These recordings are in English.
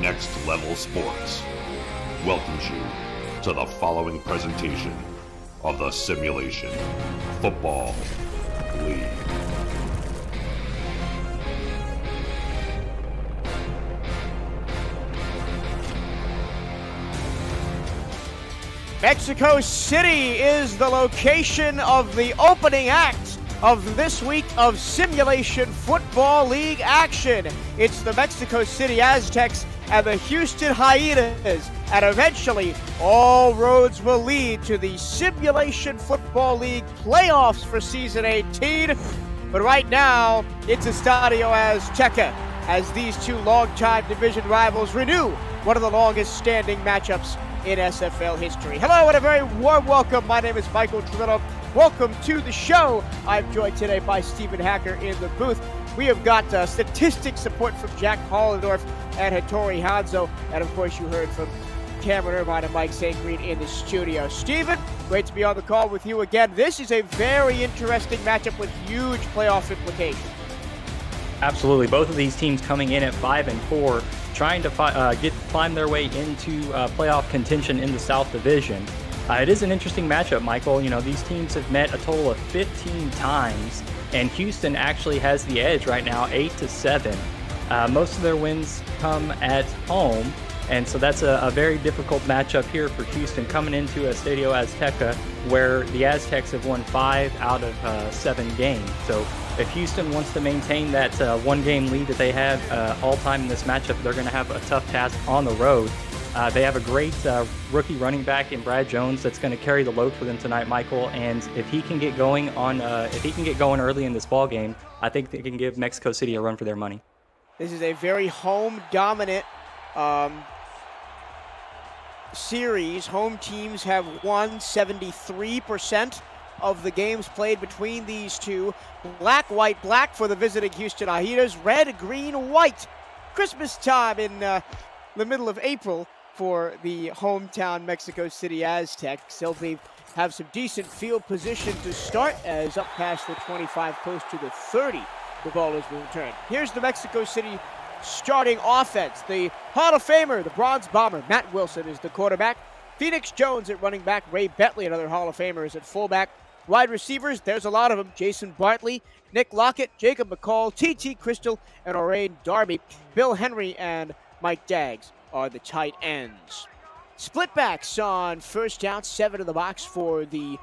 Next Level Sports welcomes you to the following presentation of the Simulation Football League. Mexico City is the location of the opening act of this week of Simulation Football League action. It's the Mexico City Aztecs and the Houston Hyenas, and eventually all roads will lead to the Simulation Football League playoffs for Season 18. But right now, it's Estadio Azteca as these two longtime division rivals renew one of the longest standing matchups in SFL history. Hello and a very warm welcome. My name is Michael Trevino. Welcome to the show. I'm joined today by Stephen Hacker in the booth. We have got statistics support from Jack Hollendorf and Hattori Hanzo. And of course, you heard from Cameron Irvine and Mike St. Green in the studio. Stephen, great to be on the call with you again. This is a very interesting matchup with huge playoff implications. Absolutely. Both of these teams coming in at 5-4, trying to climb their way into playoff contention in the South Division. It is an interesting matchup, Michael. You know, these teams have met a total of 15 times, and Houston actually has the edge right now, 8-7. Most of their wins come at home, and so that's a very difficult matchup here for Houston coming into Estadio Azteca, where the Aztecs have won 5 out of 7 games. So if Houston wants to maintain that one-game lead that they have all-time in this matchup, they're going to have a tough task on the road. They have a great rookie running back in Brad Jones that's going to carry the load for them tonight, Michael. And if he can get going early in this ball game, I think they can give Mexico City a run for their money. This is a very home-dominant series. Home teams have won 73% of the games played between these two. Black, white, black for the visiting Houston Hyenas. Red, green, white. Christmas time in the middle of April for the hometown Mexico City Aztecs. They'll have some decent field position to start as up past the 25, close to the 30, the ball is returned. Here's the Mexico City starting offense. The Hall of Famer, the Bronze Bomber, Matt Wilson is the quarterback. Phoenix Jones at running back. Ray Bentley, another Hall of Famer, is at fullback. Wide receivers, there's a lot of them. Jason Bartley, Nick Lockett, Jacob McCall, T.T. Crystal, and Orain Darby. Bill Henry and Mike Daggs are the tight ends. Splitbacks on first down, 7 in the box for the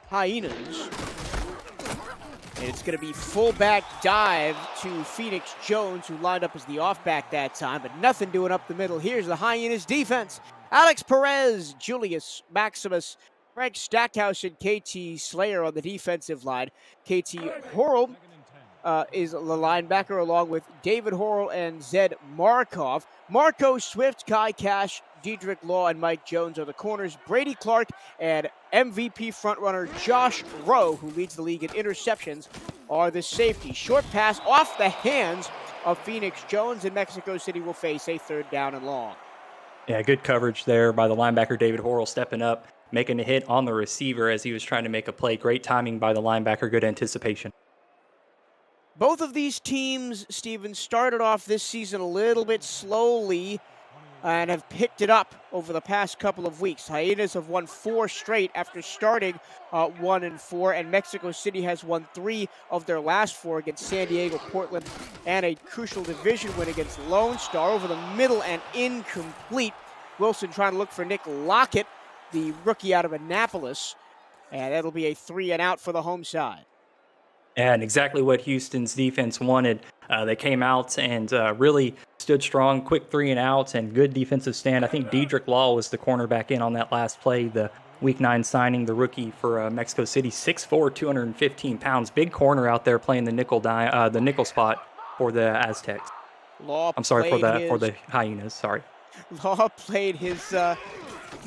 Hyenas. And it's going to be fullback dive to Phoenix Jones, who lined up as the offback that time, but nothing doing up the middle. Here's the Hyenas defense. Alex Perez, Julius Maximus, Frank Stackhouse, and KT Slayer on the defensive line. KT Horrell is the linebacker, along with David Horrell and Zed Markov. Marco Swift, Kai Cash, Dedrick Law, and Mike Jones are the corners. Brady Clark and MVP frontrunner Josh Rowe, who leads the league in interceptions, are the safety. Short pass off the hands of Phoenix Jones, and Mexico City will face a third down and long. Yeah, good coverage there by the linebacker David Horrell, stepping up, making a hit on the receiver as he was trying to make a play. Great timing by the linebacker, good anticipation. Both of these teams, Steven, started off this season a little bit slowly and have picked it up over the past couple of weeks. Hyenas have won 4 straight after starting 1-4, and Mexico City has won 3 of their last 4 against San Diego, Portland, and a crucial division win against Lone Star. Over the middle and incomplete. Wilson trying to look for Nick Lockett, the rookie out of Annapolis, and that'll be a 3-and-out for the home side. And exactly what Houston's defense wanted. They came out and really stood strong, quick 3-and-outs, and good defensive stand. I think Dedrick Law was the cornerback in on that last play, the Week 9 signing, the rookie for Mexico City, 6'4", 215 pounds. Big corner out there playing the nickel spot for the Aztecs. For the Hyenas, sorry. Law played his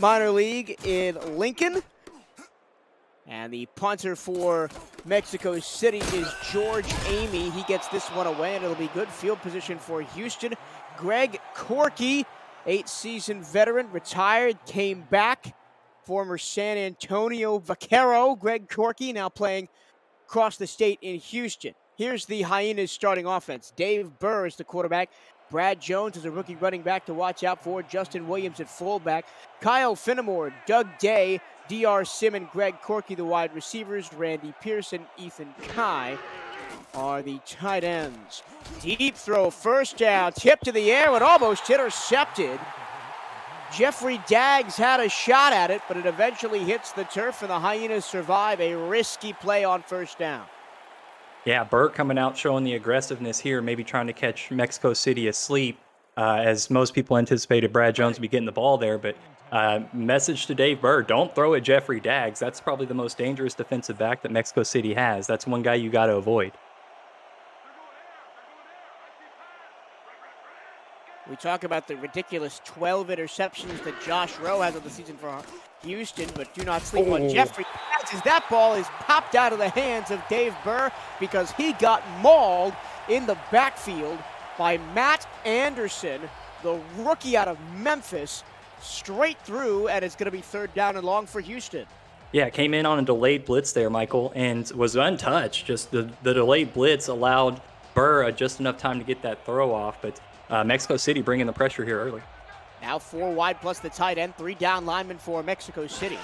minor league in Lincoln. And the punter for Mexico City is George Amy. He gets this one away, and it'll be good field position for Houston. Greg Corky, 8-season veteran, retired, came back. Former San Antonio Vaquero, Greg Corky, now playing across the state in Houston. Here's the Hyenas starting offense. Dave Burr is the quarterback. Brad Jones is a rookie running back to watch out for. Justin Williams at fullback. Kyle Finnemore, Doug Day, D.R. Sim, and Greg Corky, the wide receivers. Randy Pearson, Ethan Kai are the tight ends. Deep throw, first down, tip to the air, and almost intercepted. Jeffrey Daggs had a shot at it, but it eventually hits the turf, and the Hyenas survive a risky play on first down. Yeah, Burr coming out showing the aggressiveness here, maybe trying to catch Mexico City asleep, as most people anticipated Brad Jones would be getting the ball there. But message to Dave Burr, don't throw at Jeffrey Daggs. That's probably the most dangerous defensive back that Mexico City has. That's one guy you got to avoid. We talk about the ridiculous 12 interceptions that Josh Rowe has on the season for Houston, but do not sleep on Jeffrey Daggs, as that ball is popped out of the hands of Dave Burr because he got mauled in the backfield by Matt Anderson, the rookie out of Memphis, straight through, and it's going to be third down and long for Houston. Yeah, came in on a delayed blitz there, Michael, and was untouched. Just the delayed blitz allowed Burr just enough time to get that throw off, but Mexico City bringing the pressure here early. Now 4 wide plus the tight end, 3 down linemen for Mexico City.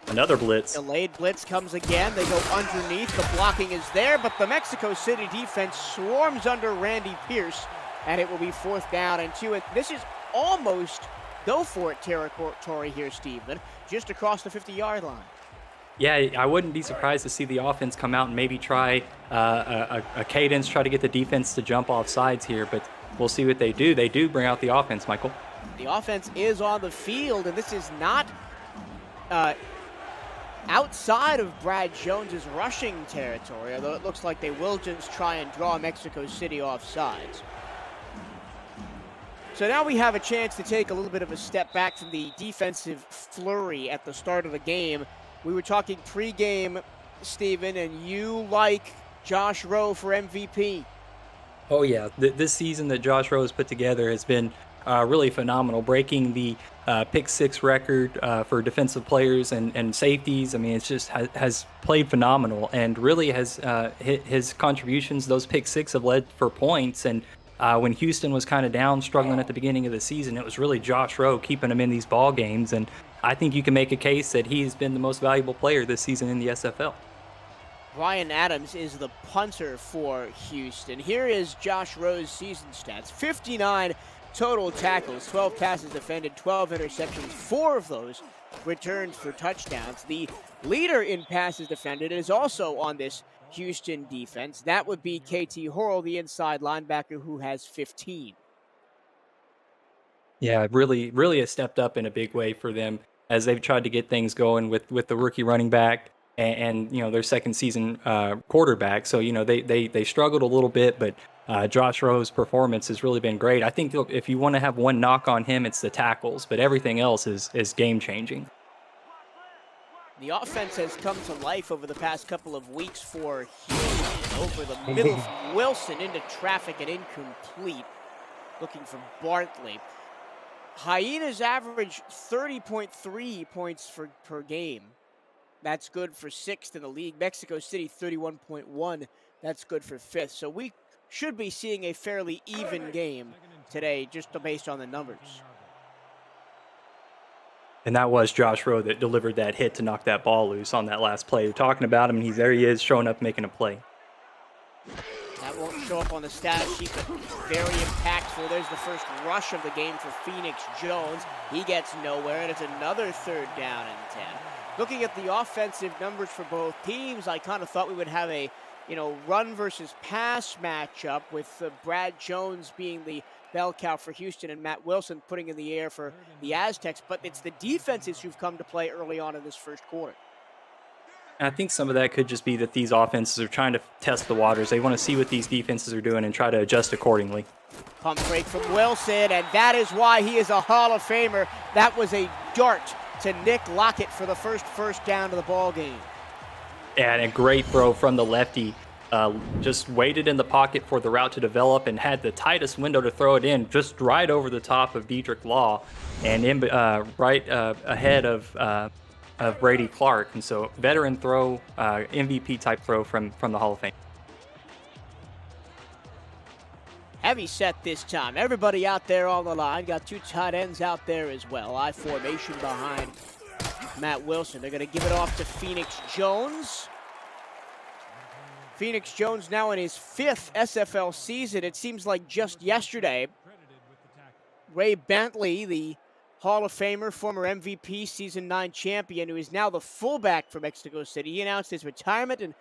Another blitz. Delayed blitz comes again. They go underneath. The blocking is there, but the Mexico City defense swarms under Randy Pierce, and it will be 4th down and 2. And this is almost go-for-it territory here, Steven, just across the 50-yard line. Yeah, I wouldn't be surprised to see the offense come out and maybe try a cadence, try to get the defense to jump off sides here, but we'll see what they do. They do bring out the offense, Michael. The offense is on the field, and this is not outside of Brad Jones's rushing territory, although it looks like they will just try and draw Mexico City off sides. So now we have a chance to take a little bit of a step back from the defensive flurry at the start of the game. We were talking pregame, Steven, and you like Josh Rowe for MVP. Oh, yeah. This season that Josh Rowe has put together has been really phenomenal, breaking the pick 6 record for defensive players and safeties. I mean, it's just has played phenomenal, and really has his contributions, those pick 6 have led for points. And when Houston was kind of down, struggling at the beginning of the season, it was really Josh Rowe keeping them in these ball games. And I think you can make a case that he's been the most valuable player this season in the SFL. Ryan Adams is the punter for Houston. Here is Josh Rowe's season stats. 59 total tackles, 12 passes defended, 12 interceptions, 4 of those returned for touchdowns. The leader in passes defended is also on this Houston defense. That would be KT Horrell, the inside linebacker, who has 15. Yeah, really has stepped up in a big way for them as they've tried to get things going with the rookie running back and their second season quarterback. So they struggled a little bit, but Josh Rowe's performance has really been great. I think if you want to have one knock on him, it's the tackles, but everything else is game changing. The offense has come to life over the past couple of weeks for Houston. Over the middle from Wilson into traffic and incomplete. Looking for Bartley. Hyenas average 30.3 points per game. That's good for 6th in the league. Mexico City 31.1. That's good for 5th. So we should be seeing a fairly even game today, just based on the numbers. And that was Josh Rowe that delivered that hit to knock that ball loose on that last play. We're talking about him, and there he is, showing up, making a play. That won't show up on the stat sheet, but very impactful. There's the first rush of the game for Phoenix Jones. He gets nowhere, and it's another 3rd down and 10. Looking at the offensive numbers for both teams, I kind of thought we would have a run versus pass matchup with Brad Jones being the bell cow for Houston and Matt Wilson putting in the air for the Aztecs, but it's the defenses who've come to play early on in this first quarter. And I think some of that could just be that these offenses are trying to test the waters. They want to see what these defenses are doing and try to adjust accordingly. Pump fake from Wilson, and that is why he is a Hall of Famer. That was a dart to Nick Lockett for the first down of the ball game. And a great throw from the lefty. Just waited in the pocket for the route to develop and had the tightest window to throw it in, just right over the top of Dedrick Law and right ahead of of Brady Clark, and so veteran throw, MVP type throw from the Hall of Fame. Heavy set this time. Everybody out there on the line. Got two tight ends out there as well. I formation behind Matt Wilson. They're going to give it off to Phoenix Jones. Phoenix Jones now in his 5th SFL season. It seems like just yesterday, Ray Bentley, the Hall of Famer, former MVP, Season 9 champion, who is now the fullback for Mexico City, he announced his retirement, and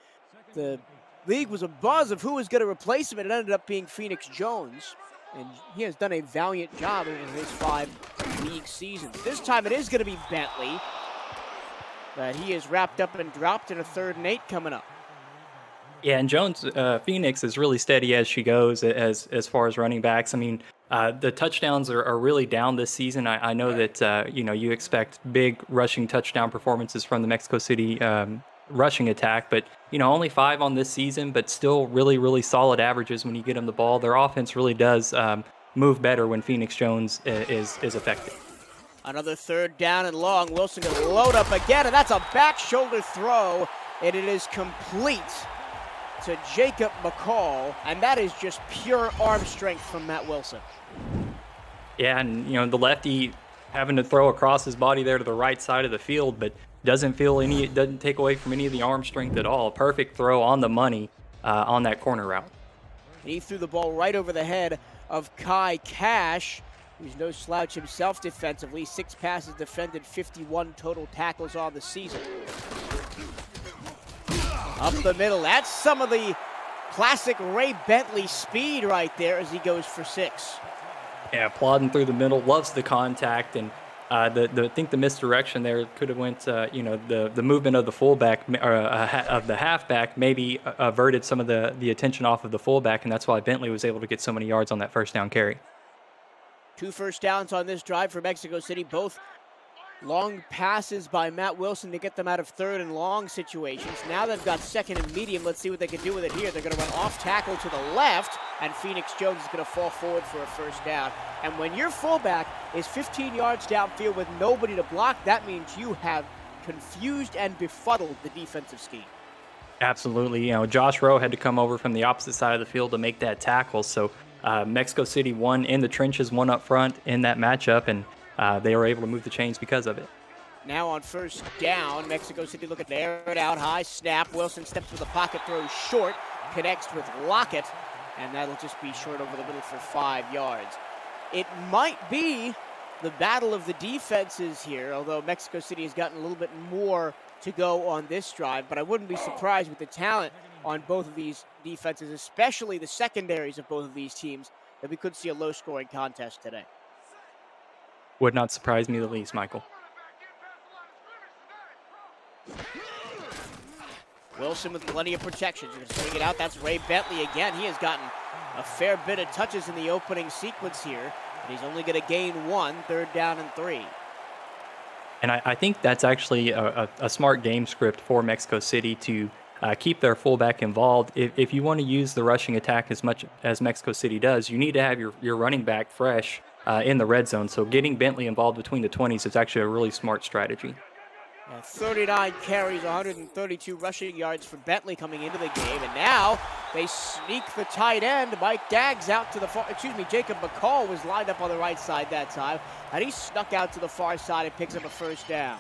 the league was abuzz of who was going to replace him, and it ended up being Phoenix Jones. And he has done a valiant job over his 5 league seasons. This time it is going to be Bentley, but he is wrapped up and dropped in a 3rd and 8 coming up. Yeah, and Jones, Phoenix is really steady as she goes as far as running backs. I mean, the touchdowns are really down this season. I know that, you expect big rushing touchdown performances from the Mexico City rushing attack, but, only 5 on this season, but still really, really solid averages when you get them the ball. Their offense really does move better when Phoenix Jones is effective. Another 3rd down and long. Wilson going to load up again, and that's a back shoulder throw, and it is complete to Jacob McCall, and that is just pure arm strength from Matt Wilson. Yeah, and the lefty having to throw across his body there to the right side of the field, but doesn't take away from any of the arm strength at all. Perfect throw on the money on that corner route. He threw the ball right over the head of Kai Cash, who's no slouch himself defensively. 6 passes defended, 51 total tackles on the season. Up the middle, that's some of the classic Ray Bentley speed right there as he goes for 6. Yeah, plodding through the middle, loves the contact, and I think the misdirection there could have went, the movement of the fullback or of the halfback maybe averted some of the attention off of the fullback, and that's why Bentley was able to get so many yards on that 1st down carry. 2 first downs on this drive for Mexico City, both long passes by Matt Wilson to get them out of 3rd and long situations. Now they've got 2nd and medium. Let's see what they can do with it here. They're going to run off tackle to the left, and Phoenix Jones is going to fall forward for a 1st down. And when your fullback is 15 yards downfield with nobody to block, that means you have confused and befuddled the defensive scheme. Absolutely. Josh Rowe had to come over from the opposite side of the field to make that tackle. So Mexico City won in the trenches, won up front in that matchup, and they were able to move the chains because of it. Now on 1st down, Mexico City looking to air it out high. Snap. Wilson steps with the pocket, throws short, connects with Lockett, and that'll just be short over the middle for 5 yards. It might be the battle of the defenses here, although Mexico City has gotten a little bit more to go on this drive, but I wouldn't be surprised with the talent on both of these defenses, especially the secondaries of both of these teams, that we could see a low-scoring contest today. Would not surprise me the least, Michael. Wilson with plenty of protection. He's going to swing it out. That's Ray Bentley again. He has gotten a fair bit of touches in the opening sequence here, and he's only going to gain 1, 3rd down and 3. And I think that's actually a smart game script for Mexico City to keep their fullback involved. If you want to use the rushing attack as much as Mexico City does, you need to have your running back fresh in the red zone. So getting Bentley involved between the 20s is actually a really smart strategy. 39 carries, 132 rushing yards for Bentley coming into the game. And now they sneak the tight end. Mike Daggs out to the far, Jacob McCall was lined up on the right side that time. And he snuck out to the far side and picks up a 1st down.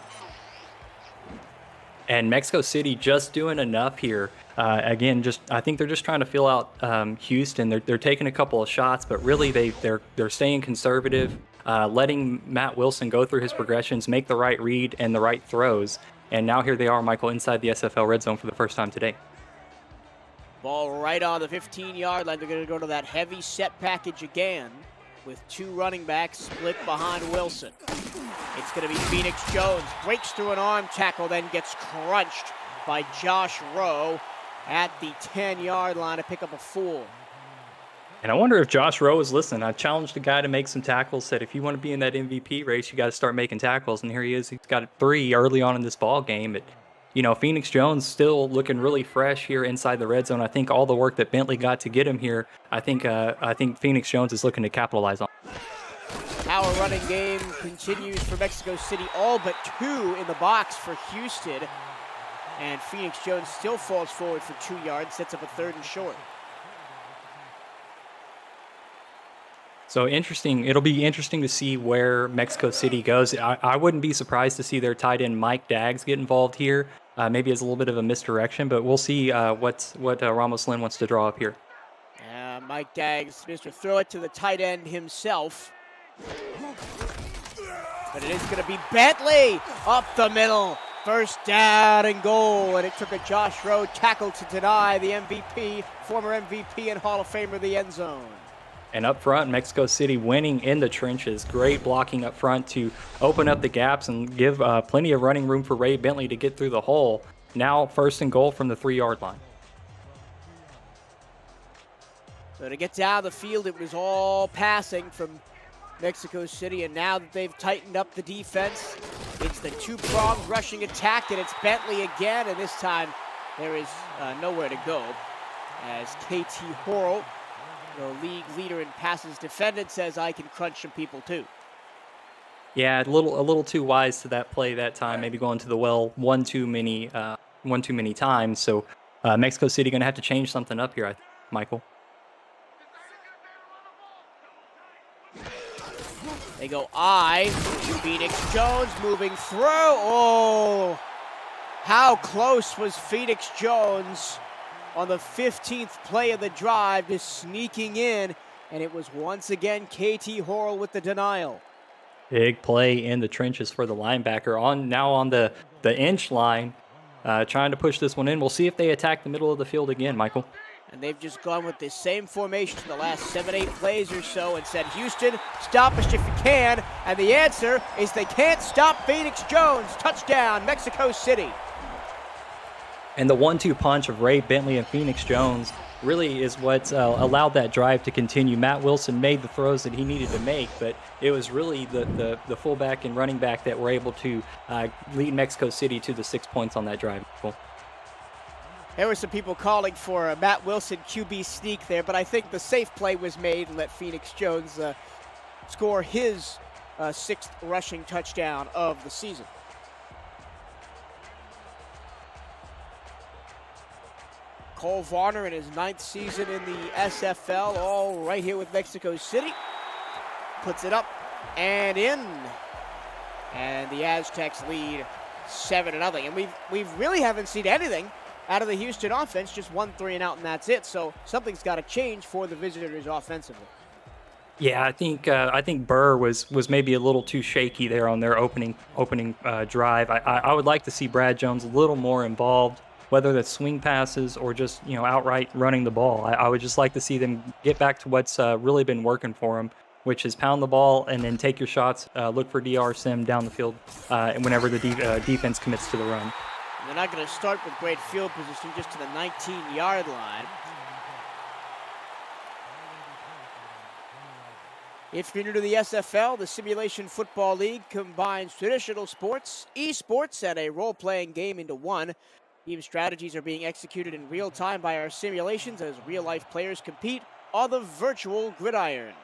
And Mexico City just doing enough here. Again, I think they're just trying to fill out Houston. They're taking a couple of shots, but really they're staying conservative, letting Matt Wilson go through his progressions, make the right read and the right throws. And now here they are, Michael, inside the SFL red zone for the first time today. Ball right on the 15-yard line. They're going to go to that heavy set package again with 2 running backs split behind Wilson. It's going to be Phoenix Jones. Breaks through an arm tackle, then gets crunched by Josh Rowe at the 10-yard line to pick up a 4. And I wonder if Josh Rowe is listening. I challenged the guy to make some tackles, said if you want to be in that MVP race, you got to start making tackles. And here he is. He's got 3 early on in this ball game. But, Phoenix Jones still looking really fresh here inside the red zone. I think all the work that Bentley got to get him here, I think Phoenix Jones is looking to capitalize on. power running game continues for Mexico City, all but 2 in the box for Houston. And Phoenix Jones still falls forward for 2 yards, sets up a 3rd and short. So interesting. It'll be interesting to see where Mexico City goes. I wouldn't be surprised to see their tight end Mike Daggs get involved here. Maybe as a little bit of a misdirection, but we'll see what Ramos Lynn wants to draw up here. Mike Daggs, Mr. Throw it to the tight end himself. But it is going to be Bentley up the middle. First down and goal, and it took a Josh Rowe tackle to deny the MVP, former MVP and Hall of Famer, the end zone. And up front, Mexico City winning in the trenches. Great blocking up front to open up the gaps and give plenty of running room for Ray Bentley to get through the hole. Now 1st and goal from the 3-yard line. So to get down the field, it was all passing from Mexico City, and now that they've tightened up the defense, it's the 2-pronged rushing attack, and it's Bentley again, and this time there is nowhere to go as KT Horrell, the league leader in passes defended, says I can crunch some people too. Yeah, a little too wise to that play that time. Maybe going to the well one too many times. So Mexico City going to have to change something up here, I think, Michael. They go Phoenix Jones moving through. Oh, how close was Phoenix Jones on the 15th play of the drive, just sneaking in, and it was once again KT Horrell with the denial. Big play in the trenches for the linebacker on the inch line, trying to push this one in. We'll see if they attack the middle of the field again, Michael. And they've just gone with the same formation the last 7-8 plays or so and said, Houston, stop us if you can. And the answer is they can't stop Phoenix Jones. Touchdown, Mexico City. And the 1-2 punch of Ray Bentley and Phoenix Jones really is what allowed that drive to continue. Matt Wilson made the throws that he needed to make, but it was really the fullback and running back that were able to lead Mexico City to the 6 points on that drive. Cool. There were some people calling for a Matt Wilson QB sneak there, but I think the safe play was made and let Phoenix Jones score his 6th rushing touchdown of the season. Cole Varner in his 9th season in the SFL, all right here with Mexico City. Puts it up and in. And the Aztecs lead 7-0. And we really haven't seen anything out of the Houston offense, just 1 3-and-out, and that's it. So something's got to change for the visitors offensively. Yeah, I think Burr was maybe a little too shaky there on their opening drive. I would like to see Brad Jones a little more involved, whether that's swing passes or just outright running the ball. I would just like to see them get back to what's really been working for them, which is pound the ball and then take your shots, look for DR Sim down the field whenever the defense commits to the run. They're not going to start with great field position, just to the 19-yard line. If you're new to the SFL, the Simulation Football League combines traditional sports, esports, and a role-playing game into one. Team strategies are being executed in real time by our simulations as real-life players compete on the virtual gridiron.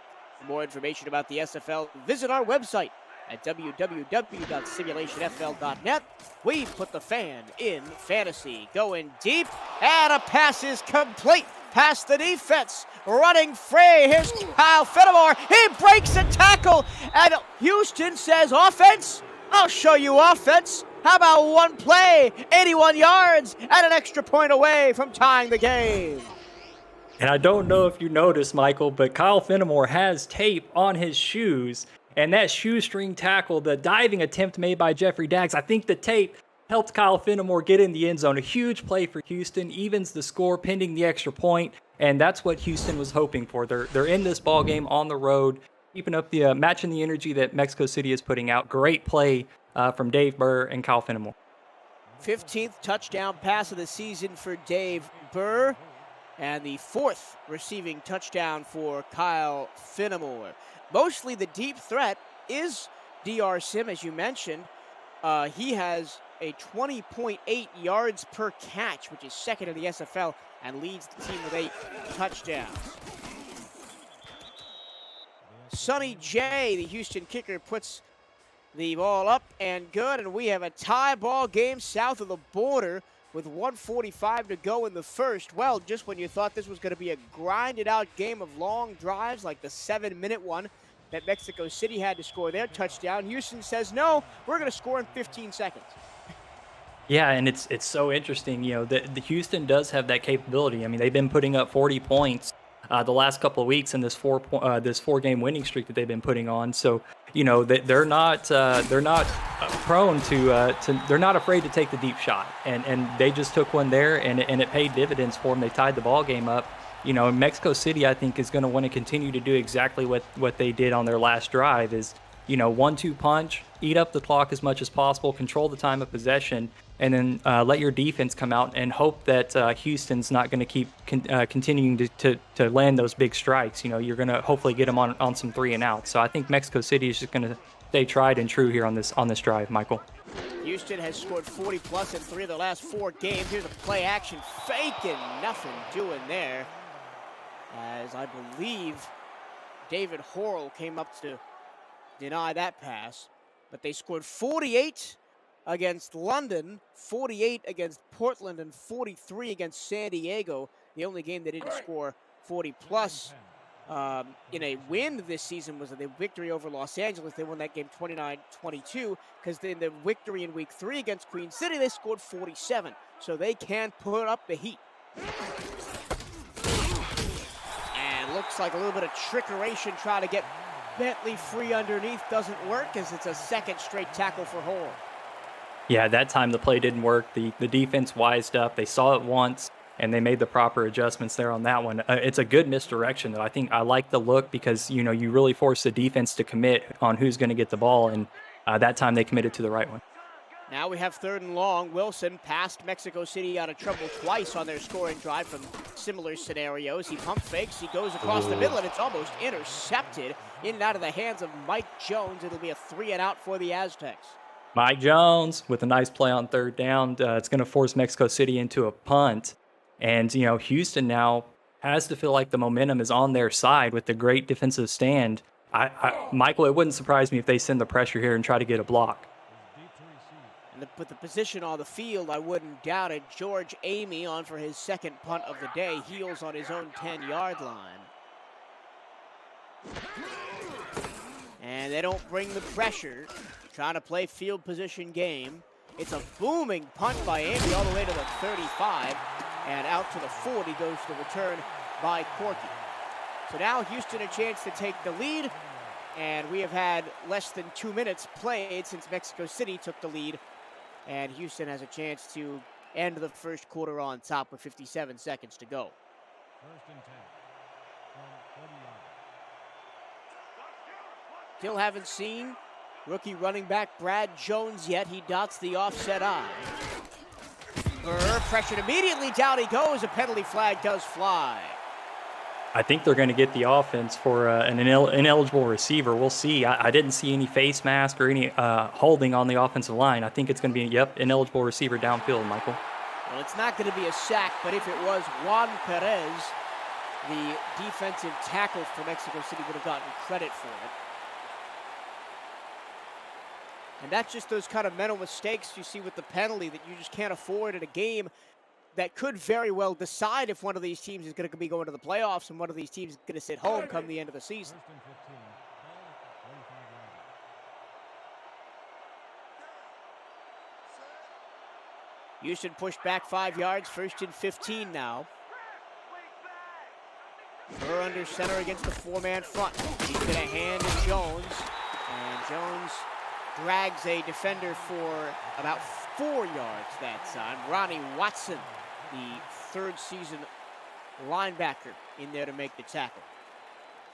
For more information about the SFL, visit our website at www.simulationfl.net. We put the fan in fantasy. Going deep, and a pass is complete past the defense. Running free, here's Kyle Fenimore. He breaks a tackle, and Houston says, offense? I'll show you offense. How about one play, 81 yards, and an extra point away from tying the game? And I don't know if you noticed, Michael, but Kyle Fenimore has tape on his shoes. And that shoestring tackle, the diving attempt made by Jeffrey Daggs, I think the tape helped Kyle Fenimore get in the end zone. A huge play for Houston, evens the score pending the extra point, and that's what Houston was hoping for. They're in this ball game on the road, keeping up the matching the energy that Mexico City is putting out. Great play from Dave Burr and Kyle Fenimore. 15th touchdown pass of the season for Dave Burr, and the 4th receiving touchdown for Kyle Fenimore. Mostly the deep threat is DR Sim, as you mentioned. He has a 20.8 yards per catch, which is 2nd in the SFL, and leads the team with 8 touchdowns. Sonny J, the Houston kicker, puts the ball up and good, and we have a tie ball game south of the border with 1:45 to go in the first. Well, just when you thought this was going to be a grinded-out game of long drives like the 7-minute one that Mexico City had to score their touchdown, Houston says, no, we're going to score in 15 seconds. Yeah, and it's so interesting. The Houston does have that capability. I mean, they've been putting up 40 points the last couple of weeks in this 4-game winning streak that they've been putting on. So they're not prone to they're not afraid to take the deep shot, and they just took one there, and it paid dividends for them. They tied the ball game up. Mexico City, I think, is going to want to continue to do exactly what they did on their last drive. Is 1-2 punch, eat up the clock as much as possible, control the time of possession, and then let your defense come out and hope that Houston's not going to keep continuing to land those big strikes. You're going to hopefully get them on some 3 and out. So I think Mexico City is just going to stay tried and true here on this drive, Michael. Houston has scored 40+ in 3 of the last 4 games. Here's a play action fake and nothing doing there, as I believe David Horrell came up to deny that pass. But they scored 48 against London, 48 against Portland, and 43 against San Diego. The only game they didn't score 40+ in a win this season was the victory over Los Angeles. They won that game 29-22, because in the victory in week 3 against Queen City, they scored 47. So they can put up the heat. And looks like a little bit of trickeration trying to get Bentley free underneath. Doesn't work, as it's a second straight tackle for Horrell. Yeah, that time the play didn't work. The defense wised up. They saw it once, and they made the proper adjustments there on that one. It's a good misdirection, though. I think I like the look because, you really force the defense to commit on who's going to get the ball, and that time they committed to the right one. Now we have 3rd and long. Wilson passed Mexico City out of trouble twice on their scoring drive from similar scenarios. He pump fakes, he goes across the middle, and it's almost intercepted in and out of the hands of Mike Jones. It'll be a 3 and out for the Aztecs. Mike Jones with a nice play on 3rd down. It's going to force Mexico City into a punt. And, Houston now has to feel like the momentum is on their side with the great defensive stand. Michael, it wouldn't surprise me if they send the pressure here and try to get a block. And with the position on the field, I wouldn't doubt it. George Amy on for his 2nd punt of the day. Heels on his own 10-yard line. And they don't bring the pressure. Trying to play field position game. It's a booming punt by Amy all the way to the 35. And out to the 40 goes the return by Corky. So now Houston a chance to take the lead. And we have had less than 2 minutes played since Mexico City took the lead. And Houston has a chance to end the first quarter on top with 57 seconds to go. 1st and 10. From 40 yards. Still haven't seen rookie running back Brad Jones yet. He dots the offset I. Burr pressured immediately. Down he goes. A penalty flag does fly. I think they're going to get the offense for an ineligible receiver. We'll see. I didn't see any face mask or any holding on the offensive line. I think it's going to be, ineligible receiver downfield, Michael. Well, it's not going to be a sack, but if it was, Juan Perez, the defensive tackle for Mexico City, would have gotten credit for it. And that's just those kind of mental mistakes you see with the penalty that you just can't afford in a game that could very well decide if one of these teams is going to be going to the playoffs and one of these teams is going to sit home come the end of the season. 1st and 15. Houston pushed back 5 yards, 1st and 15 now. Burr under center against the 4-man front. He's going to hand to Jones, and Jones drags a defender for about 4 yards that time. Ronnie Watson, the 3rd season linebacker, in there to make the tackle.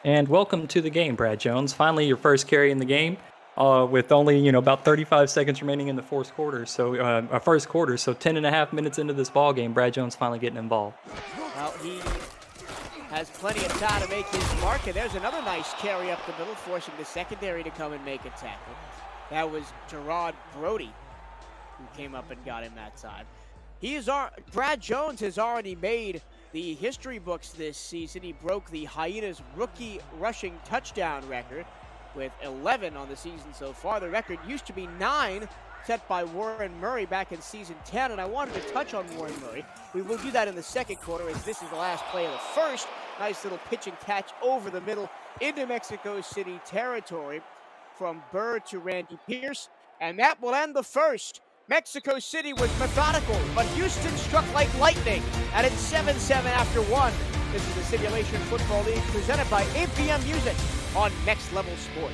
And welcome to the game, Brad Jones. Finally, your first carry in the game with only, about 35 seconds remaining in the first quarter. So 10 and a half minutes into this ball game, Brad Jones finally getting involved. Well, he has plenty of time to make his mark, and there's another nice carry up the middle, forcing the secondary to come and make a tackle. That was Gerard Brody who came up and got him that time. Brad Jones has already made the history books this season. He broke the Hyenas rookie rushing touchdown record with 11 on the season so far. The record used to be 9, set by Warren Murray back in season 10, and I wanted to touch on Warren Murray. We will do that in the second quarter, as this is the last play of the first. Nice little pitch and catch over the middle into Mexico City territory from Burr to Randy Pierce, and that will end the first. Mexico City was methodical, but Houston struck like lightning, and it's 7-7 after 1. This is the Simulation Football League presented by APM Music on Next Level Sports.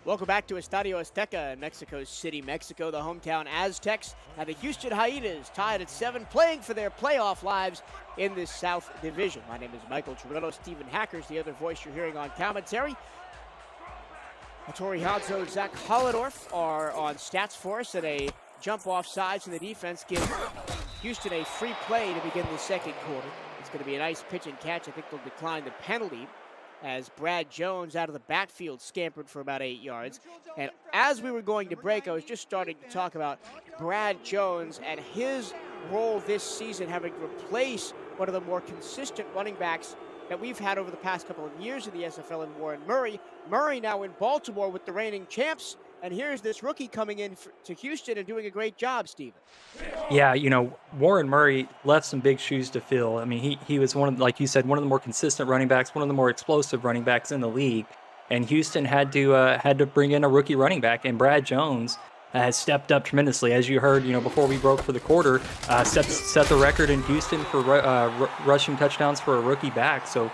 Welcome back to Estadio Azteca in Mexico City, Mexico. The hometown Aztecs and the Houston Hyenas tied at 7, playing for their playoff lives in this South Division. My name is Michael Toretto. Stephen Hacker's the other voice you're hearing on commentary. Tori Hadzo, Zach Holledorf are on stats for us, and a jump off sides in the defense give Houston a free play to begin the second quarter. It's going to be a nice pitch and catch. I think they'll decline the penalty, as Brad Jones out of the backfield scampered for about 8 yards. And as we were going to break, I was just starting to talk about Brad Jones and his role this season, having replaced one of the more consistent running backs that we've had over the past couple of years in the SFL in Warren Murray. Murray now in Baltimore with the reigning champs. And here's this rookie coming in to Houston and doing a great job, Steven. Yeah, Warren Murray left some big shoes to fill. I mean, he was one of, like you said, one of the more consistent running backs, one of the more explosive running backs in the league. And Houston had to bring in a rookie running back, and Brad Jones has stepped up tremendously. As you heard, before we broke for the quarter, set the record in Houston for rushing touchdowns for a rookie back. So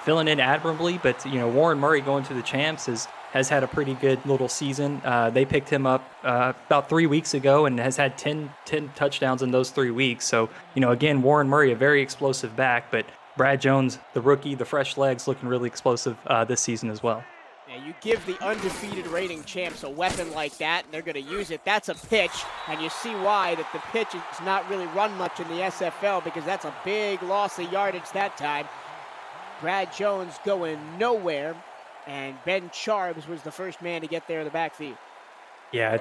filling in admirably. But Warren Murray going to the champs has had a pretty good little season. They picked him up about 3 weeks ago and has had 10 touchdowns in those 3 weeks. So, again, Warren Murray, a very explosive back, but Brad Jones, the rookie, the fresh legs, looking really explosive this season as well. Yeah, you give the undefeated reigning champs a weapon like that, and they're going to use it. That's a pitch, and you see why that the pitch is not really run much in the SFL, because that's a big loss of yardage that time. Brad Jones going nowhere, and Ben Charbs was the first man to get there in the backfield. Yeah,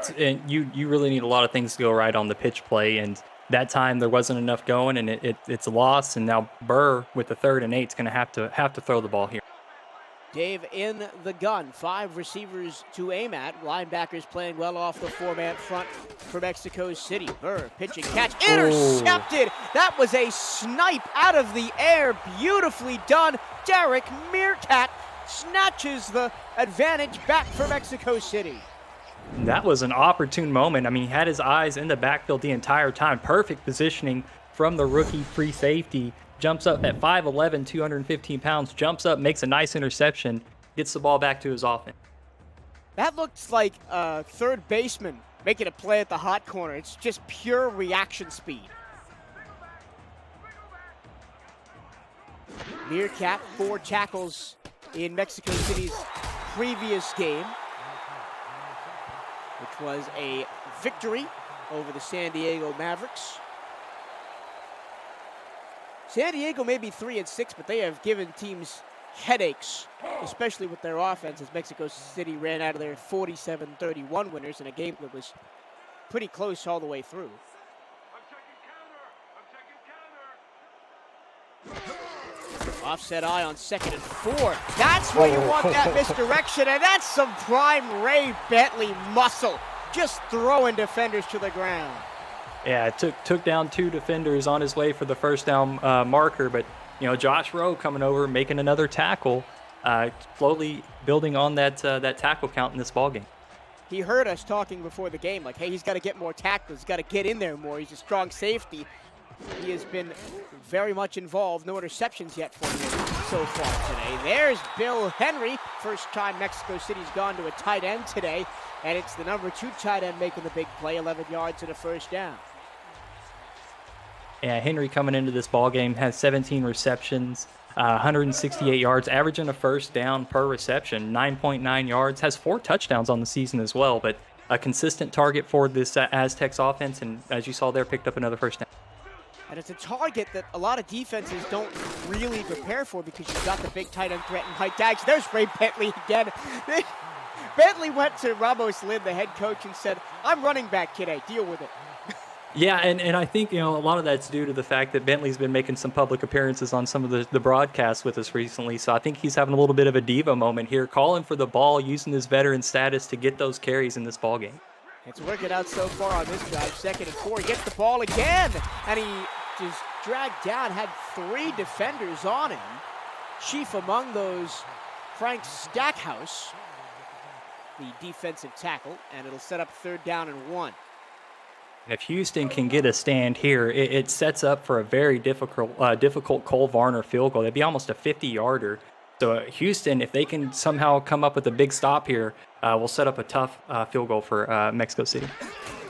you really need a lot of things to go right on the pitch play, and that time there wasn't enough going, and it's a loss. And now Burr with the 3rd and 8 is going to have to throw the ball here. Dave in the gun, 5 receivers to aim at. Linebackers playing well off the 4-man front for Mexico City. Burr, pitch and catch, intercepted. That was a snipe out of the air, beautifully done. Derek Meerkat snatches the advantage back for Mexico City. That was an opportune moment. I mean, he had his eyes in the backfield the entire time. Perfect positioning from the rookie free safety. Jumps up at 5'11", 215 pounds, jumps up, makes a nice interception, gets the ball back to his offense. That looks like a third baseman making a play at the hot corner. It's just pure reaction speed. Meerkat, 4 tackles in Mexico City's previous game, which was a victory over the San Diego Mavericks. San Diego may be 3-6, but they have given teams headaches, especially with their offense, as Mexico City ran out of their 47-31 winners in a game that was pretty close all the way through. Offset eye on 2nd and 4. That's where you want that misdirection, and that's some prime Ray Bentley muscle, just throwing defenders to the ground. Yeah, it took down 2 defenders on his way for the first down marker, but you know, Josh Rowe coming over, making another tackle, slowly building on that tackle count in this ballgame. He heard us talking before the game, like, hey, he's got to get more tackles, he's got to get in there more. He's a strong safety. He has been very much involved. No interceptions yet for him so far today. There's Bill Henry. First time Mexico City's gone to a tight end today, and it's the number 2 tight end making the big play, 11 yards and a first down. Yeah, Henry coming into this ball game has 17 receptions, 168 yards, averaging a first down per reception, 9.9 yards, has 4 touchdowns on the season as well, but a consistent target for this Aztecs offense, and as you saw there, picked up another first down. And it's a target that a lot of defenses don't really prepare for because you've got the big tight end threat and Mike Dags. There's Ray Bentley again. Bentley went to Ramos Lynn, the head coach, and said, I'm running back, kid. Deal with it. Yeah, and I think, you know, a lot of that's due to the fact that Bentley's been making some public appearances on some of the broadcasts with us recently. So I think he's having a little bit of a diva moment here, calling for the ball, using his veteran status to get those carries in this ball game. It's working out so far on this drive. 2nd and 4. He gets the ball again, and he just dragged down, had 3 defenders on him. Chief among those, Frank Stackhouse, the defensive tackle, and it'll set up 3rd down and 1. If Houston can get a stand here, it sets up for a very difficult Cole Varner field goal. That'd be almost a 50-yarder. So Houston, if they can somehow come up with a big stop here, will set up a tough field goal for Mexico City.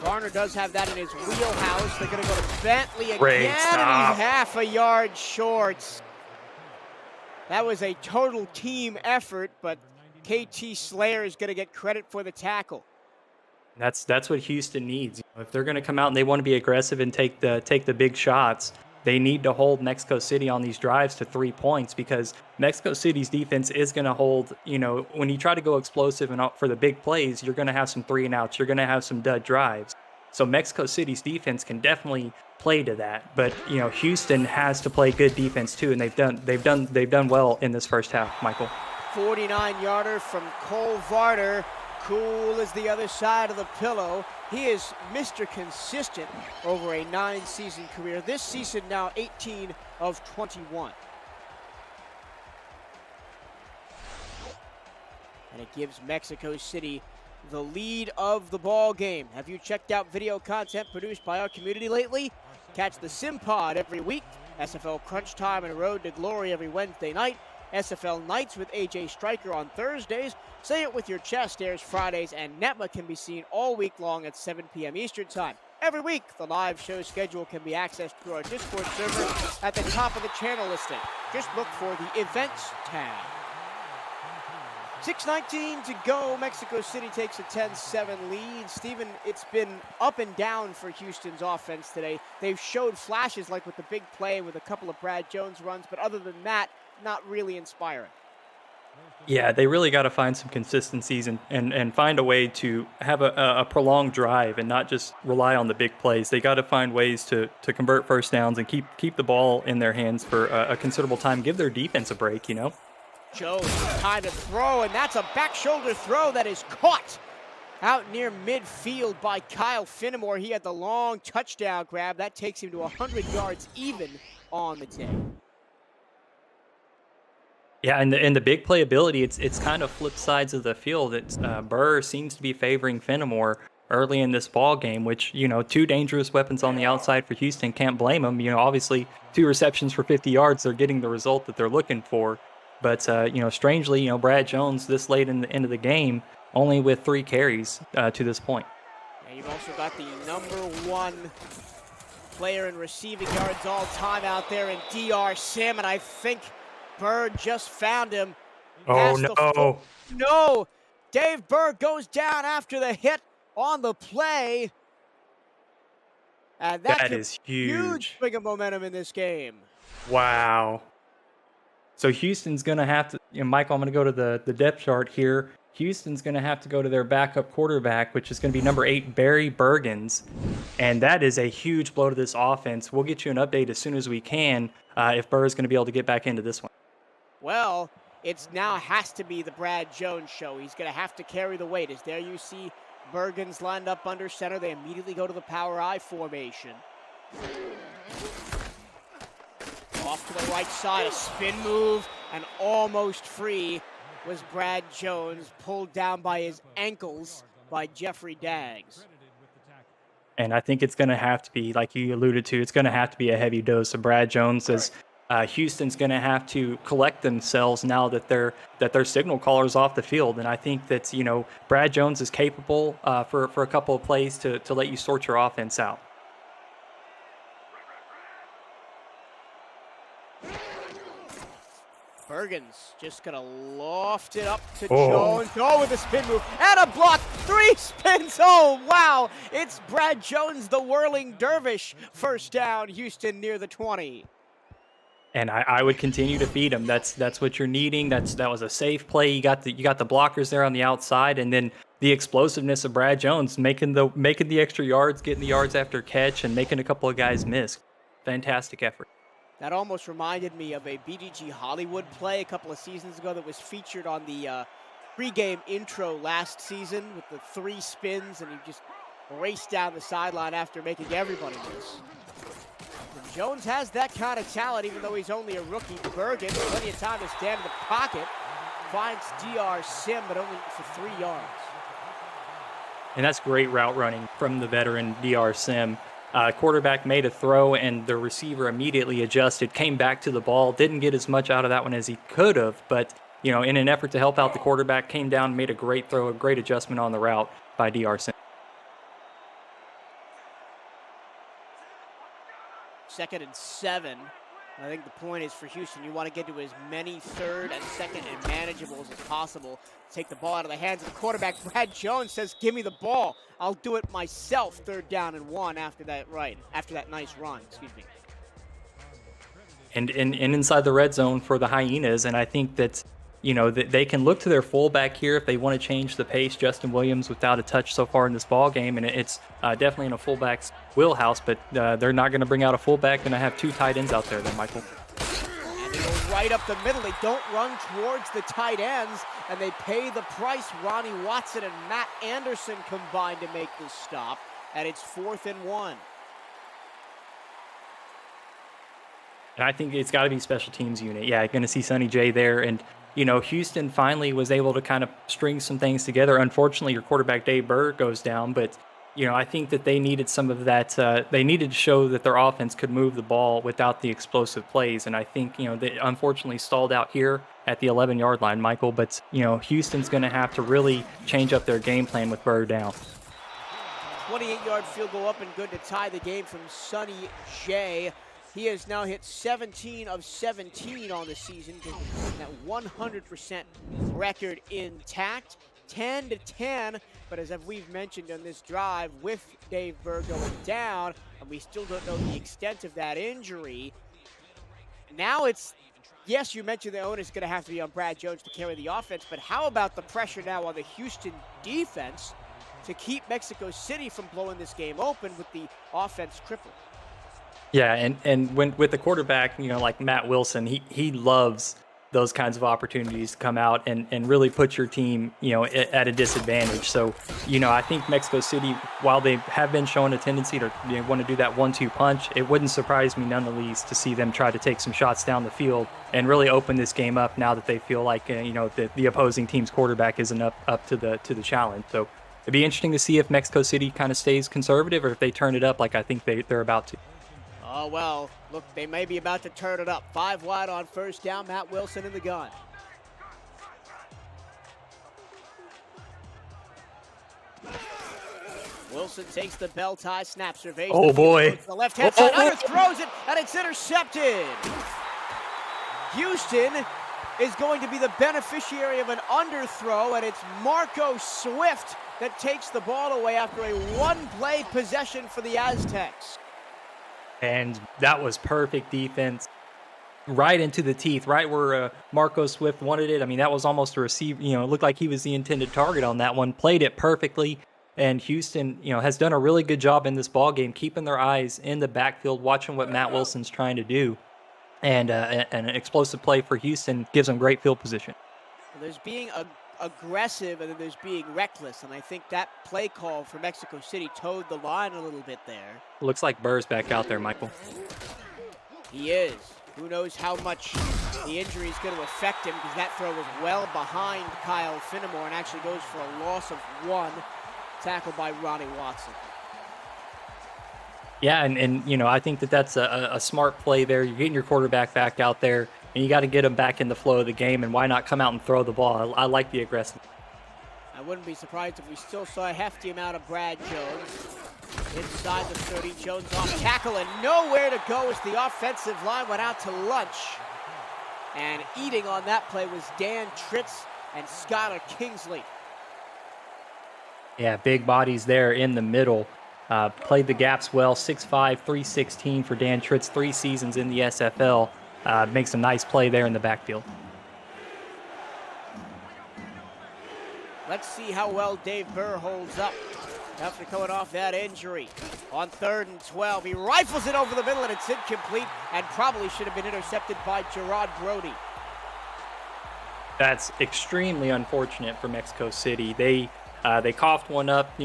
Varner does have that in his wheelhouse. They're going to go to Bentley again, Great and stop. he's half a yard short. That was a total team effort, but KT Slayer is going to get credit for the tackle. That's what Houston needs. If they're going to come out and they want to be aggressive and take the big shots, they need to hold Mexico City on these drives to 3 points, because Mexico City's defense is going to hold, you know, when you try to go explosive and out for the big plays, you're going to have some 3 and outs. You're going to have some dud drives. So Mexico City's defense can definitely play to that. But, you know, Houston has to play good defense too, and they've done well in this first half, Michael. 49-yarder from Cole Varner. Cool as the other side of the pillow. He is Mr. Consistent over a 9-season career. This season now 18 of 21. And it gives Mexico City the lead of the ball game. Have you checked out video content produced by our community lately? Catch the Sim Pod every week, SFL Crunch Time and Road to Glory every Wednesday night, SFL Nights with AJ Stryker on Thursdays, Say It With Your Chest airs Fridays, and NETMA can be seen all week long at 7 p.m. Eastern Time. Every week, the live show schedule can be accessed through our Discord server at the top of the channel listing. Just look for the Events tab. 6:19 to go. Mexico City takes a 10-7 lead. Steven, it's been up and down for Houston's offense today. They've showed flashes like with the big play with a couple of Brad Jones runs, but other than that, not really inspiring. Yeah, they really got to find some consistencies and find a way to have a prolonged drive and not just rely on the big plays. They got to find ways to convert first downs and keep the ball in their hands for a considerable time. Give their defense a break, you know? Jones, time to throw, and that's a back shoulder throw that is caught out near midfield by Kyle Finnemore. He had the long touchdown grab. That takes him to 100 yards even on the day. Yeah, and the big playability, it's kind of flip sides of the field. It's Burr seems to be favoring Fenimore early in this ball game, which, two dangerous weapons on the outside for Houston. Can't blame them. Obviously 2 receptions for 50 yards, they're getting the result that they're looking for. But strangely, Brad Jones this late in the end of the game only with 3 carries to this point. And you've also got the #1 player in receiving yards all time out there in DR Sim, and I think Bird just found him. Oh, no. No! Dave Bird goes down after the hit on the play. And that is huge. Bring of momentum in this game. Wow. So Houston's going to have to, Michael, I'm going to go to the depth chart here. Houston's going to have to go to their backup quarterback, which is going to be number 8, Barry Bergens. And that is a huge blow to this offense. We'll get you an update as soon as we can if Burr is going to be able to get back into this one. Well, it's now has to be the Brad Jones show. He's going to have to carry the weight. As there you see Bergens lined up under center. They immediately go to the power I formation. Off to the right side, a spin move, and almost free was Brad Jones, pulled down by his ankles by Jeffrey Daggs. And I think it's going to have to be, like you alluded to, it's going to have to be a heavy dose of Brad Jones, as Houston's going to have to collect themselves now that their signal caller's off the field. And I think that, Brad Jones is capable for a couple of plays to let you sort your offense out. Bergens just going to loft it up to Jones. Oh, with a spin move and a block. 3 spins. Oh, wow. It's Brad Jones, the whirling dervish. First down, Houston near the 20. And I would continue to feed him. That's what you're needing. That was a safe play. You got the blockers there on the outside, and then the explosiveness of Brad Jones making the extra yards, getting the yards after catch, and making a couple of guys miss. Fantastic effort. That almost reminded me of a BDG Hollywood play a couple of seasons ago that was featured on the pregame intro last season with the 3 spins, and he just raced down the sideline after making everybody miss. And Jones has that kind of talent, even though he's only a rookie. Bergen, plenty of time to stand in the pocket, finds DR Sim, but only for 3 yards. And that's great route running from the veteran DR Sim. Quarterback made a throw, and the receiver immediately adjusted, came back to the ball, didn't get as much out of that one as he could have, but in an effort to help out the quarterback, came down, made a great throw, a great adjustment on the route by DR Sim. 2nd and 7. I think the point is for Houston, you want to get to as many 3rd and 2nd and manageables as possible. Take the ball out of the hands of the quarterback. Brad Jones says, give me the ball. I'll do it myself. 3rd down and 1 after that nice run, excuse me. And inside the red zone for the Hyenas, and I think that, they can look to their fullback here if they want to change the pace. Justin Williams without a touch so far in this ball game, and it's definitely in a fullback's wheelhouse, but they're not going to bring out a fullback. Going to have 2 tight ends out there then, Michael. And they go right up the middle. They don't run towards the tight ends, and they pay the price. Ronnie Watson and Matt Anderson combined to make this stop, and it's 4th and 1. And I think it's got to be special teams unit. Yeah, going to see Sonny J there, and Houston finally was able to kind of string some things together. Unfortunately, your quarterback, Dave Burr, goes down, but, I think that they needed some of that. They needed to show that their offense could move the ball without the explosive plays, and I think, they unfortunately stalled out here at the 11-yard line, Michael, but, Houston's going to have to really change up their game plan with Burr down. 28-yard field goal up and good to tie the game from Sonny J. He has now hit 17 of 17 on the season, that 100% record intact. 10-10, but as we've mentioned on this drive, with Dave Burr going down, and we still don't know the extent of that injury, now it's, yes, you mentioned the onus is going to have to be on Brad Jones to carry the offense, but how about the pressure now on the Houston defense to keep Mexico City from blowing this game open with the offense crippled? Yeah, and when with the quarterback, like Matt Wilson, he loves those kinds of opportunities to come out and really put your team, at a disadvantage. So, I think Mexico City, while they have been showing a tendency to want to do that 1-2 punch, it wouldn't surprise me none the least to see them try to take some shots down the field and really open this game up now that they feel like, the opposing team's quarterback isn't up to the challenge. So it'd be interesting to see if Mexico City kind of stays conservative or if they turn it up like I think they're about to. Oh, well, look, they may be about to turn it up. 5 wide on first down. Matt Wilson in the gun. Wilson takes the bell tie, snap surveys. Oh, boy. The left-hand side, under throws it, and it's intercepted. Houston is going to be the beneficiary of an underthrow, and it's Marco Swift that takes the ball away after a one-play possession for the Aztecs. And that was perfect defense, right into the teeth, right where Marco Swift wanted it. I mean, that was almost a receiver. It looked like he was the intended target on that one. Played it perfectly, and Houston, has done a really good job in this ball game, keeping their eyes in the backfield, watching what Matt Wilson's trying to do, and an explosive play for Houston gives them great field position. There's being aggressive and then there's being reckless, and I think that play call for Mexico City towed the line a little bit there. Looks like Burr's back out there, Michael. He is. Who knows how much the injury is going to affect him, because that throw was well behind Kyle Finnemore and actually goes for a loss of 1, tackled by Ronnie Watson. Yeah, and I think that's a smart play there. You're getting your quarterback back out there, and you got to get him back in the flow of the game, and why not come out and throw the ball? I like the aggressive. I wouldn't be surprised if we still saw a hefty amount of Brad Jones. Inside the 30, Jones off tackle and nowhere to go as the offensive line went out to lunch. And eating on that play was Dan Tritz and Skylar Kingsley. Yeah, big bodies there in the middle. Played the gaps well, 6'5", 316 for Dan Tritz, 3 seasons in the SFL. Makes a nice play there in the backfield. Let's see how well Dave Burr holds up after coming off that injury. On 3rd and 12, he rifles it over the middle and it's incomplete and probably should have been intercepted by Gerard Brody. That's extremely unfortunate for Mexico City. They coughed one up,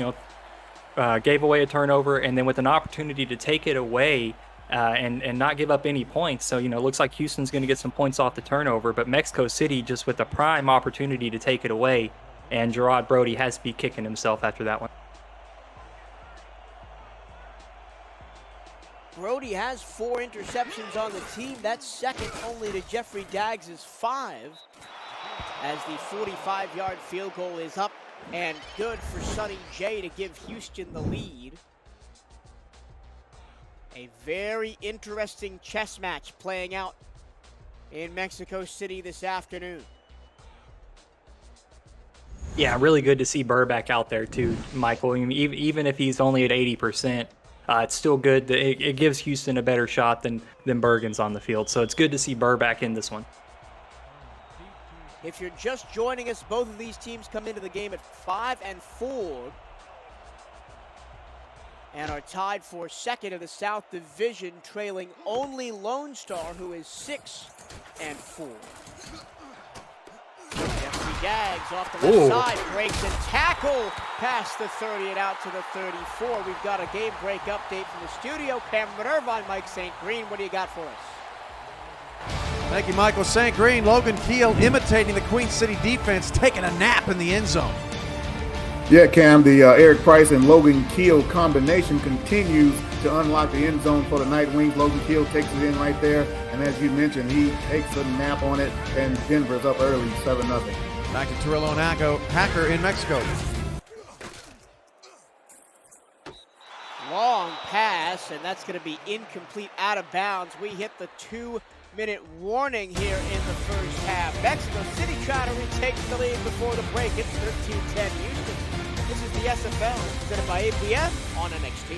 gave away a turnover, and then with an opportunity to take it away and not give up any points. So, it looks like Houston's going to get some points off the turnover, but Mexico City just with a prime opportunity to take it away, and Gerard Brody has to be kicking himself after that one. Brody has 4 interceptions on the team. That's second only to Jeffrey Daggs' 5, as the 45-yard field goal is up and good for Sonny J to give Houston the lead. A very interesting chess match playing out in Mexico City this afternoon. Yeah, really good to see Burr back out there too, Michael. I mean, even if he's only at 80%, it's still good. It gives Houston a better shot than Bergen's on the field. So it's good to see Burr back in this one. If you're just joining us, both of these teams come into the game at 5-4 and are tied for second in the South Division, trailing only Lone Star, who is 6-4. Jeffrey Daggs off the left side, breaks a tackle past the 30 and out to the 34. We've got a game break update from the studio. Cameron Irvine, Mike St. Green, what do you got for us? Thank you, Michael St. Green. Logan Keel imitating the Queen City defense, taking a nap in the end zone. Yeah, Cam, the Eric Price and Logan Keel combination continues to unlock the end zone for the Night Wings. Logan Keel takes it in right there, and as you mentioned, he takes a nap on it, and Denver's up early, 7-0. Back to Turillo and Hacker in Mexico. Long pass, and that's going to be incomplete, out of bounds. We hit the 2-minute warning here in the first half. Mexico City trying to retake the lead before the break. It's 13-10 Houston. This is the SFL, presented by APF on NXT.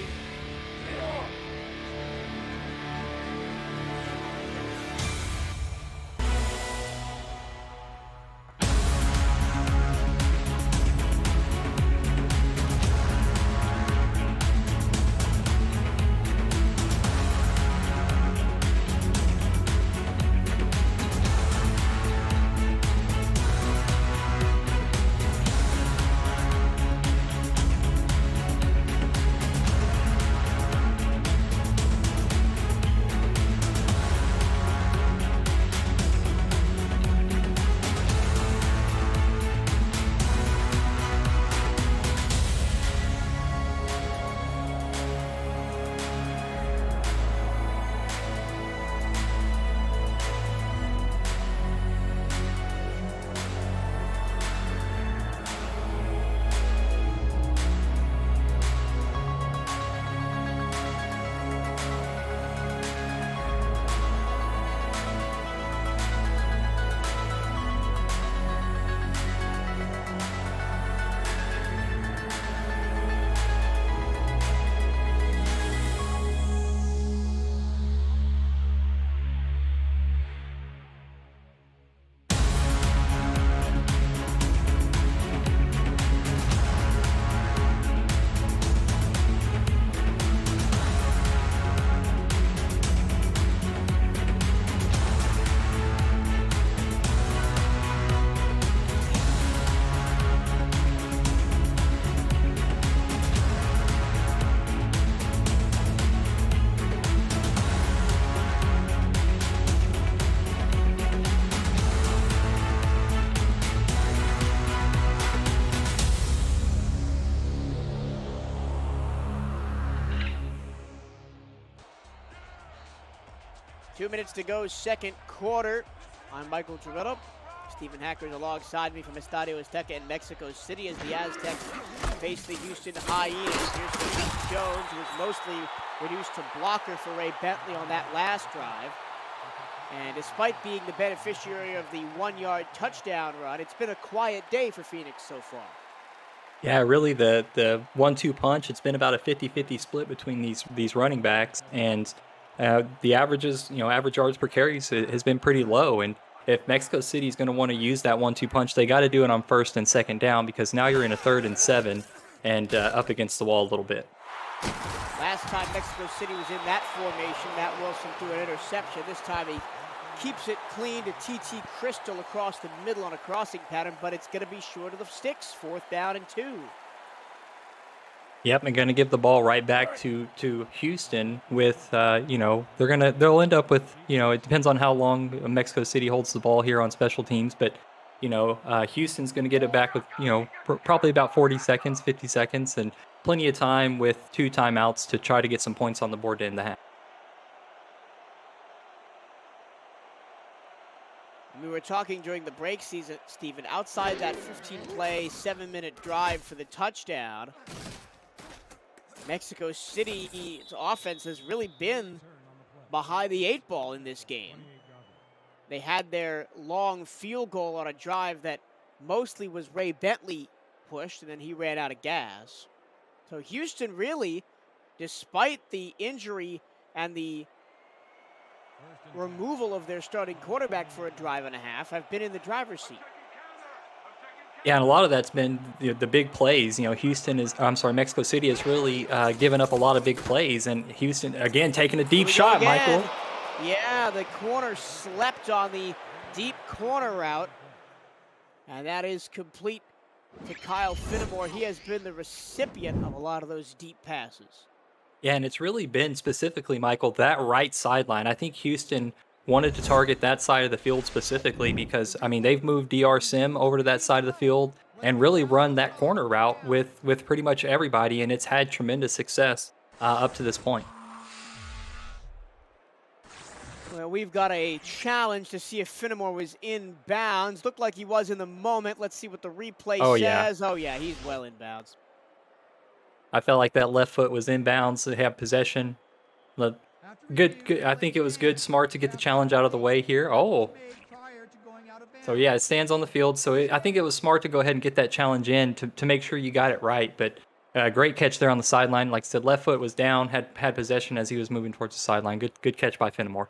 2 minutes to go, second quarter. I'm Michael Trevino. Stephen Hacker's alongside me from Estadio Azteca in Mexico City as the Aztecs face the Houston Hyenas. Here's Felix Jones, who was mostly reduced to blocker for Ray Bentley on that last drive. And despite being the beneficiary of the 1-yard touchdown run, it's been a quiet day for Phoenix so far. Yeah, really the 1-2 punch, it's been about a 50-50 split between these running backs, and the averages, average yards per carries has been pretty low. And if Mexico City is going to want to use that 1-2 punch, they got to do it on first and second down, because now you're in a 3rd and 7 and up against the wall a little bit. Last time Mexico City was in that formation, Matt Wilson threw an interception. This time he keeps it clean to TT Crystal across the middle on a crossing pattern, but it's going to be short of the sticks, 4th down and 2. Yep, and going to give the ball right back to Houston with, they'll end up with, it depends on how long Mexico City holds the ball here on special teams, but, Houston's going to get it back with, probably about 40 seconds, 50 seconds, and plenty of time with 2 timeouts to try to get some points on the board to end the half. We were talking during the break season, Stephen, outside that 15-play, 7-minute drive for the touchdown, Mexico City's offense has really been behind the 8 ball in this game. They had their long field goal on a drive that mostly was Ray Bentley pushed, and then he ran out of gas. So Houston really, despite the injury and the removal of their starting quarterback for a drive and a half, have been in the driver's seat. Yeah, and a lot of that's been the big plays. Mexico City has really given up a lot of big plays, and Houston, again, taking a deep shot, Michael. Yeah, the corner slept on the deep corner route, and that is complete to Kyle Finnemore. He has been the recipient of a lot of those deep passes. Yeah, and it's really been specifically, Michael, that right sideline. I think Houston wanted to target that side of the field specifically because, they've moved DR Sim over to that side of the field and really run that corner route with pretty much everybody, and it's had tremendous success up to this point. Well, we've got a challenge to see if Finnemore was in bounds. Looked like he was in the moment. Let's see what the replay says. Oh, yeah, he's well in bounds. I felt like that left foot was in bounds to have possession. Good. I think it was good, smart to get the challenge out of the way here. Oh. So, yeah, it stands on the field. So I think it was smart to go ahead and get that challenge in to make sure you got it right. But great catch there on the sideline. Like I said, left foot was down, had possession as he was moving towards the sideline. Good catch by Finnemore.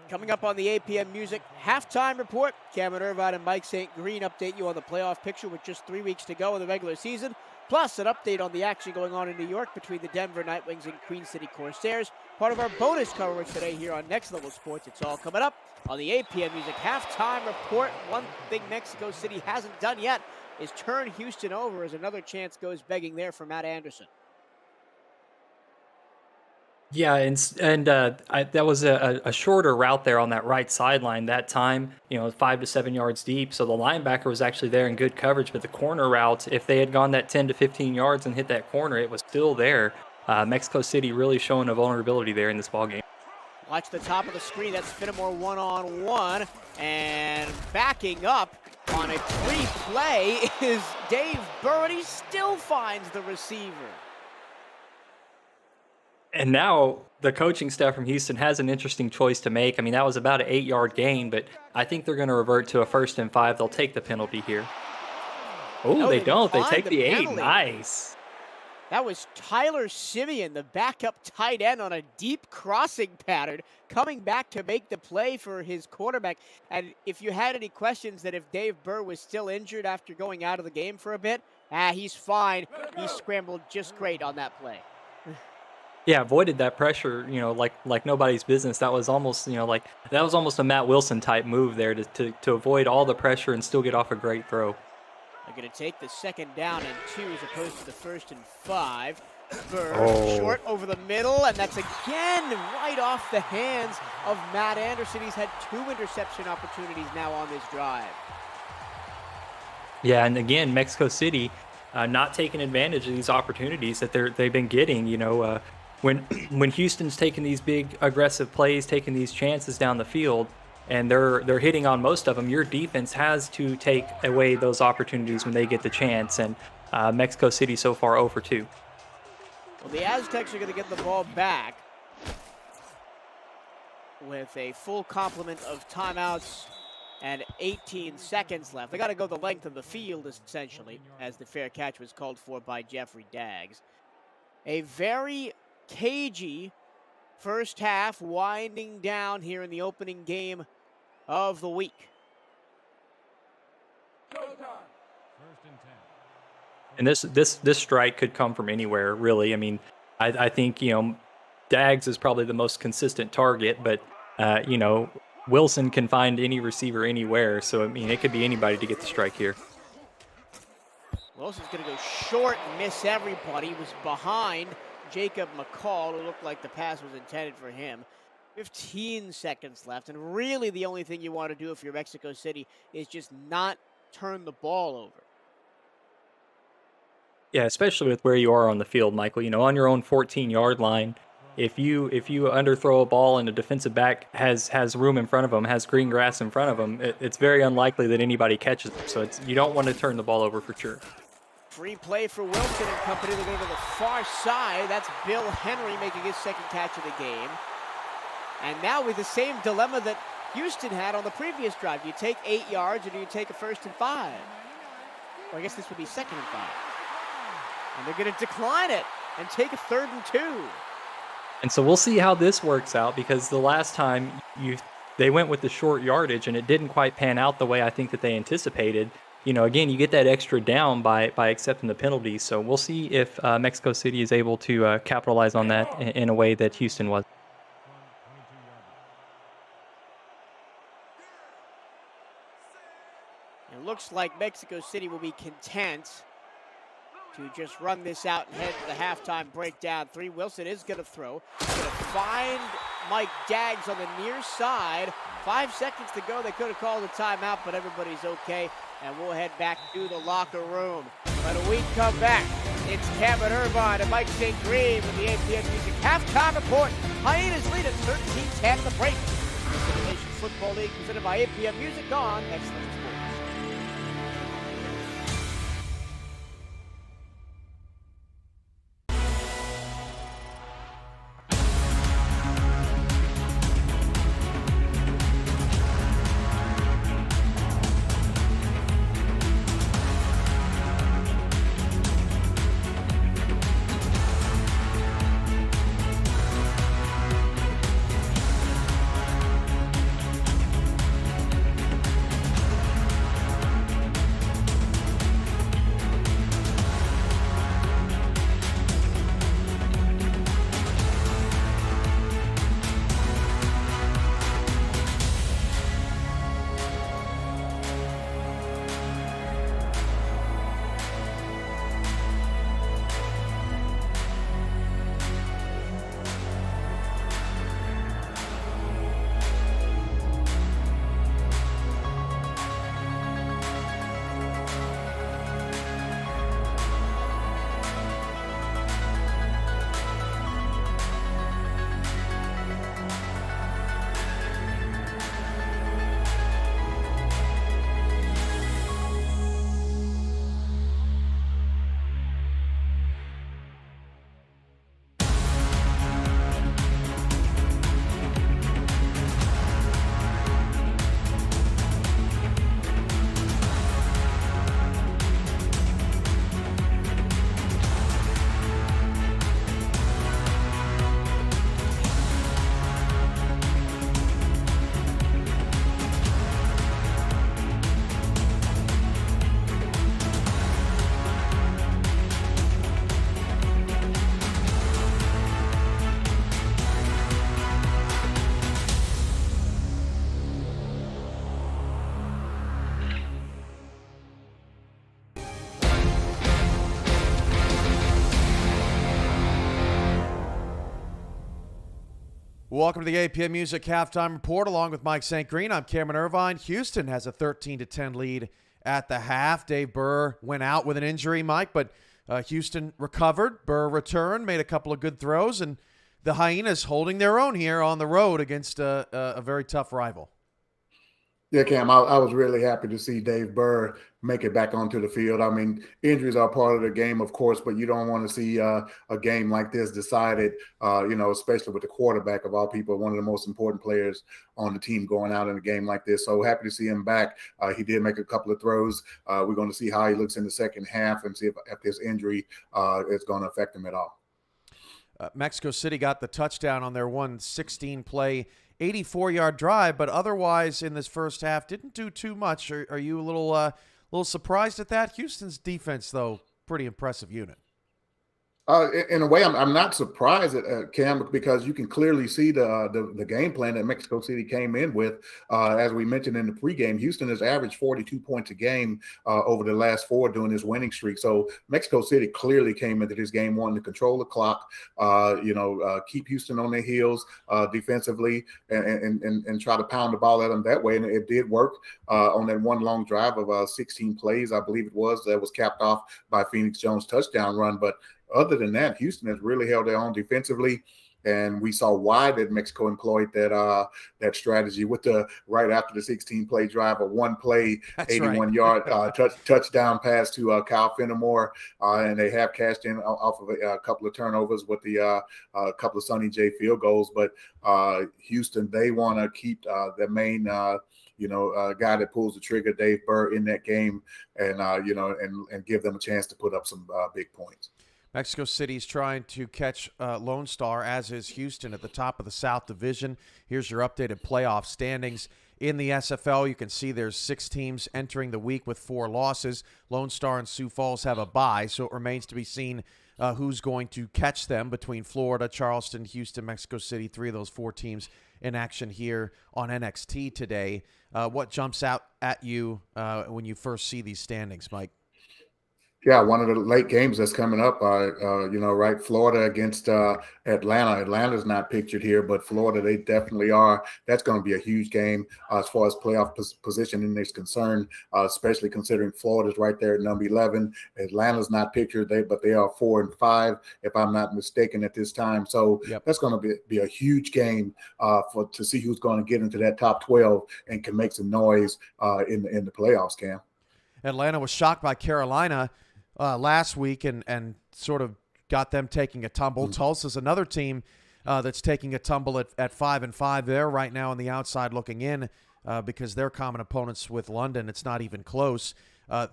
Coming up on the 8 p.m. Music Halftime Report, Cameron Irvine and Mike St. Green update you on the playoff picture with just 3 weeks to go in the regular season, plus an update on the action going on in New York between the Denver Nightwings and Queen City Corsairs. Part of our bonus coverage today here on Next Level Sports. It's all coming up on the 8 p.m. Music Halftime Report. One thing Mexico City hasn't done yet is turn Houston over as another chance goes begging there for Matt Anderson. Yeah, and that was a shorter route there on that right sideline that time, 5 to 7 yards deep. So the linebacker was actually there in good coverage, but the corner route, if they had gone that 10 to 15 yards and hit that corner, it was still there. Mexico City really showing a vulnerability there in this ballgame. Watch the top of the screen. That's Finnemore one-on-one, and backing up on a free play is Dave Burr, and he still finds the receiver. And now the coaching staff from Houston has an interesting choice to make. That was about an 8-yard gain, but I think they're going to revert to a 1st and 5. They'll take the penalty here. Oh, no, they don't. They take the 8. Nice. That was Tyler Simeon, the backup tight end, on a deep crossing pattern, coming back to make the play for his quarterback. And if you had any questions that if Dave Burr was still injured after going out of the game for a bit, he's fine. He scrambled just great on that play. Yeah, avoided that pressure, like nobody's business. That was almost, that was almost a Matt Wilson type move there to avoid all the pressure and still get off a great throw. They're going to take the 2nd down and 2 as opposed to the 1st and 5. Burr short over the middle, and that's again right off the hands of Matt Anderson. He's had 2 interception opportunities now on this drive. Yeah, and again, Mexico City not taking advantage of these opportunities that they've been getting. when when Houston's taking these big aggressive plays, taking these chances down the field, and they're hitting on most of them, your defense has to take away those opportunities when they get the chance. And Mexico City so far 0 for 2. Well, the Aztecs are going to get the ball back with a full complement of timeouts and 18 seconds left. They got to go the length of the field, essentially, as the fair catch was called for by Jeffrey Daggs. A very cagey first half winding down here in the opening game of the week. First and 10. And this strike could come from anywhere, really. I mean, I think, Daggs is probably the most consistent target, but, Wilson can find any receiver anywhere. So, I mean, it could be anybody to get the strike here. Wilson's going to go short and miss everybody. He was behind Jacob McCall, who looked like the pass was intended for him. 15 seconds left, and really the only thing you want to do if you're Mexico City is just not turn the ball over. Yeah, especially with where you are on the field, Michael. On your own 14-yard line, if you underthrow a ball and a defensive back has room in front of him, has green grass in front of him, it's very unlikely that anybody catches it. So you don't want to turn the ball over for sure. Free play for Wilson and company. They're going to go to the far side. That's Bill Henry making his second catch of the game. And now with the same dilemma that Houston had on the previous drive. Do you take 8 yards or do you take a 1st and 5? Or I guess this would be 2nd and 5. And they're going to decline it and take a 3rd and 2. And so we'll see how this works out, because the last time they went with the short yardage and it didn't quite pan out the way I think that they anticipated. Again, you get that extra down by accepting the penalty. So we'll see if Mexico City is able to capitalize on that in a way that Houston was. It looks like Mexico City will be content to just run this out and head to the halftime breakdown 3. Wilson is going to throw. Going to find Mike Daggs on the near side. 5 seconds to go. They could have called a timeout, but everybody's okay. And we'll head back to the locker room. When we come back, it's Cameron Irvine and Mike St. Green with the APM Music Halftime Report. Hyenas lead at 13-10 at the break. The Simulation Football League presented by APM Music on Excellent Sports. Welcome to the APM Music Halftime Report along with Mike St. Green. I'm Cameron Irvine. Houston has a 13-10 lead at the half. Dave Burr went out with an injury, Mike, but Houston recovered. Burr returned, made a couple of good throws, and the Hyenas holding their own here on the road against a very tough rival. Yeah, Cam, I was really happy to see Dave Burr make it back onto the field. I mean, injuries are part of the game, of course, but you don't want to see a game like this decided, especially with the quarterback of all people, one of the most important players on the team going out in a game like this. So happy to see him back. He did make a couple of throws. We're going to see how he looks in the second half and see if this injury is going to affect him at all. Mexico City got the touchdown on their 16-play 84-yard drive, but otherwise in this first half didn't do too much. Are you a little surprised at that? Houston's defense, though, pretty impressive unit. In a way, I'm not surprised at Cam, because you can clearly see the game plan that Mexico City came in with. As we mentioned in the pregame, Houston has averaged 42 points a game over the last 4 during this winning streak. So Mexico City clearly came into this game wanting to control the clock, keep Houston on their heels defensively, and try to pound the ball at them that way. And it did work on that one long drive of 16 plays, I believe it was, that was capped off by Phoenix Jones' touchdown run. But other than that, Houston has really held their own defensively, and we saw why that Mexico employed that strategy with the right after the 16-play drive, a one-play, 81-yard touchdown pass to Kyle Fenimore, and they have cashed in off of a couple of turnovers with the couple of Sonny J field goals. But Houston, they want to keep the main guy that pulls the trigger, Dave Burr, in that game, and and give them a chance to put up some big points. Mexico City's trying to catch Lone Star, as is Houston, at the top of the South Division. Here's your updated playoff standings. In the SFL, you can see there's 6 teams entering the week with 4 losses. Lone Star and Sioux Falls have a bye, so it remains to be seen who's going to catch them between Florida, Charleston, Houston, Mexico City, 3 of those 4 teams in action here on NXT today. What jumps out at you when you first see these standings, Mike? Yeah, one of the late games that's coming up, right? Florida against Atlanta. Atlanta's not pictured here, but Florida, they definitely are. That's going to be a huge game as far as playoff positioning is concerned, especially considering Florida's right there at number 11. Atlanta's not pictured, but they are 4-5, if I'm not mistaken, at this time. So That's going to be a huge game to see who's going to get into that top 12 and can make some noise in the playoffs, Cam. Atlanta was shocked by Carolina last week and sort of got them taking a tumble. Tulsa's another team that's taking a tumble at 5-5. They're right now on the outside looking in because they're common opponents with London. It's not even close.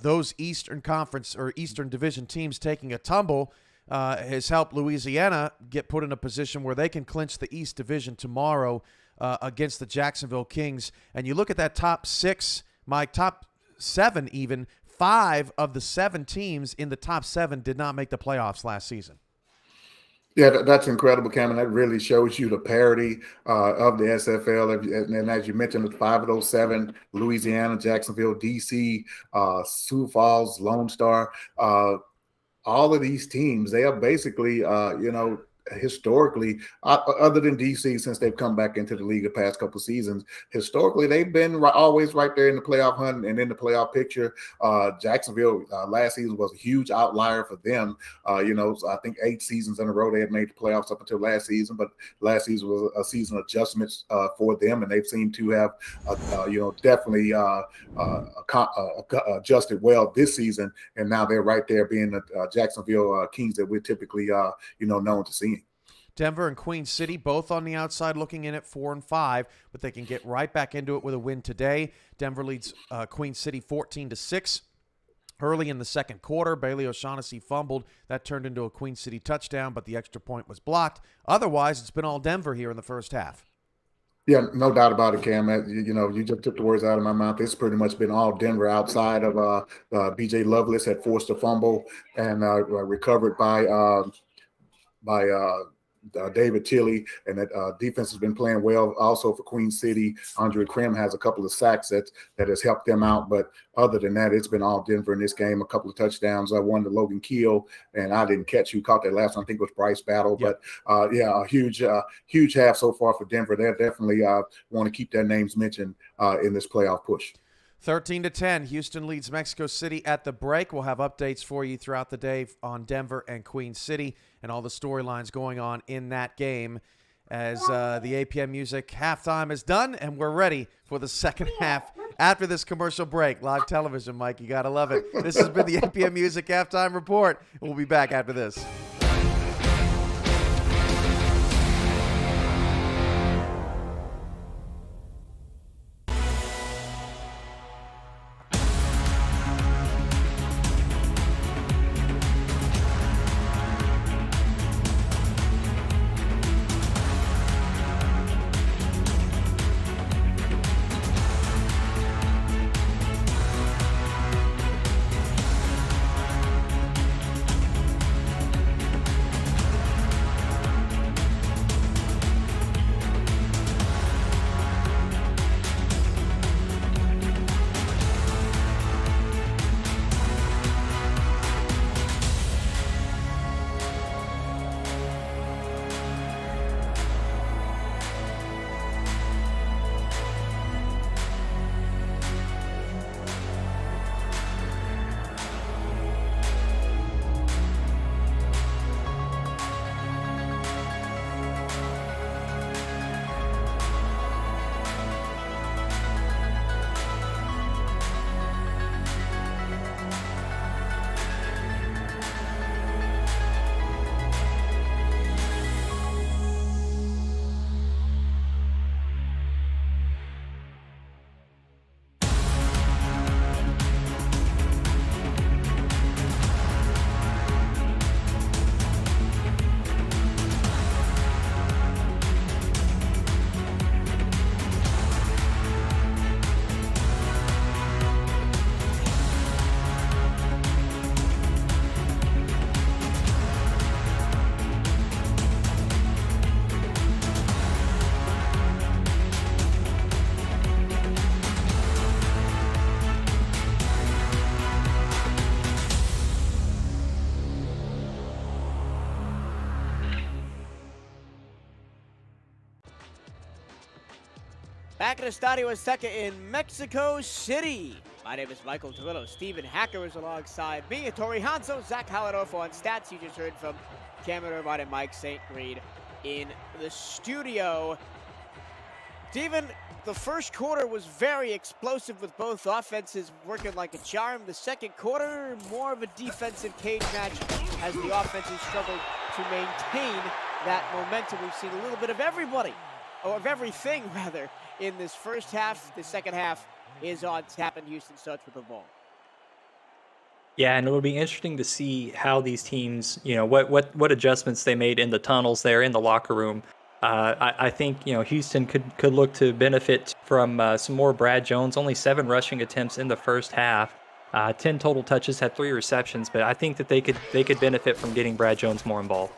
Those Eastern Conference or Eastern Division teams taking a tumble has helped Louisiana get put in a position where they can clinch the East Division tomorrow against the Jacksonville Kings. And you look at that top 6, Mike, top 7 even, 5 of the 7 teams in the top 7 did not make the playoffs last season. Yeah, that's incredible, Cam, and that really shows you the parity of the SFL. And as you mentioned, 5 of those 7, Louisiana, Jacksonville, D.C., Sioux Falls, Lone Star, all of these teams, they are basically, historically, other than DC, since they've come back into the league the past couple seasons, historically they've been always right there in the playoff hunt and in the playoff picture. Jacksonville last season was a huge outlier for them. So I think 8 seasons in a row they had made the playoffs up until last season, but last season was a season of adjustments for them, and they've seemed to have definitely adjusted well this season, and now they're right there being the Jacksonville Kings that we're typically known to seeing. Denver and Queen City both on the outside looking in at 4-5, but they can get right back into it with a win today. Denver leads Queen City 14-6. Early in the second quarter, Bailey O'Shaughnessy fumbled. That turned into a Queen City touchdown, but the extra point was blocked. Otherwise, it's been all Denver here in the first half. Yeah, no doubt about it, Cam. You just took the words out of my mouth. It's pretty much been all Denver outside of B.J. Lovelace had forced a fumble and recovered by David Tilley, and that defense has been playing well. Also for Queen City, Andre Krim has a couple of sacks that has helped them out. But other than that, it's been all Denver in this game. A couple of touchdowns. One to Logan Keel, and I didn't catch who caught that last one. I think it was Bryce Battle. Yep. But a huge half so far for Denver. They definitely want to keep their names mentioned in this playoff push. 13-10, Houston leads Mexico City at the break. We'll have updates for you throughout the day on Denver and Queen City and all the storylines going on in that game as the APM music halftime is done, and we're ready for the second half after this commercial break. Live television, Mike, you got to love it. This has been the APM Music Halftime Report. We'll be back after this. Back at Estadio Azteca in Mexico City. My name is Michael Torillo. Stephen Hacker is alongside me. Tori Hanso, Zach Halladorf on stats. You just heard from Cameron Irvine and Mike St. Reed in the studio. Stephen, the first quarter was very explosive with both offenses working like a charm. The second quarter, more of a defensive cage match as the offenses struggled to maintain that momentum. We've seen a little bit of everybody, or of everything rather, in this first half. The second half is on tap, and Houston starts with the ball. Yeah, and it'll be interesting to see how these teams, what adjustments they made in the tunnels there in the locker room. I think, Houston could look to benefit from some more Brad Jones. Only 7 rushing attempts in the first half. 10 total touches, had 3 receptions, but I think that they could benefit from getting Brad Jones more involved.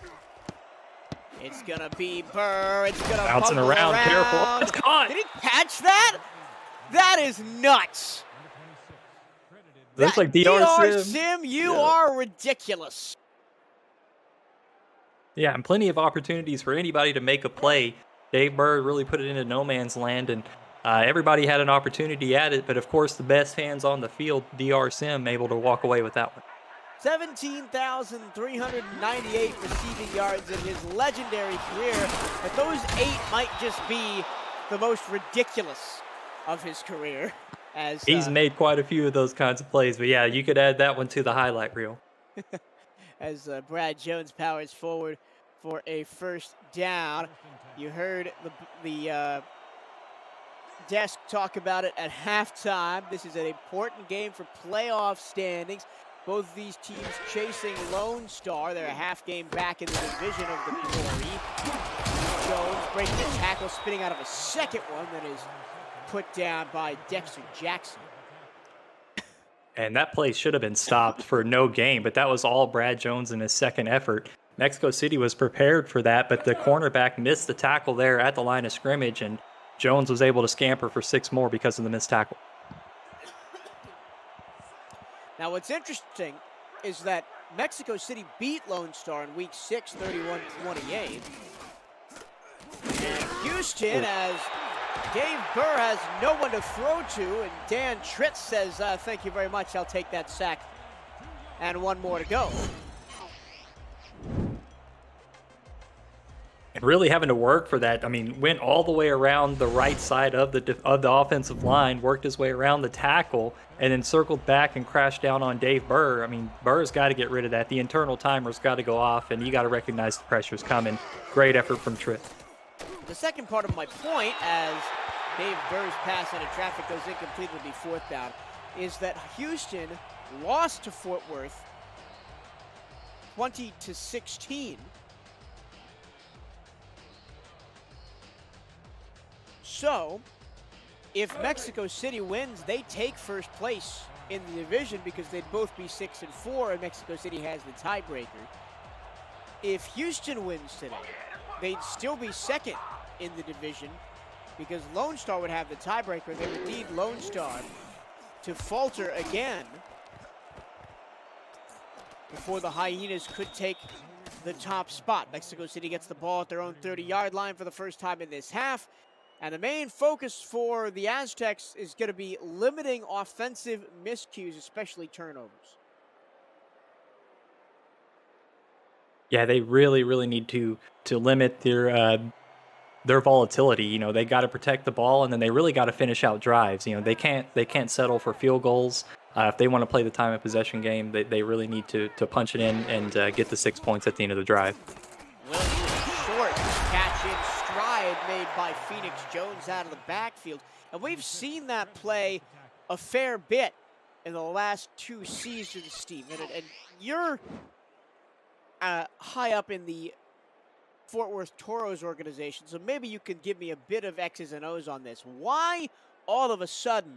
It's gonna be Burr. It's gonna bouncing around. Careful. It's caught. Did he catch that? That is nuts. Looks like DR Sim, you are ridiculous. Yeah, and plenty of opportunities for anybody to make a play. Dave Burr really put it into no man's land, and everybody had an opportunity at it. But of course, the best hands on the field, DR Sim, able to walk away with that one. 17,398 receiving yards in his legendary career, but those 8 might just be the most ridiculous of his career. As he's made quite a few of those kinds of plays, but yeah, you could add that one to the highlight reel. As Brad Jones powers forward for a first down. You heard the desk talk about it at halftime. This is an important game for playoff standings. Both of these teams chasing Lone Star. They're a half game back in the division of the Glory. Jones breaking the tackle, spinning out of a second one that is put down by Dexter Jackson. And that play should have been stopped for no gain, but that was all Brad Jones in his second effort. Mexico City was prepared for that, but the cornerback missed the tackle there at the line of scrimmage, and Jones was able to scamper for 6 more because of the missed tackle. Now, what's interesting is that Mexico City beat Lone Star in Week 6, 31-28. And Houston has Dave Burr has no one to throw to, and Dan Tritz says, thank you very much, I'll take that sack. And one more to go. And really having to work for that. I mean, went all the way around the right side of the offensive line, worked his way around the tackle, and then circled back and crashed down on Dave Burr. I mean, Burr's got to get rid of that. The internal timer's got to go off, and you got to recognize the pressure's coming. Great effort from Tripp. The second part of my point, as Dave Burr's pass into traffic goes incomplete, would be fourth down, is that Houston lost to Fort Worth 20-16. So, if Mexico City wins, they take first place in the division because they'd both be 6-4, and Mexico City has the tiebreaker. If Houston wins today, they'd still be second in the division because Lone Star would have the tiebreaker. They would need Lone Star to falter again before the Hyenas could take the top spot. Mexico City gets the ball at their own 30-yard line for the first time in this half. And the main focus for the Aztecs is going to be limiting offensive miscues, especially turnovers. Yeah, they really need to limit their volatility. You know, they got to protect the ball, and then they really got to finish out drives. You know, they can't settle for field goals. If they want to play the time of possession game, they really need to punch it in and get the 6 points at the end of the drive. Short catch in stride made by Phoenix Jones out of the backfield. And we've seen that play a fair bit in the last two seasons, Steve. And you're high up in the Fort Worth Toros organization, so maybe you can give me a bit of X's and O's on this. Why all of a sudden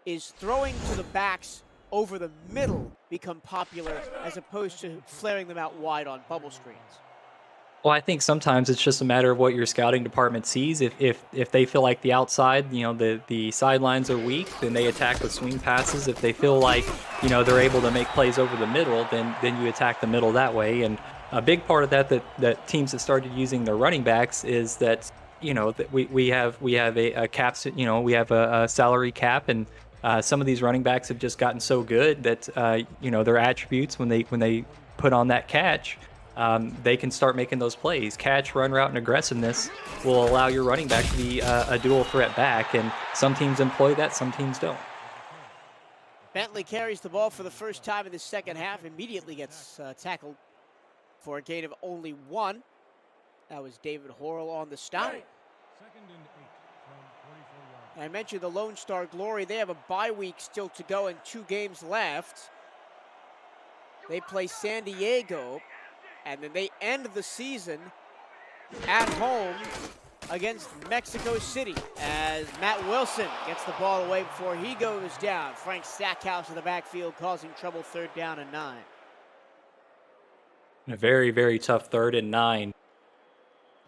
is throwing to the backs over the middle become popular as opposed to flaring them out wide on bubble screens? Well, I think sometimes it's just a matter of what your scouting department sees. If they feel like the outside, you know, the sidelines are weak, then they attack with swing passes. If they feel like, you know, they're able to make plays over the middle, then you attack the middle that way. And a big part of that teams that started using their running backs is that, you know, that we have a cap, you know, we have a salary cap, and some of these running backs have just gotten so good that you know, their attributes when they put on that catch. They can start making those plays. Catch, run route, and aggressiveness will allow your running back to be a dual threat back, and some teams employ that, some teams don't. Bentley carries the ball for the first time in the second half, immediately gets tackled for a gain of only one. That was David Horrell on the stop. 2nd and 8 from 44 yards. I mentioned the Lone Star Glory. They have a bye week still to go and 2 games left. They play San Diego, and then they end the season at home against Mexico City as Matt Wilson gets the ball away before he goes down. Frank Stackhouse in the backfield causing trouble, 3rd down and 9. A very tough 3rd and 9.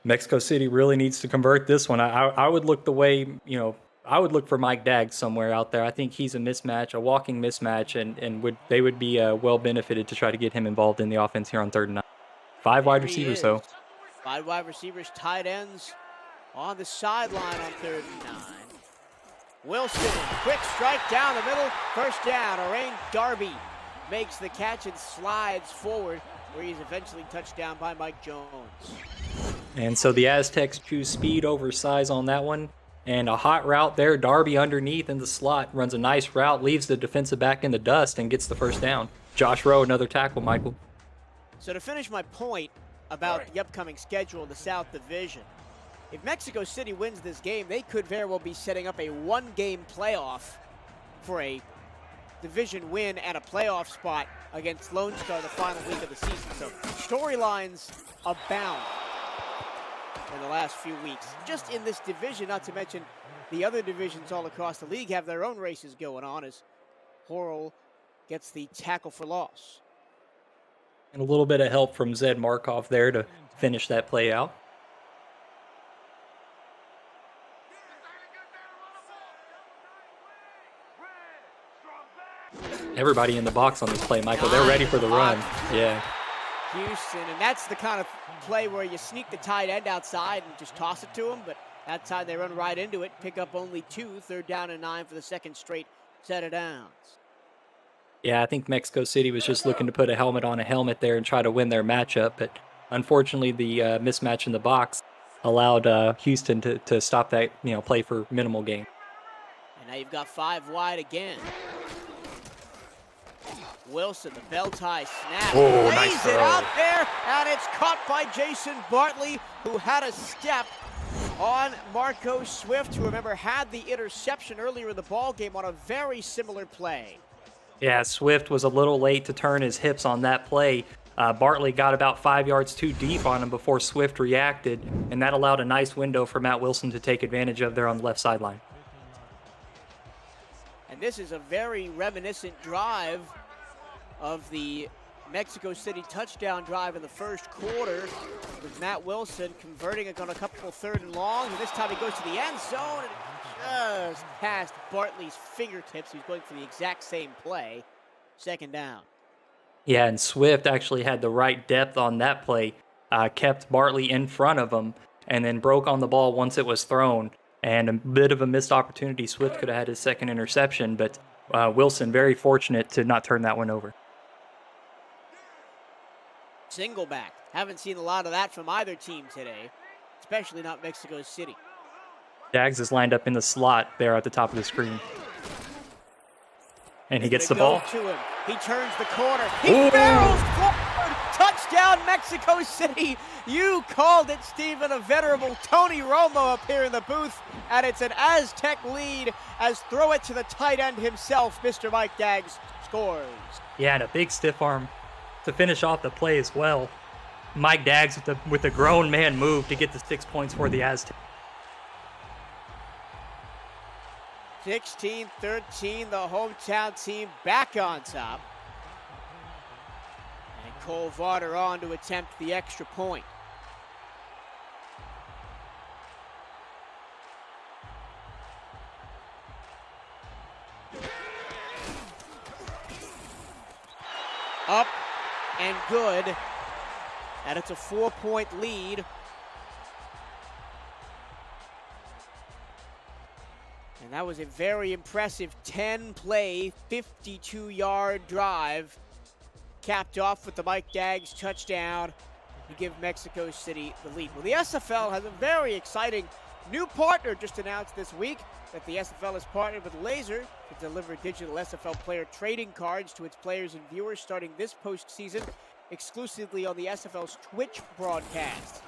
Mexico City really needs to convert this one. I would look the way, you know, I would look for Mike Daggs somewhere out there. I think he's a mismatch, a walking mismatch, and they would be well benefited to try to get him involved in the offense here on 3rd and 9. 5 wide receivers, though. 5 wide receivers, tight ends on the sideline on 3rd and 9. Wilson, quick strike down the middle, 1st down. Orain Darby makes the catch and slides forward, where he's eventually touched down by Mike Jones. And so the Aztecs choose speed over size on that one. And a hot route there. Darby underneath in the slot runs a nice route, leaves the defensive back in the dust, and gets the 1st down. Josh Rowe, another tackle, Michael. So to finish my point about the upcoming schedule in the South Division, if Mexico City wins this game, they could very well be setting up a 1-game playoff for a division win and a playoff spot against Lone Star the final week of the season. So storylines abound in the last few weeks, just in this division, not to mention the other divisions all across the league have their own races going on as Horrell gets the tackle for loss. And a little bit of help from Zed Markov there to finish that play out. Everybody in the box on this play, Michael. They're ready for the run. Yeah. Houston, and that's the kind of play where you sneak the tight end outside and just toss it to him, but That time they run right into it, pick up only 2, 3rd down and 9 for the second straight set of downs. Yeah, I think Mexico City was just looking to put a helmet on a helmet there and try to win their matchup, but unfortunately the mismatch in the box allowed Houston to stop that, play for minimal gain. And now you've got 5 wide again. Wilson, the bell tie snap, lays nice it throw. out there, and it's caught by Jason Bartley, who had a step on Marco Swift, who, remember, had the interception earlier in the ball game on a very similar play. Yeah, Swift was a little late to turn his hips on that play. Bartley got about 5 yards too deep on him before Swift reacted, and that allowed a nice window for Matt Wilson to take advantage of there on the left sideline. And this is a very reminiscent drive of the Mexico City touchdown drive in the first quarter, with Matt Wilson converting it on a couple 3rd and longs, and this time he goes to the end zone and just past Bartley's fingertips. He's going for the exact same play. 2nd down. Yeah, and Swift actually had the right depth on that play, kept Bartley in front of him, and then broke on the ball once it was thrown. And a bit of a missed opportunity. Swift could have had his second interception, but Wilson very fortunate to not turn that one over. Single back. Haven't seen a lot of that from either team today, especially not Mexico City. Dags is lined up in the slot there at the top of the screen. And he gets the ball. To him. He turns the corner. He barrels forward. Touchdown, Mexico City. You called it, Stephen. A venerable Tony Romo up here in the booth. And it's an Aztec lead as throw it to the tight end himself, Mr. Mike Dags scores. Yeah, and a big stiff arm to finish off the play as well. Mike Dags with the grown man move to get the 6 points for the Aztecs. 16-13, the hometown team back on top. And Cole Varder on to attempt the extra point. Up and good. And it's a 4-point lead. And that was a very impressive 10-play, 52-yard drive, capped off with the Mike Dags touchdown to give Mexico City the lead. Well, the SFL has a very exciting new partner just announced this week, that the SFL has partnered with Laser to deliver digital SFL player trading cards to its players and viewers starting this postseason exclusively on the SFL's Twitch broadcast.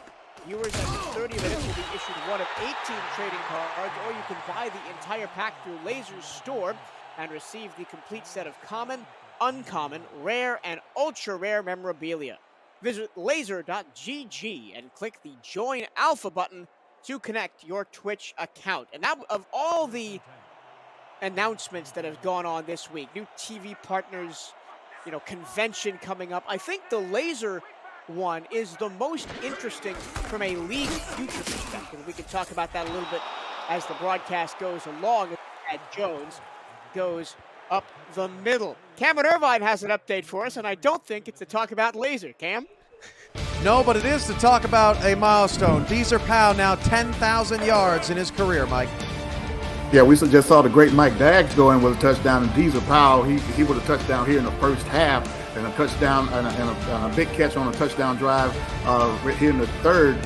Viewers after 30 minutes will be issued one of 18 trading cards, or you can buy the entire pack through Laser's store and receive the complete set of common, uncommon, rare, and ultra-rare memorabilia. Visit laser.gg and click the Join Alpha button to connect your Twitch account. And now, of all the announcements that have gone on this week, new TV partners, convention coming up, I think the Laser one is the most interesting from a league future perspective. We can talk about that a little bit as the broadcast goes along. Ed Jones goes up the middle. Cameron Irvine has an update for us, and I don't think it's to talk about Laser. Cam? No, but it is to talk about a milestone. Deezer Powell now 10,000 yards in his career, Mike. Yeah, we just saw the great Mike Dags go in with a touchdown, and Deezer Powell, he would have touchdown here in the first half, and a touchdown and a big catch on a touchdown drive here in the third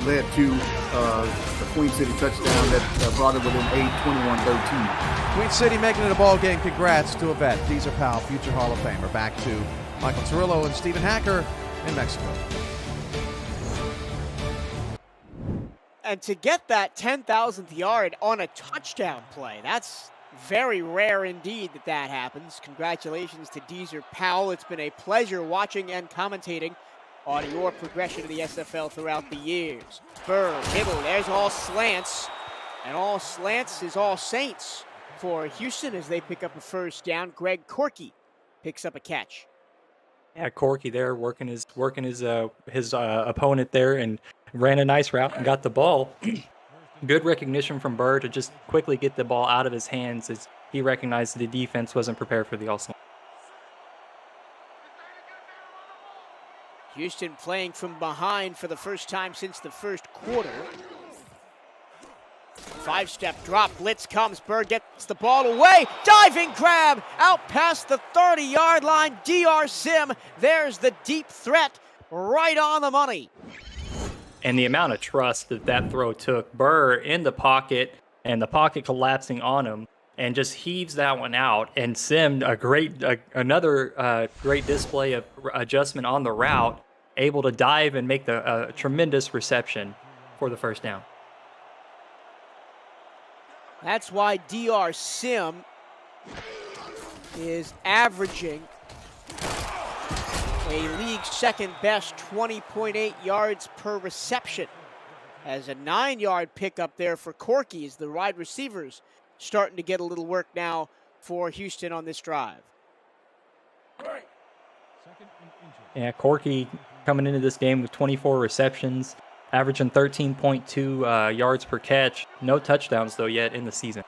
led to the Queen City touchdown that brought it within 21-13. Queen City making it a ball game. Congrats to a vet, Deezer Powell, future Hall of Famer. Back to Michael Turillo and Stephen Hacker in Mexico. And to get that 10,000th yard on a touchdown play, that's very rare indeed that happens. Congratulations to Deezer Powell. It's been a pleasure watching and commentating on your progression to the SFL throughout the years. Burr, middle, there's all slants. And all slants is all saints for Houston as they pick up a first down. Greg Corky picks up a catch. Yeah, Corky there working his opponent there and ran a nice route and got the ball. Good recognition from Burr to just quickly get the ball out of his hands as he recognized the defense wasn't prepared for the all-slant. Houston playing from behind for the first time since the first quarter. 5-step drop, blitz comes, Bird gets the ball away, diving grab, out past the 30-yard line, DR Sim, there's the deep threat, right on the money. And the amount of trust that throw took, Burr in the pocket, and the pocket collapsing on him, and just heaves that one out, and Sim, another great display of adjustment on the route, able to dive and make the tremendous reception for the first down. That's why DR Sim is averaging a league second best 20.8 yards per reception. As a 9-yard pickup there for Corky as the wide receivers starting to get a little work now for Houston on this drive. Yeah, Corky coming into this game with 24 receptions, averaging 13.2 yards per catch. No touchdowns, though, yet in the season.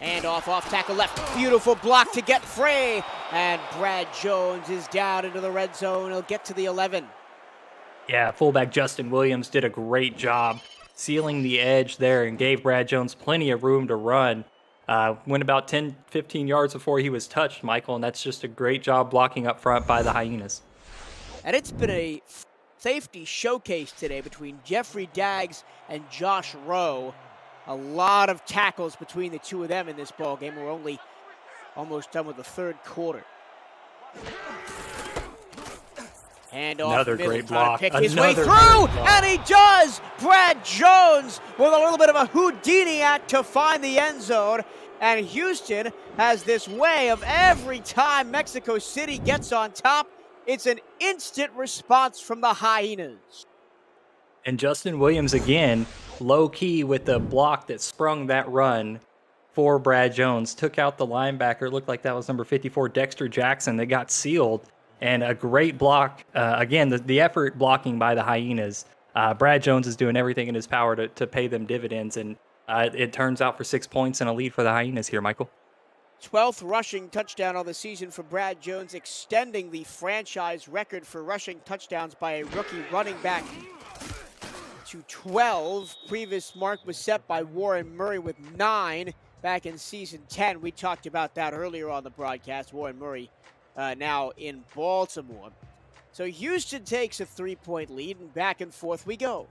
And off tackle left. Beautiful block to get free. And Brad Jones is down into the red zone. He'll get to the 11. Yeah, fullback Justin Williams did a great job sealing the edge there and gave Brad Jones plenty of room to run. Went about 10, 15 yards before he was touched, Michael, and that's just a great job blocking up front by the Hyenas. And it's been a safety showcase today between Jeffrey Daggs and Josh Rowe. A lot of tackles between the two of them in this ball game. We're only almost done with the third quarter. And off Another middle, great trying block. to pick his Another way great through, block. and he does! Brad Jones with a little bit of a Houdini act to find the end zone. And Houston has this way of every time Mexico City gets on top, it's an instant response from the Hyenas. And Justin Williams again, low key with the block that sprung that run for Brad Jones. Took out the linebacker. It looked like that was number 54, Dexter Jackson, that got sealed. And a great block. Again, the effort blocking by the Hyenas. Brad Jones is doing everything in his power to pay them dividends. And it turns out for 6 points and a lead for the Hyenas here, Michael. 12th rushing touchdown on the season for Brad Jones, extending the franchise record for rushing touchdowns by a rookie running back to 12. Previous mark was set by Warren Murray with 9 back in season 10. We talked about that earlier on the broadcast. Warren Murray now in Baltimore. So Houston takes a 3-point lead, and back and forth we go.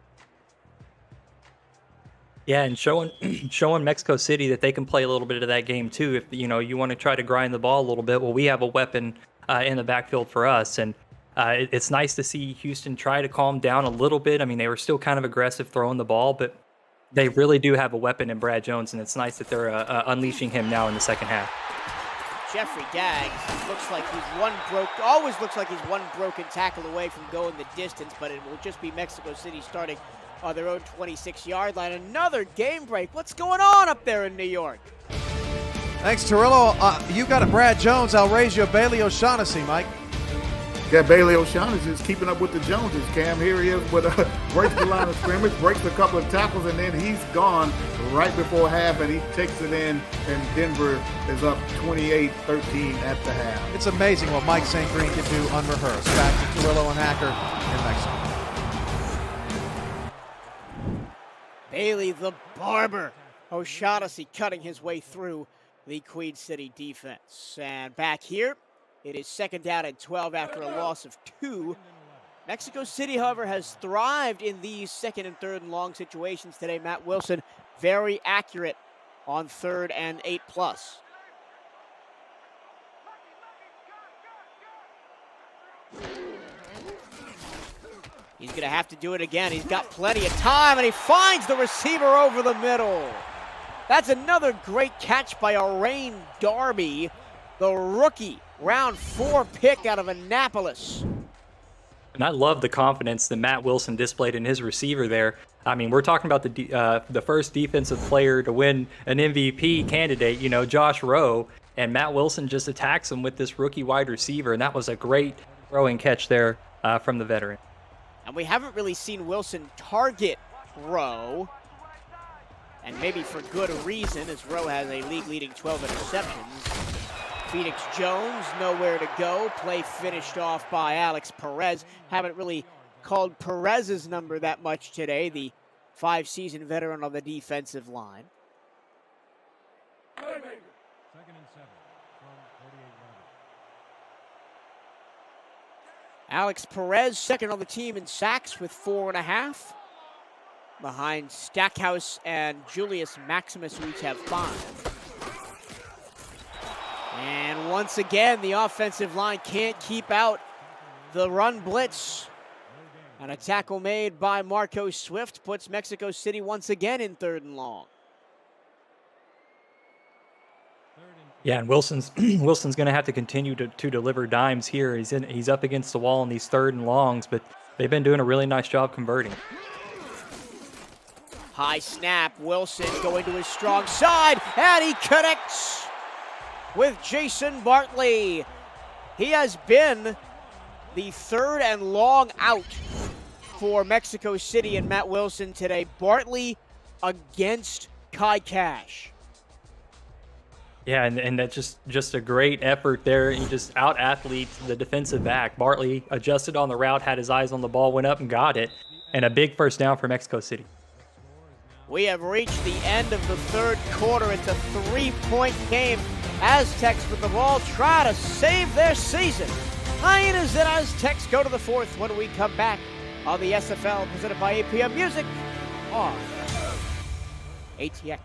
Yeah, and showing Mexico City that they can play a little bit of that game too. If you want to try to grind the ball a little bit, well, we have a weapon in the backfield for us, and it's nice to see Houston try to calm down a little bit. I mean, they were still kind of aggressive throwing the ball, but they really do have a weapon in Brad Jones, and it's nice that they're unleashing him now in the second half. Jeffrey Daggs always looks like he's one broken tackle away from going the distance, but it will just be Mexico City starting on their own 26-yard line. Another game break. What's going on up there in New York? Thanks, Torillo. You got a Brad Jones. I'll raise you a Bailey O'Shaughnessy, Mike. Yeah, Bailey O'Shaughnessy is keeping up with the Joneses, Cam. Here he is, but breaks the line of scrimmage, breaks a couple of tackles, and then he's gone right before half, and he takes it in, and Denver is up 28-13 at the half. It's amazing what Mike St. Green can do unrehearsed. Back to Torillo and Hacker in Mexico. Bailey the Barber. O'Shaughnessy cutting his way through the Queen City defense. And back here, it is second down and 12 after a loss of 2. Mexico City, however, has thrived in these second and third and long situations today. Matt Wilson, very accurate on 3rd and 8+. He's going to have to do it again. He's got plenty of time, and he finds the receiver over the middle. That's another great catch by Arain Darby, the rookie, round 4 pick out of Annapolis. And I love the confidence that Matt Wilson displayed in his receiver there. I mean, we're talking about the first defensive player to win an MVP candidate, Josh Rowe, and Matt Wilson just attacks him with this rookie wide receiver, and that was a great throwing catch there from the veteran. And we haven't really seen Wilson target Rowe, and maybe for good reason, as Rowe has a league-leading 12 interceptions. Phoenix Jones, nowhere to go. Play finished off by Alex Perez. Haven't really called Perez's number that much today, the 5-season veteran on the defensive line. 2nd and 7 from 48 yards. Alex Perez, second on the team in sacks with 4.5. Behind Stackhouse and Julius Maximus, who each have 5. And once again, the offensive line can't keep out the run blitz. And a tackle made by Marco Swift puts Mexico City once again in 3rd and long. Yeah, and Wilson's going to have to continue to deliver dimes here. He's up against the wall in these 3rd and longs, but they've been doing a really nice job converting. High snap, Wilson going to his strong side, and he connects with Jason Bartley. He has been the 3rd and long out for Mexico City and Matt Wilson today. Bartley against Kai Cash. Yeah, and that's just a great effort there. He just out-athletes the defensive back. Bartley adjusted on the route, had his eyes on the ball, went up and got it. And a big first down for Mexico City. We have reached the end of the 3rd quarter. It's a 3-point game. Aztecs with the ball try to save their season. Hyenas and Aztecs go to the 4th when we come back on the SFL, presented by APM Music on ATX.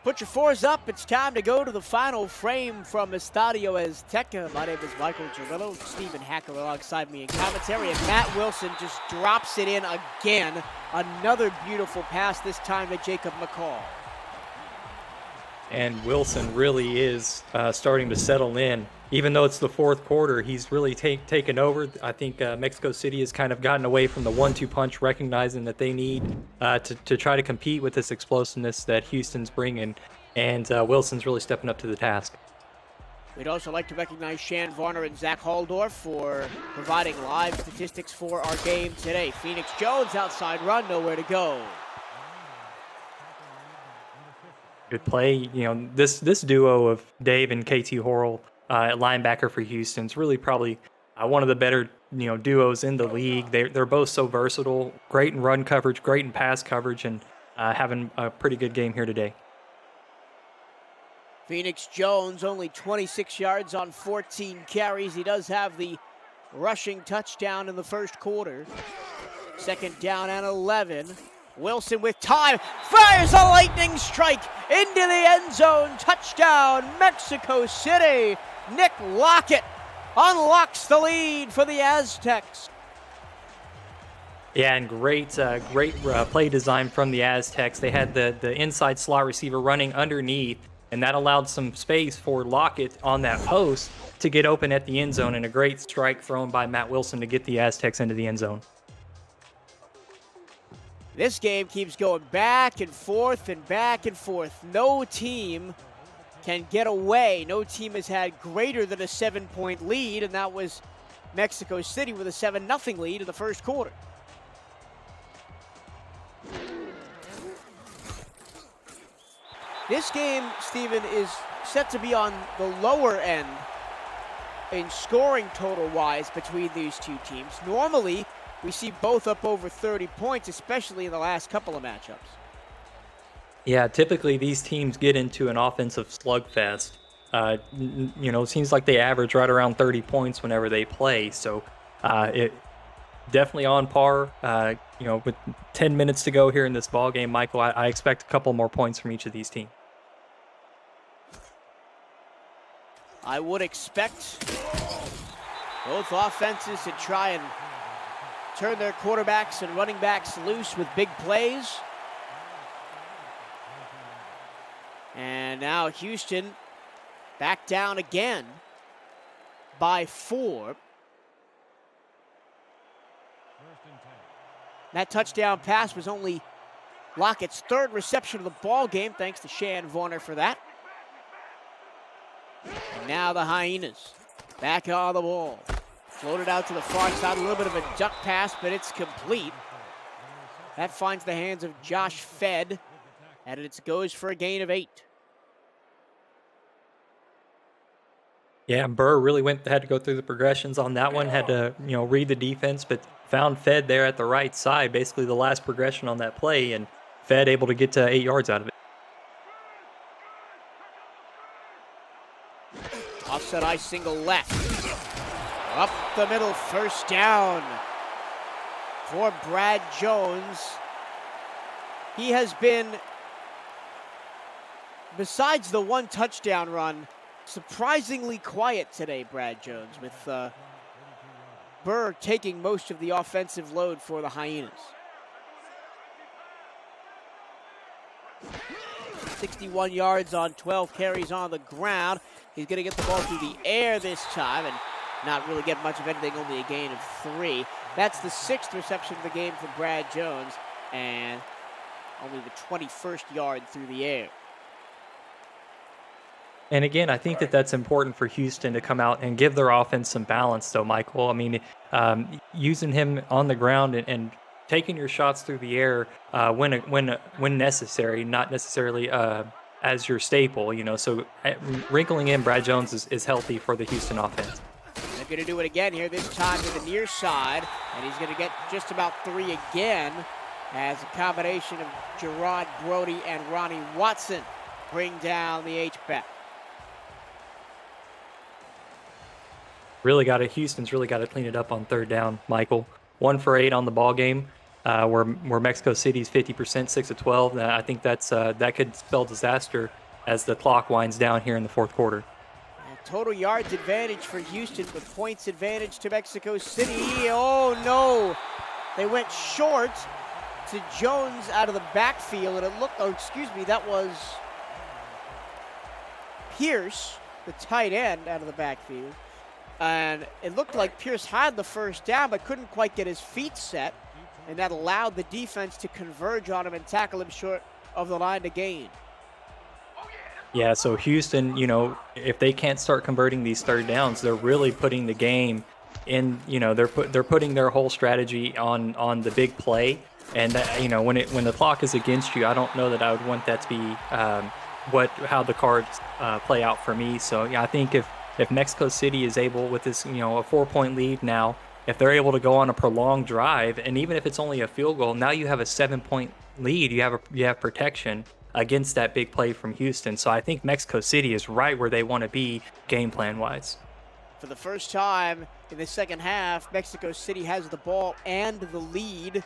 Put your 4s up. It's time to go to the final frame from Estadio Azteca. My name is Michael Girillo. Stephen Hacker alongside me in commentary. And Matt Wilson just drops it in again. Another beautiful pass, this time to Jacob McCall. And Wilson really is starting to settle in. Even though it's the 4th quarter, he's really taken over. I think Mexico City has kind of gotten away from the 1-2 punch, recognizing that they need to try to compete with this explosiveness that Houston's bringing. And Wilson's really stepping up to the task. We'd also like to recognize Shan Varner and Zach Haldorf for providing live statistics for our game today. Phoenix Jones outside run, nowhere to go. Good play. You know, this duo of Dave and KT Horrell at linebacker for Houston's really probably one of the better duos in the league. They're both so versatile, great in run coverage, great in pass coverage, and having a pretty good game here today. Phoenix Jones only 26 yards on 14 carries. He does have the rushing touchdown in the 1st quarter. 2nd down and 11. Wilson with time, fires a lightning strike into the end zone. Touchdown, Mexico City. Nick Lockett unlocks the lead for the Aztecs. Yeah, and great play design from the Aztecs. They had the inside slot receiver running underneath, and that allowed some space for Lockett on that post to get open at the end zone, and a great strike thrown by Matt Wilson to get the Aztecs into the end zone. This game keeps going back and forth and back and forth. No team can get away. No team has had greater than a 7-point lead, and that was Mexico City with a 7-0 lead in the first quarter. This game, Steven, is set to be on the lower end in scoring total-wise between these two teams. Normally, we see both up over 30 points, especially in the last couple of matchups. Yeah, typically these teams get into an offensive slugfest. It seems like they average right around 30 points whenever they play. So it definitely on par. With 10 minutes to go here in this ball game, Michael, I expect a couple more points from each of these teams. I would expect both offenses to try and turn their quarterbacks and running backs loose with big plays. And now Houston back down again by 4. That touchdown pass was only Lockett's 3rd reception of the ball game. Thanks to Shan Varner for that. And now the Hyenas back on the ball. Floated out to the far side, a little bit of a duck pass, but it's complete. That finds the hands of Josh Fed, and it goes for a gain of 8. Yeah, Burr really had to go through the progressions on that one, had to, read the defense, but found Fed there at the right side, basically the last progression on that play, and Fed able to get to 8 yards out of it. Offset I single left. Up the middle, first down for Brad Jones. He has been, besides the one touchdown run, surprisingly quiet today, Brad Jones, with Burr taking most of the offensive load for the Hyenas. 61 yards on 12 carries on the ground. He's going to get the ball through the air this time and not really get much of anything, only a gain of 3. That's the 6th reception of the game for Brad Jones, and only the 21st yard through the air. And again, I think that's important for Houston to come out and give their offense some balance, though, Michael. I mean, using him on the ground and taking your shots through the air when necessary, not necessarily as your staple, So wrinkling in Brad Jones is healthy for the Houston offense. They're going to do it again here, this time to the near side, and he's going to get just about 3 again as a combination of Gerard Brody and Ronnie Watson bring down the H-back. Houston's really got to clean it up on 3rd down, Michael. 1 for 8 on the ball game, where Mexico City's 50%, 6 of 12. I think that could spell disaster as the clock winds down here in the 4th quarter. Total yards advantage for Houston, but points advantage to Mexico City. Oh no! They went short to Jones out of the backfield, and it looked, that was Pierce, the tight end, out of the backfield. And it looked like Pierce had the first down, but couldn't quite get his feet set, and that allowed the defense to converge on him and tackle him short of the line to gain. Yeah, so Houston, if they can't start converting these 3rd downs, they're really putting the game in, they're putting their whole strategy on the big play. And when the clock is against you, I don't know that I would want that to be how the cards play out for me. So yeah, I think if Mexico City is able, with this, a 4-point lead now, if they're able to go on a prolonged drive, and even if it's only a field goal, now you have a 7-point lead. You have protection against that big play from Houston. So I think Mexico City is right where they want to be game plan wise. For the first time in the second half, Mexico City has the ball and the lead.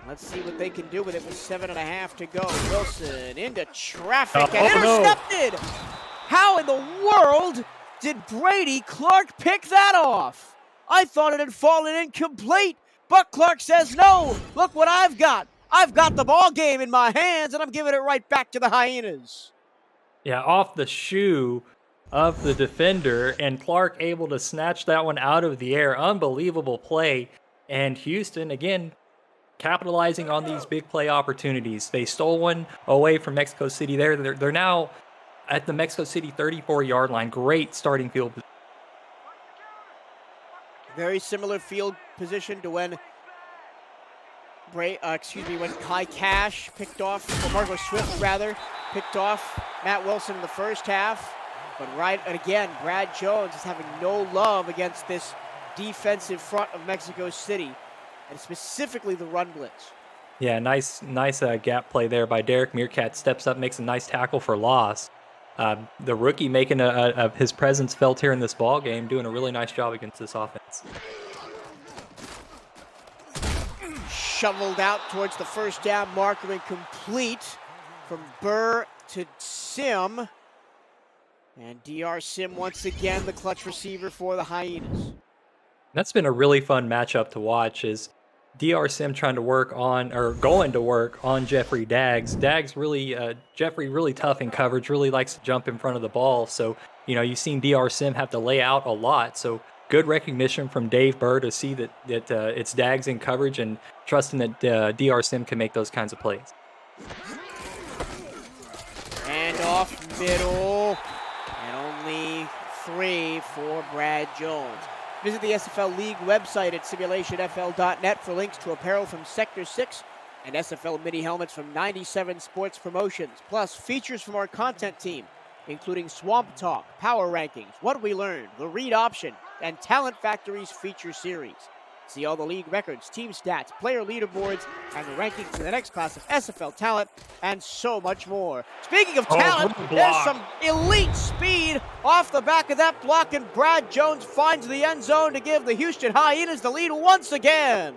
Let's see what they can do with it with 7.5 to go. Wilson into traffic and Oh, no. intercepted. How in the world did Brady Clark pick that off? I thought it had fallen incomplete, but Clark says, no, look what I've got. I've got the ball game in my hands, and I'm giving it right back to the Hyenas. Yeah, off the shoe of the defender, and Clark able to snatch that one out of the air. Unbelievable play. And Houston, again, capitalizing on these big play opportunities. They stole one away from Mexico City there. They're now at the Mexico City 34-yard line. Great starting field. Very similar field position to when when Kai Cash picked off, or Marco Swift rather, picked off Matt Wilson in the first half. But again, Brad Jones is having no love against this defensive front of Mexico City, and specifically the run blitz. Yeah, nice gap play there by Derek Meerkat. Steps up, makes a nice tackle for loss. The rookie making his presence felt here in this ball game, doing a really nice job against this offense. Shoveled out towards the first down marker, incomplete from Burr to Sim. And DR Sim once again the clutch receiver for the Hyenas. That's been a really fun matchup to watch, is DR Sim going to work on Jeffrey Daggs. Jeffrey really tough in coverage, really likes to jump in front of the ball. So, you've seen DR Sim have to lay out a lot. So good recognition from Dave Burr to see that it's Daggs in coverage and trusting that DR Sim can make those kinds of plays. And off middle, and only 3 for Brad Jones. Visit the SFL League website at simulationfl.net for links to apparel from Sector 6 and SFL mini helmets from 97 Sports Promotions, plus features from our content team, including Swamp Talk, Power Rankings, What We Learned, The Read Option, and Talent Factory's feature series. See all the league records, team stats, player leaderboards, and the rankings in the next class of SFL talent, and so much more. Speaking of talent, there's some elite speed off the back of that block, and Brad Jones finds the end zone to give the Houston Hyenas the lead once again.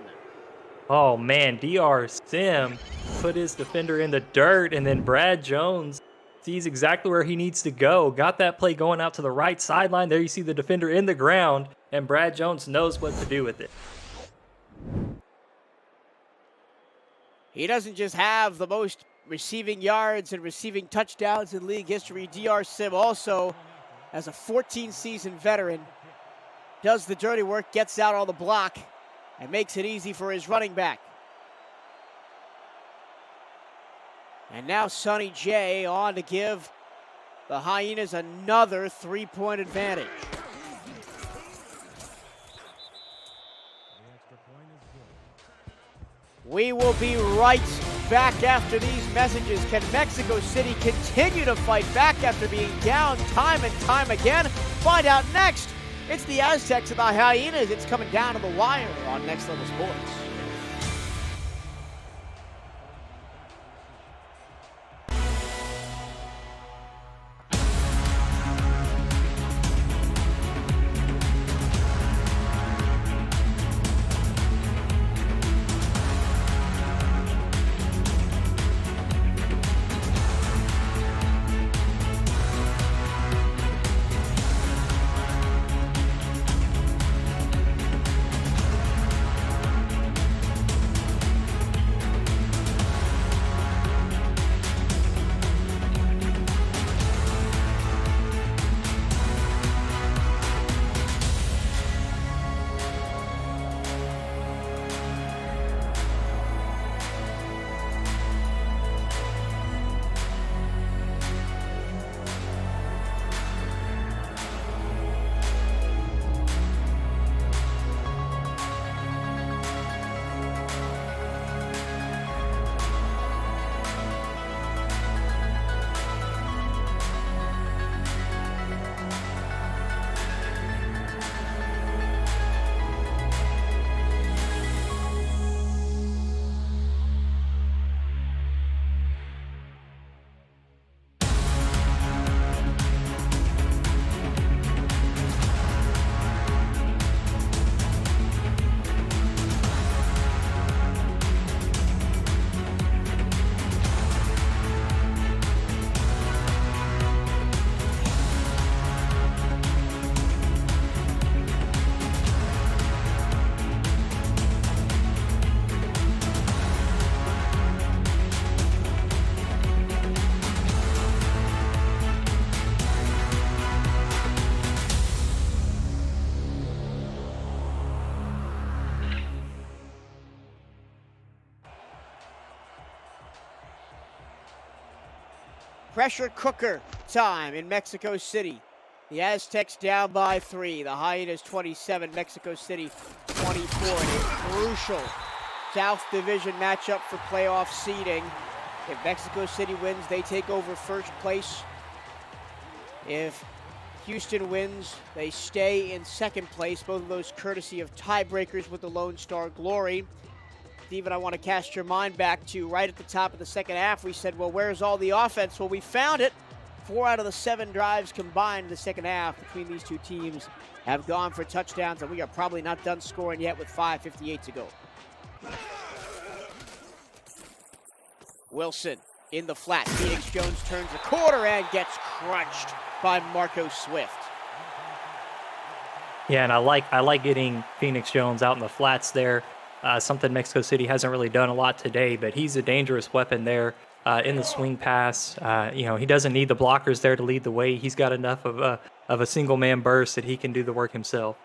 Oh man, DR Sim put his defender in the dirt, and then Brad Jones sees exactly where he needs to go. Got that play going out to the right sideline. There you see the defender in the ground, and Brad Jones knows what to do with it. He doesn't just have the most receiving yards and receiving touchdowns in league history. DR Sim also, as a 14-season veteran, does the dirty work, gets out on the block, and makes it easy for his running back. And now Sonny J on to give the Hyenas another 3-point advantage. We will be right back after these messages. Can Mexico City continue to fight back after being down time and time again? Find out next. It's the Aztecs and the Hyenas. It's coming down to the wire on Next Level Sports. Pressure cooker time in Mexico City. The Aztecs down by 3. The Hyenas 27, Mexico City 24. And a crucial South Division matchup for playoff seeding. If Mexico City wins, they take over first place. If Houston wins, they stay in second place. Both of those courtesy of tiebreakers with the Lone Star Glory. Steven, I want to cast your mind back to right at the top of the second half. We said, well, where's all the offense? Well, we found it. 4 out of the 7 drives combined in the second half between these two teams have gone for touchdowns, and we are probably not done scoring yet with 5:58 to go. Wilson in the flat. Phoenix Jones turns the corner and gets crunched by Marco Swift. Yeah, and I like getting Phoenix Jones out in the flats there. Something Mexico City hasn't really done a lot today, but he's a dangerous weapon there in the swing pass. He doesn't need the blockers there to lead the way. He's got enough of a single man burst that he can do the work himself.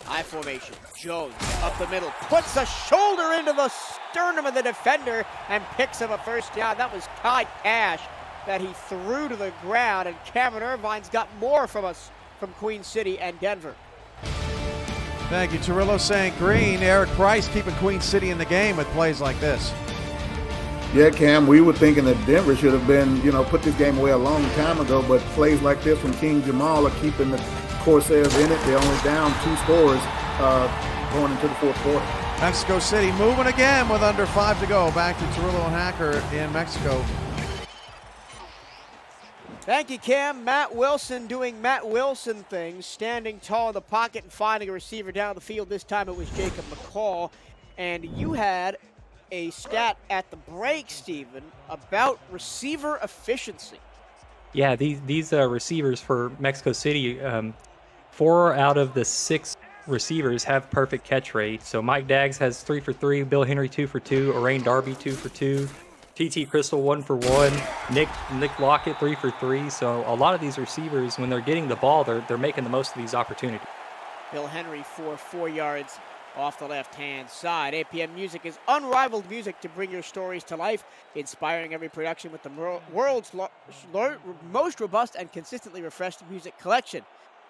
High formation. Jones up the middle, puts a shoulder into the sternum of the defender and picks up a first down. That was Kai Cash that he threw to the ground, and Cameron Irvine's got more from us from Queen City and Denver. Thank you, Torillo St. Green. Eric Price keeping Queen City in the game with plays like this. Yeah, Cam, we were thinking that Denver should have been, put this game away a long time ago, but plays like this from King Jamal are keeping the Corsairs in it. They're only down 2 scores going into the fourth quarter. Mexico City moving again with under 5 to go. Back to Torillo and Hacker in Mexico. Thank you, Cam. Matt Wilson doing Matt Wilson things, standing tall in the pocket and finding a receiver down the field. This time it was Jacob McCall. And you had a stat at the break, Steven, about receiver efficiency. Yeah, these receivers for Mexico City, 4 out of the 6 receivers have perfect catch rate. So Mike Daggs has 3 for 3, Bill Henry 2 for 2, Orain Darby 2 for 2, TT Crystal 1 for 1, Nick Lockett 3 for 3. So a lot of these receivers, when they're getting the ball, they're making the most of these opportunities. Bill Henry for 4 yards off the left-hand side. APM Music is unrivaled music to bring your stories to life, inspiring every production with the world's most robust and consistently refreshed music collection.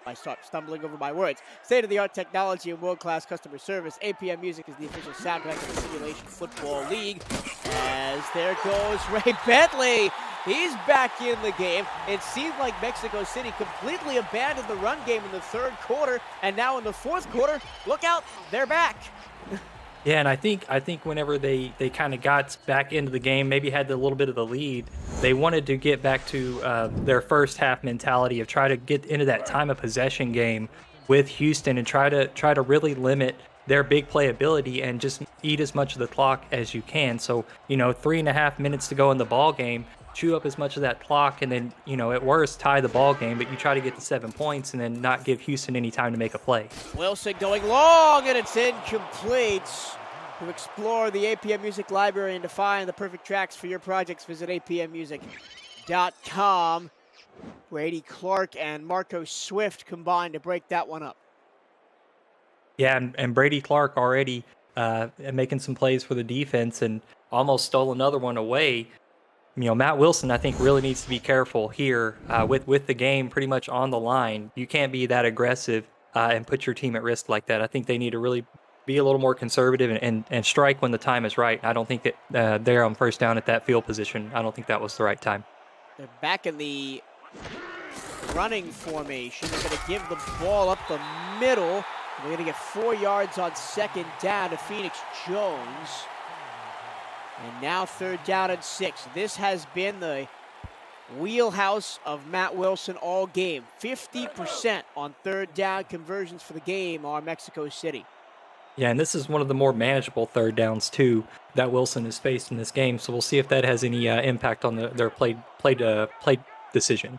I start stumbling over my words. State-of-the-art technology and world-class customer service. APM Music is the official soundtrack of the Simulation Football League. As there goes Ray Bentley. He's back in the game. It seemed like Mexico City completely abandoned the run game in the third quarter, and now in the fourth quarter, look out, they're back. Yeah, and I think whenever they kind of got back into the game, maybe had a little bit of the lead, they wanted to get back to their first half mentality of try to get into that time of possession game with Houston and try to really limit their big play ability and just eat as much of the clock as you can. So 3.5 minutes to go in the ball game, chew up as much of that clock, and then at worst tie the ball game, but you try to get to 7 points and then not give Houston any time to make a play. Wilson going long, and it's incomplete. To explore the APM Music library and to find the perfect tracks for your projects, visit apmmusic.com. Brady Clark and Marco Swift combined to break that one up. Yeah, and Brady Clark already making some plays for the defense and almost stole another one away. Matt Wilson, I think, really needs to be careful here with the game pretty much on the line. You can't be that aggressive and put your team at risk like that. I think they need to really be a little more conservative and strike when the time is right. I don't think that they're on first down at that field position. I don't think that was the right time. They're back in the running formation. They're going to give the ball up the middle. They're going to get 4 yards on second down to Phoenix Jones. And now third down and 6. This has been the wheelhouse of Matt Wilson all game. 50% on third down conversions for the game are Mexico City. Yeah, and this is one of the more manageable third downs, too, that Wilson has faced in this game. So we'll see if that has any impact on their play decision.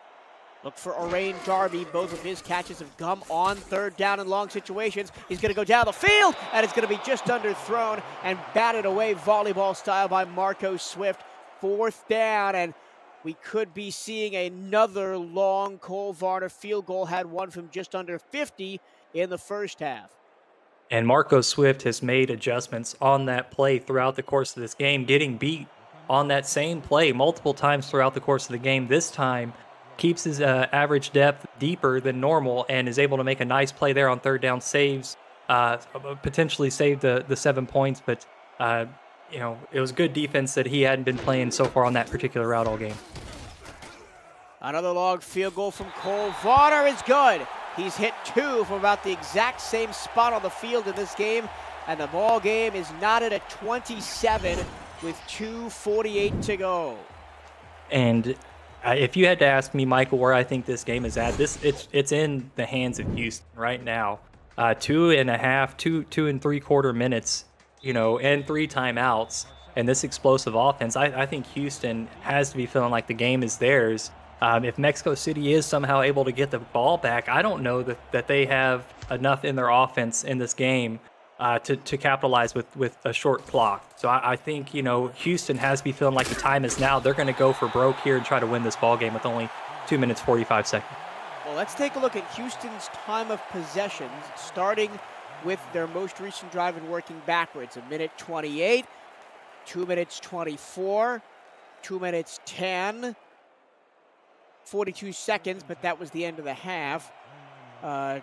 Look for Orain Darby. Both of his catches have come on third down in long situations. He's going to go down the field, and it's going to be just underthrown and batted away volleyball style by Marco Swift. Fourth down, and we could be seeing another long Cole Varner field goal. Had one from just under 50 in the first half. And Marco Swift has made adjustments on that play throughout the course of this game, getting beat on that same play multiple times throughout the course of the game. This time, keeps his average depth deeper than normal and is able to make a nice play there on third down, saves, potentially saved the 7 points. But, it was good defense that he hadn't been playing so far on that particular route all game. Another long field goal from Cole Varner is good. He's hit 2 from about the exact same spot on the field in this game, and the ball game is knotted at 27 with 2:48 to go. And if you had to ask me, Michael, where I think this game is at, it's in the hands of Houston right now. 2.5, 2.75 minutes, and 3 timeouts, and this explosive offense. I think Houston has to be feeling like the game is theirs. If Mexico City is somehow able to get the ball back, I don't know that they have enough in their offense in this game to capitalize with a short clock. So I think, Houston has to be feeling like the time is now. They're going to go for broke here and try to win this ball game with only 2 minutes, 45 seconds. Well, let's take a look at Houston's time of possessions, starting with their most recent drive and working backwards. 1:28, 2 minutes 24, 2 minutes 10, 42 seconds, but that was the end of the half.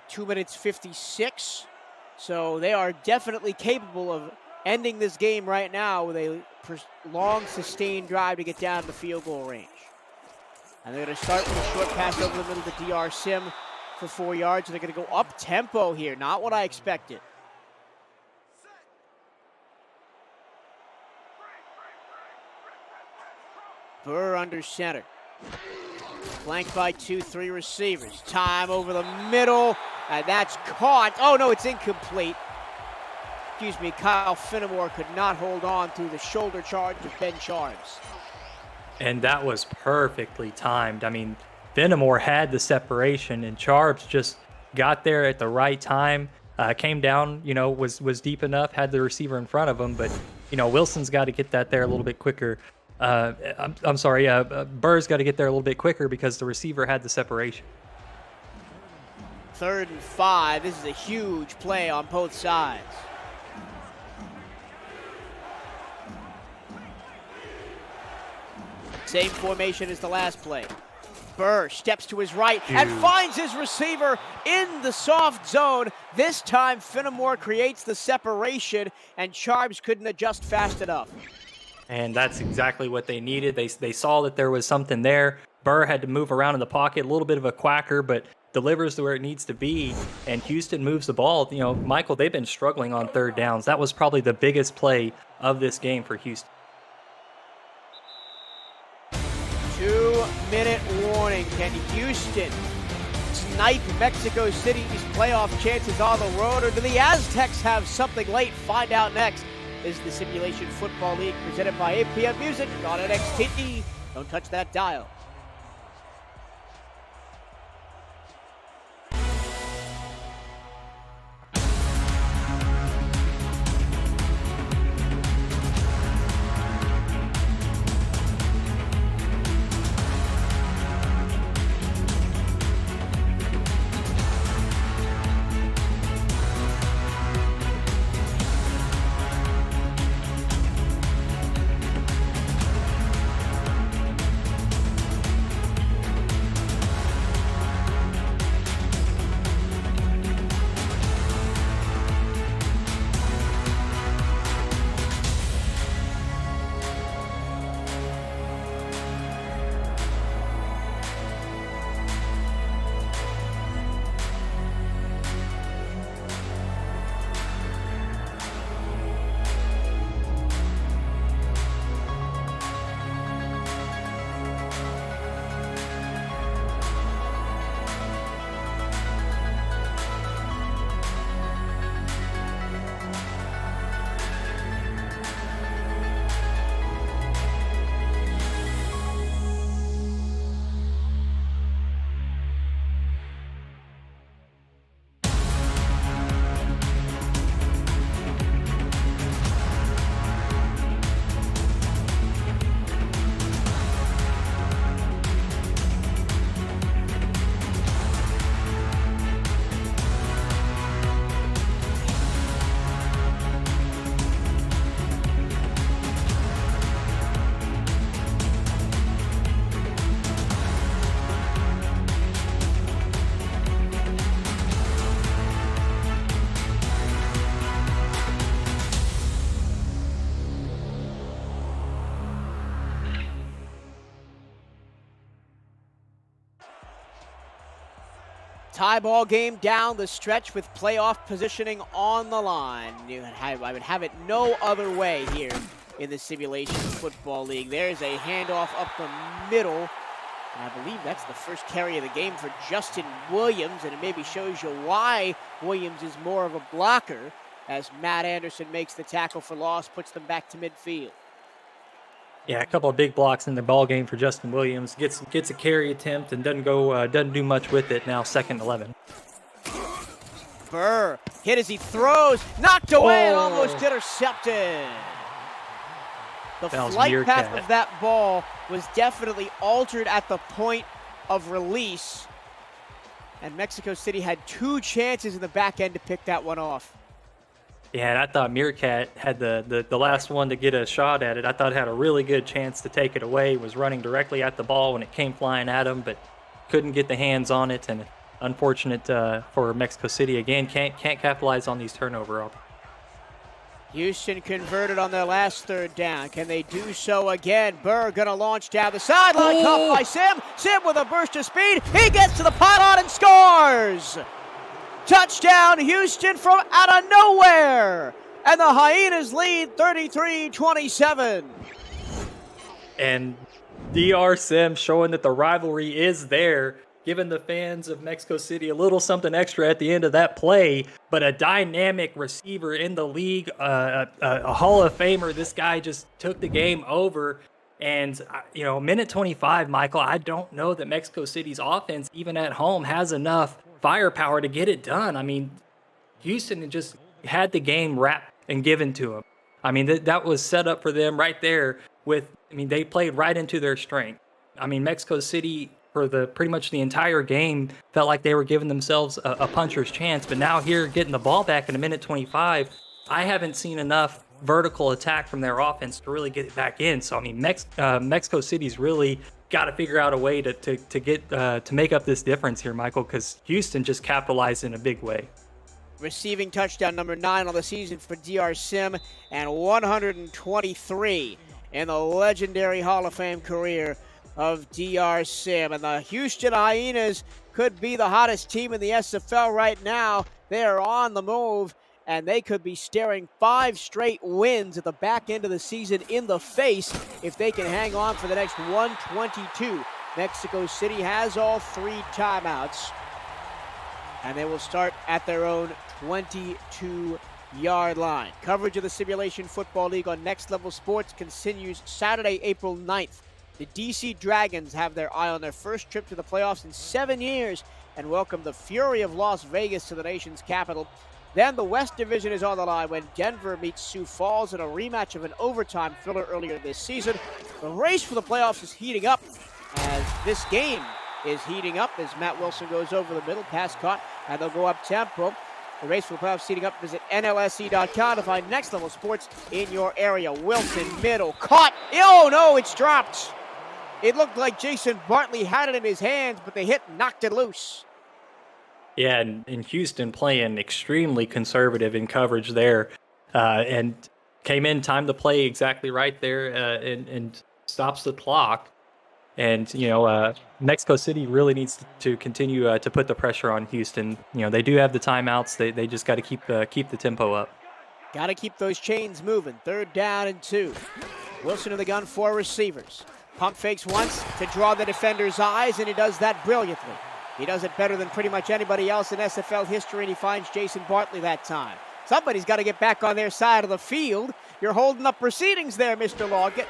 2 minutes 56. So they are definitely capable of ending this game right now with a long, sustained drive to get down to the field goal range. And they're going to start with a short pass over the middle to DR Sim for 4 yards. And they're going to go up-tempo here. Not what I expected. Burr under center. Flanked by 2-3 receivers. Time over the middle, and that's caught. Oh, no, it's incomplete. Excuse me, Kyle Finnemore could not hold on through the shoulder charge of Ben Charms. And that was perfectly timed. I mean, Finnemore had the separation, and Charms just got there at the right time. Came down, was deep enough, had the receiver in front of him, but, Wilson's got to get that there a little bit quicker. I'm sorry, Burr's got to get there a little bit quicker because the receiver had the separation. 3rd and 5. This is a huge play on both sides. Same formation as the last play. Burr steps to his right and finds his receiver in the soft zone. This time, Finnemore creates the separation, and Charms couldn't adjust fast enough. And that's exactly what they needed. They saw that there was something there. Burr had to move around in the pocket, a little bit of a quacker, but delivers to where it needs to be. And Houston moves the ball. Michael, they've been struggling on third downs. That was probably the biggest play of this game for Houston. 2-minute warning. Can Houston snipe Mexico City's playoff chances on the road, or do the Aztecs have something late? Find out next. This is the Simulation Football League presented by APM Music on NXT. Don't touch that dial. Tie ball game down the stretch with playoff positioning on the line. I would have it no other way here in the Simulation Football League. There's a handoff up the middle. And I believe that's the first carry of the game for Justin Williams, and it maybe shows you why Williams is more of a blocker as Matt Anderson makes the tackle for loss, puts them back to midfield. Yeah, a couple of big blocks in the ball game for Justin Williams. Gets a carry attempt and doesn't do much with it. Now 2nd and 11. Burr hit as he throws, knocked away and almost intercepted. The flight path of that ball was definitely altered at the point of release. And Mexico City had 2 chances in the back end to pick that one off. Yeah, and I thought Meerkat had the last one to get a shot at it. I thought it had a really good chance to take it away. Was running directly at the ball when it came flying at him, but couldn't get the hands on it. And unfortunate for Mexico City again, can't capitalize on these turnover opportunities. Houston converted on their last 3rd down. Can they do so again? Burr gonna launch down the sideline, caught by Sim. Sim with a burst of speed. He gets to the pylon and scores. Touchdown Houston from out of nowhere. And the Hyenas lead 33-27. And DR Sim showing that the rivalry is there, giving the fans of Mexico City a little something extra at the end of that play, but a dynamic receiver in the league, a Hall of Famer. This guy just took the game over. And, minute 25, Michael, I don't know that Mexico City's offense, even at home, has enough firepower to get it done. I mean, Houston just had the game wrapped and given to them. I mean, that was set up for them right there they played right into their strength. I mean, Mexico City, for pretty much the entire game, felt like they were giving themselves a puncher's chance. But now here, getting the ball back in a minute 25, I haven't seen enough vertical attack from their offense to really get it back in. So, I mean, Mexico City's really got to figure out a way to make up this difference here, Michael, because Houston just capitalized in a big way. Receiving touchdown number 9 on the season for DR Sim, and 123 in the legendary Hall of Fame career of DR Sim. And the Houston Hyenas could be the hottest team in the SFL right now. They are on the move, and they could be staring 5 straight wins at the back end of the season in the face if they can hang on for the next 122. Mexico City has all 3 timeouts, and they will start at their own 22-yard line. Coverage of the Simulation Football League on Next Level Sports continues Saturday, April 9th. The DC Dragons have their eye on their first trip to the playoffs in 7 years and welcome the Fury of Las Vegas to the nation's capital. Then the West Division is on the line when Denver meets Sioux Falls in a rematch of an overtime thriller earlier this season. The race for the playoffs is heating up as this game is heating up as Matt Wilson goes over the middle, pass caught, and they'll go up tempo. The race for the playoffs heating up. Visit NLSE.com to find Next Level Sports in your area. Wilson, middle, caught. Oh no, it's dropped. It looked like Jason Bartley had it in his hands, but the hit knocked it loose. Yeah, and Houston playing extremely conservative in coverage there, and came in time to play exactly right there, and stops the clock. And Mexico City really needs to continue to put the pressure on Houston. They do have the timeouts. They just got to keep the tempo up. Got to keep those chains moving. 3rd down and 2. Wilson in the gun, 4 receivers. Pump fakes once to draw the defender's eyes, and he does that brilliantly. He does it better than pretty much anybody else in SFL history, and he finds Jason Bartley that time. Somebody's got to get back on their side of the field. You're holding up proceedings there, Mr. Law. Get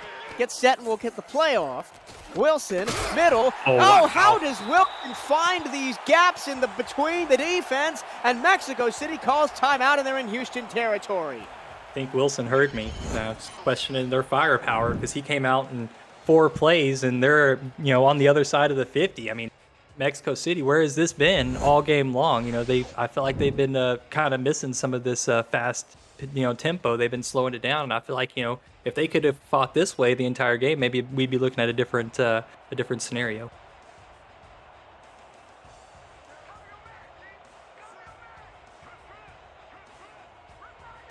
set, and we'll get the play off. Wilson, middle. Wow. How does Wilson find these gaps between the defense? And Mexico City calls timeout, and they're in Houston territory. I think Wilson heard me. It's questioning their firepower because he came out in 4 plays, and they're on the other side of the 50. I mean, Mexico City, where has this been all game long? I feel like they've been kind of missing some of this fast, tempo. They've been slowing it down, and I feel like if they could have fought this way the entire game, maybe we'd be looking at a different scenario.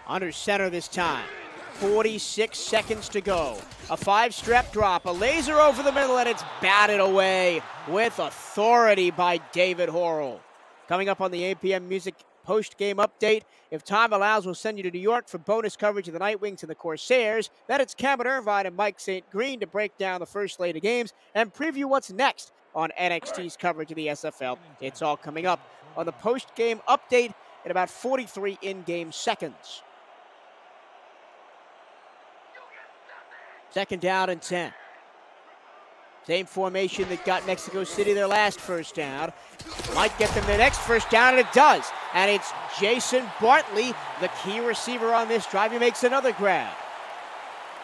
Under center this time. 46 seconds to go. A 5-step drop, a laser over the middle, and it's batted away with authority by David Horrell. Coming up on the 8 p.m. Music post-game update, if time allows, we'll send you to New York for bonus coverage of the Night Wings and the Corsairs. Then it's Cameron Irvine and Mike St. Green to break down the first slate of games and preview what's next on NXT's coverage of the SFL. It's all coming up on the post-game update in about 43 in-game seconds. Second down and 10. Same formation that got Mexico City their last first down. Might get them their next first down, and it does. And it's Jason Bartley, the key receiver on this drive. He makes another grab.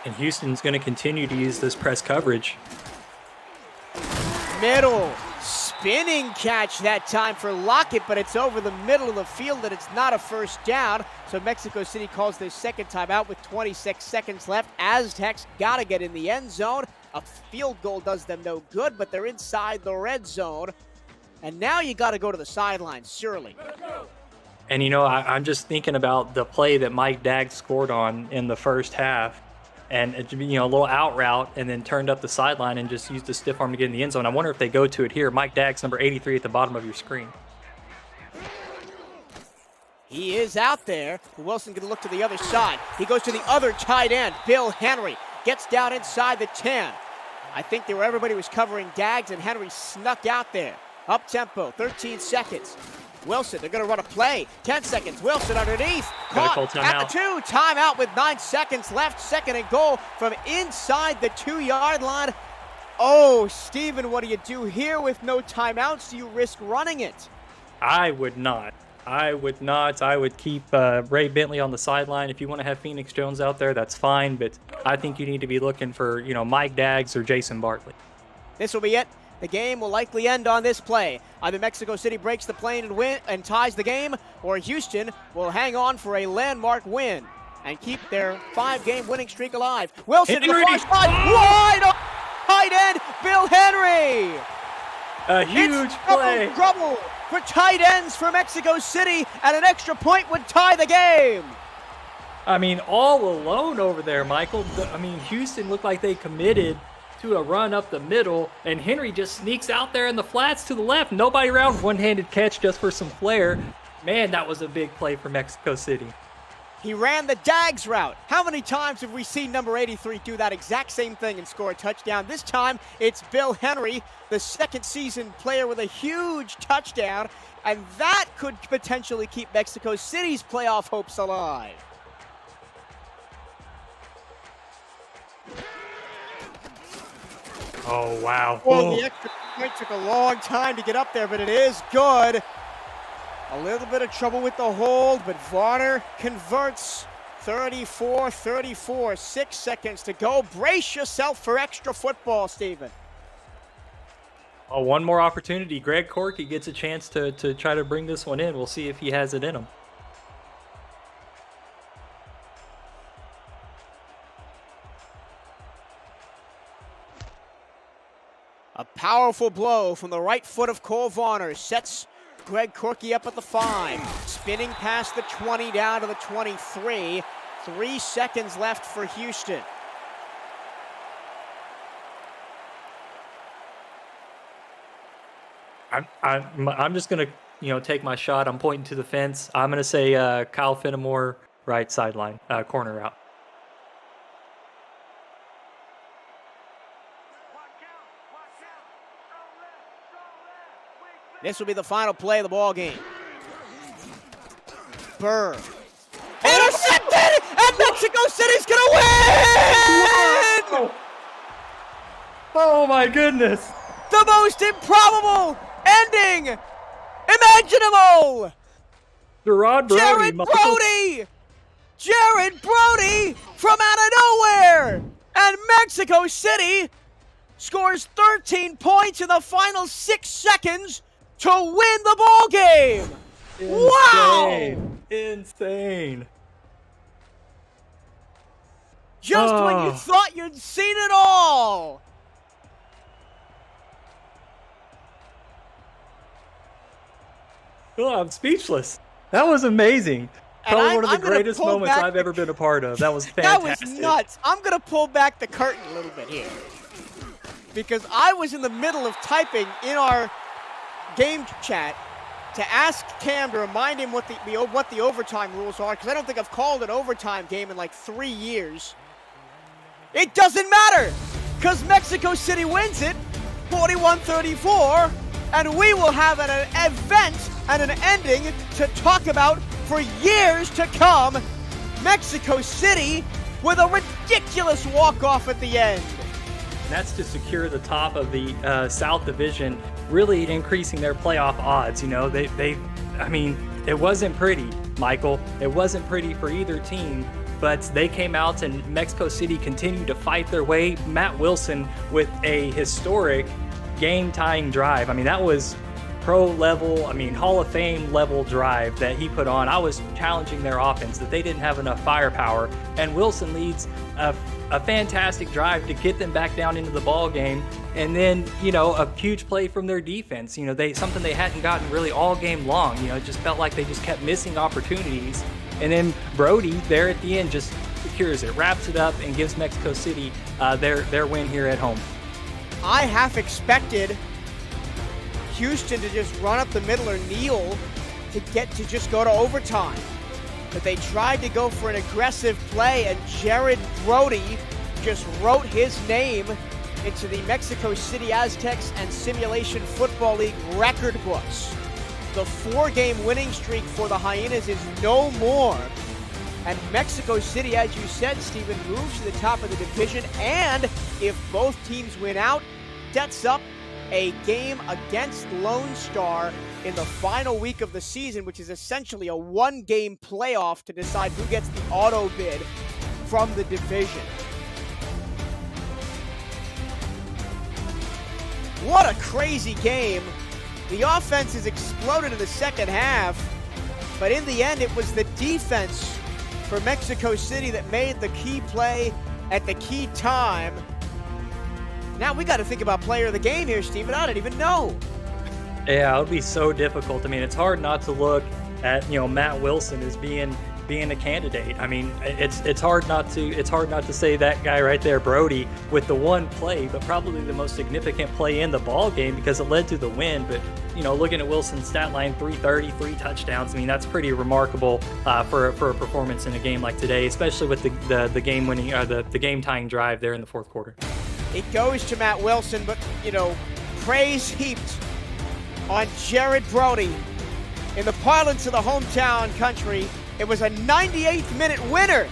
And Houston's going to continue to use this press coverage. Middle, spinning catch that time for Lockett, but it's over the middle of the field, and it's not a first down. So Mexico City calls their second timeout with 26 seconds left. Aztecs got to get in the end zone. A field goal does them no good, but they're inside the red zone. And now you got to go to the sidelines, surely. And, you know, I'm just thinking about the play that Mike Dagg scored on in the first half. And, you know, a little out route and then turned up the sideline and just used the stiff arm to get in the end zone. I wonder if they go to it here. Mike Dagg's number 83 at the bottom of your screen. He is out there. Wilson going to look to the other side. He goes to the other tight end, Bill Henry. Gets down inside the 10. I think everybody was covering Daggs, and Henry snuck out there. Up tempo, 13 seconds. Wilson, they're going to run a play. 10 seconds. Wilson underneath. Caught at the 2. Timeout with 9 seconds left. Second and goal from inside the 2-yard line. Oh, Steven, what do you do here with no timeouts? Do you risk running it? I would not. I would keep Ray Bentley on the sideline. If you want to have Phoenix Jones out there, that's fine. But I think you need to be looking for, you know, Mike Daggs or Jason Bartley. This will be it. The game will likely end on this play. Either Mexico City breaks the play and ties the game, or Houston will hang on for a landmark win and keep their 5-game winning streak alive. Wilson to the far side, wide open, tight end, Bill Henry. A huge play. Trouble for tight ends for Mexico City, and an extra point would tie the game. I mean, all alone over there, Michael. I mean, Houston looked like they committed to a run up the middle, and Henry just sneaks out there in the flats to the left. Nobody around, one-handed catch just for some flair. Man, that was a big play for Mexico City. He ran the Daggs route. How many times have we seen number 83 do that exact same thing and score a touchdown? This time, it's Bill Henry, the second season player with a huge touchdown, and that could potentially keep Mexico City's playoff hopes alive. Oh, wow. Well, the extra point took a long time to get up there, but it is good. A little bit of trouble with the hold, but Varner converts. 34-34, 6 seconds to go. Brace yourself for extra football, Steven. Oh, one more opportunity. Greg Corky gets a chance to try to bring this one in. We'll see if he has it in him. A powerful blow from the right foot of Cole Varner sets Greg Corky up at the 5. Spinning past the 20 down to the 23. 3 seconds left for Houston. I'm just gonna take my shot. I'm pointing to the fence. I'm gonna say Kyle Fenimore, right sideline, corner route. This will be the final play of the ball game. Burr. Intercepted! And Mexico City's gonna win! Oh my goodness! The most improbable ending imaginable! Jared Brody from out of nowhere! And Mexico City scores 13 points in the final 6 seconds to win the ball game. Insane. Wow! Insane. Just when you thought you'd seen it all. Oh, I'm speechless. That was amazing. Probably one of the greatest moments I've ever been a part of. That was fantastic. That was nuts. I'm going to pull back the curtain a little bit here, because I was in the middle of typing in our game chat to ask Cam to remind him what the overtime rules are, because I don't think I've called an overtime game in like 3 years. It doesn't matter, because Mexico City wins it 41-34, and we will have an event and an ending to talk about for years to come. Mexico City with a ridiculous walk-off at the end. That's to secure the top of the South Division, really increasing their playoff odds. You know, I mean, it wasn't pretty, Michael. It wasn't pretty for either team, but they came out and Mexico City continued to fight their way. Matt Wilson with a historic game-tying drive. I mean, that was pro level, Hall of Fame level drive that he put on. I was challenging their offense that they didn't have enough firepower, and Wilson leads a fantastic drive to get them back down into the ball game. And then, you know, a huge play from their defense. You know, something they hadn't gotten really all game long. You know, it just felt like they just kept missing opportunities. And then Brody there at the end just secures it, wraps it up, and gives Mexico City their win here at home. I half expected Houston to just run up the middle or kneel to just go to overtime. But they tried to go for an aggressive play, and Jared Brody just wrote his name into the Mexico City Aztecs and Simulation Football League record books. The 4-game winning streak for the Hyenas is no more. And Mexico City, as you said, Stephen, moves to the top of the division, and if both teams win out, sets up a game against Lone Star in the final week of the season, which is essentially a 1-game playoff to decide who gets the auto bid from the division. What a crazy game. The offense has exploded in the second half, but in the end it was the defense for Mexico City that made the key play at the key time. Now we got to think about player of the game here, Steven. I don't even know. Yeah, it would be so difficult. I mean, it's hard not to look at, you know, Matt Wilson as being a candidate. I mean, it's hard not to say that guy right there, Brody, with the one play, but probably the most significant play in the ball game because it led to the win. But, you know, looking at Wilson's stat line, 330, 3 touchdowns. I mean, that's pretty remarkable for a performance in a game like today, especially with the game winning, the game tying drive there in the fourth quarter. It goes to Matt Wilson, but, you know, praise heaped on Jared Brody. In the parlance of the hometown country, it was a 98th minute winner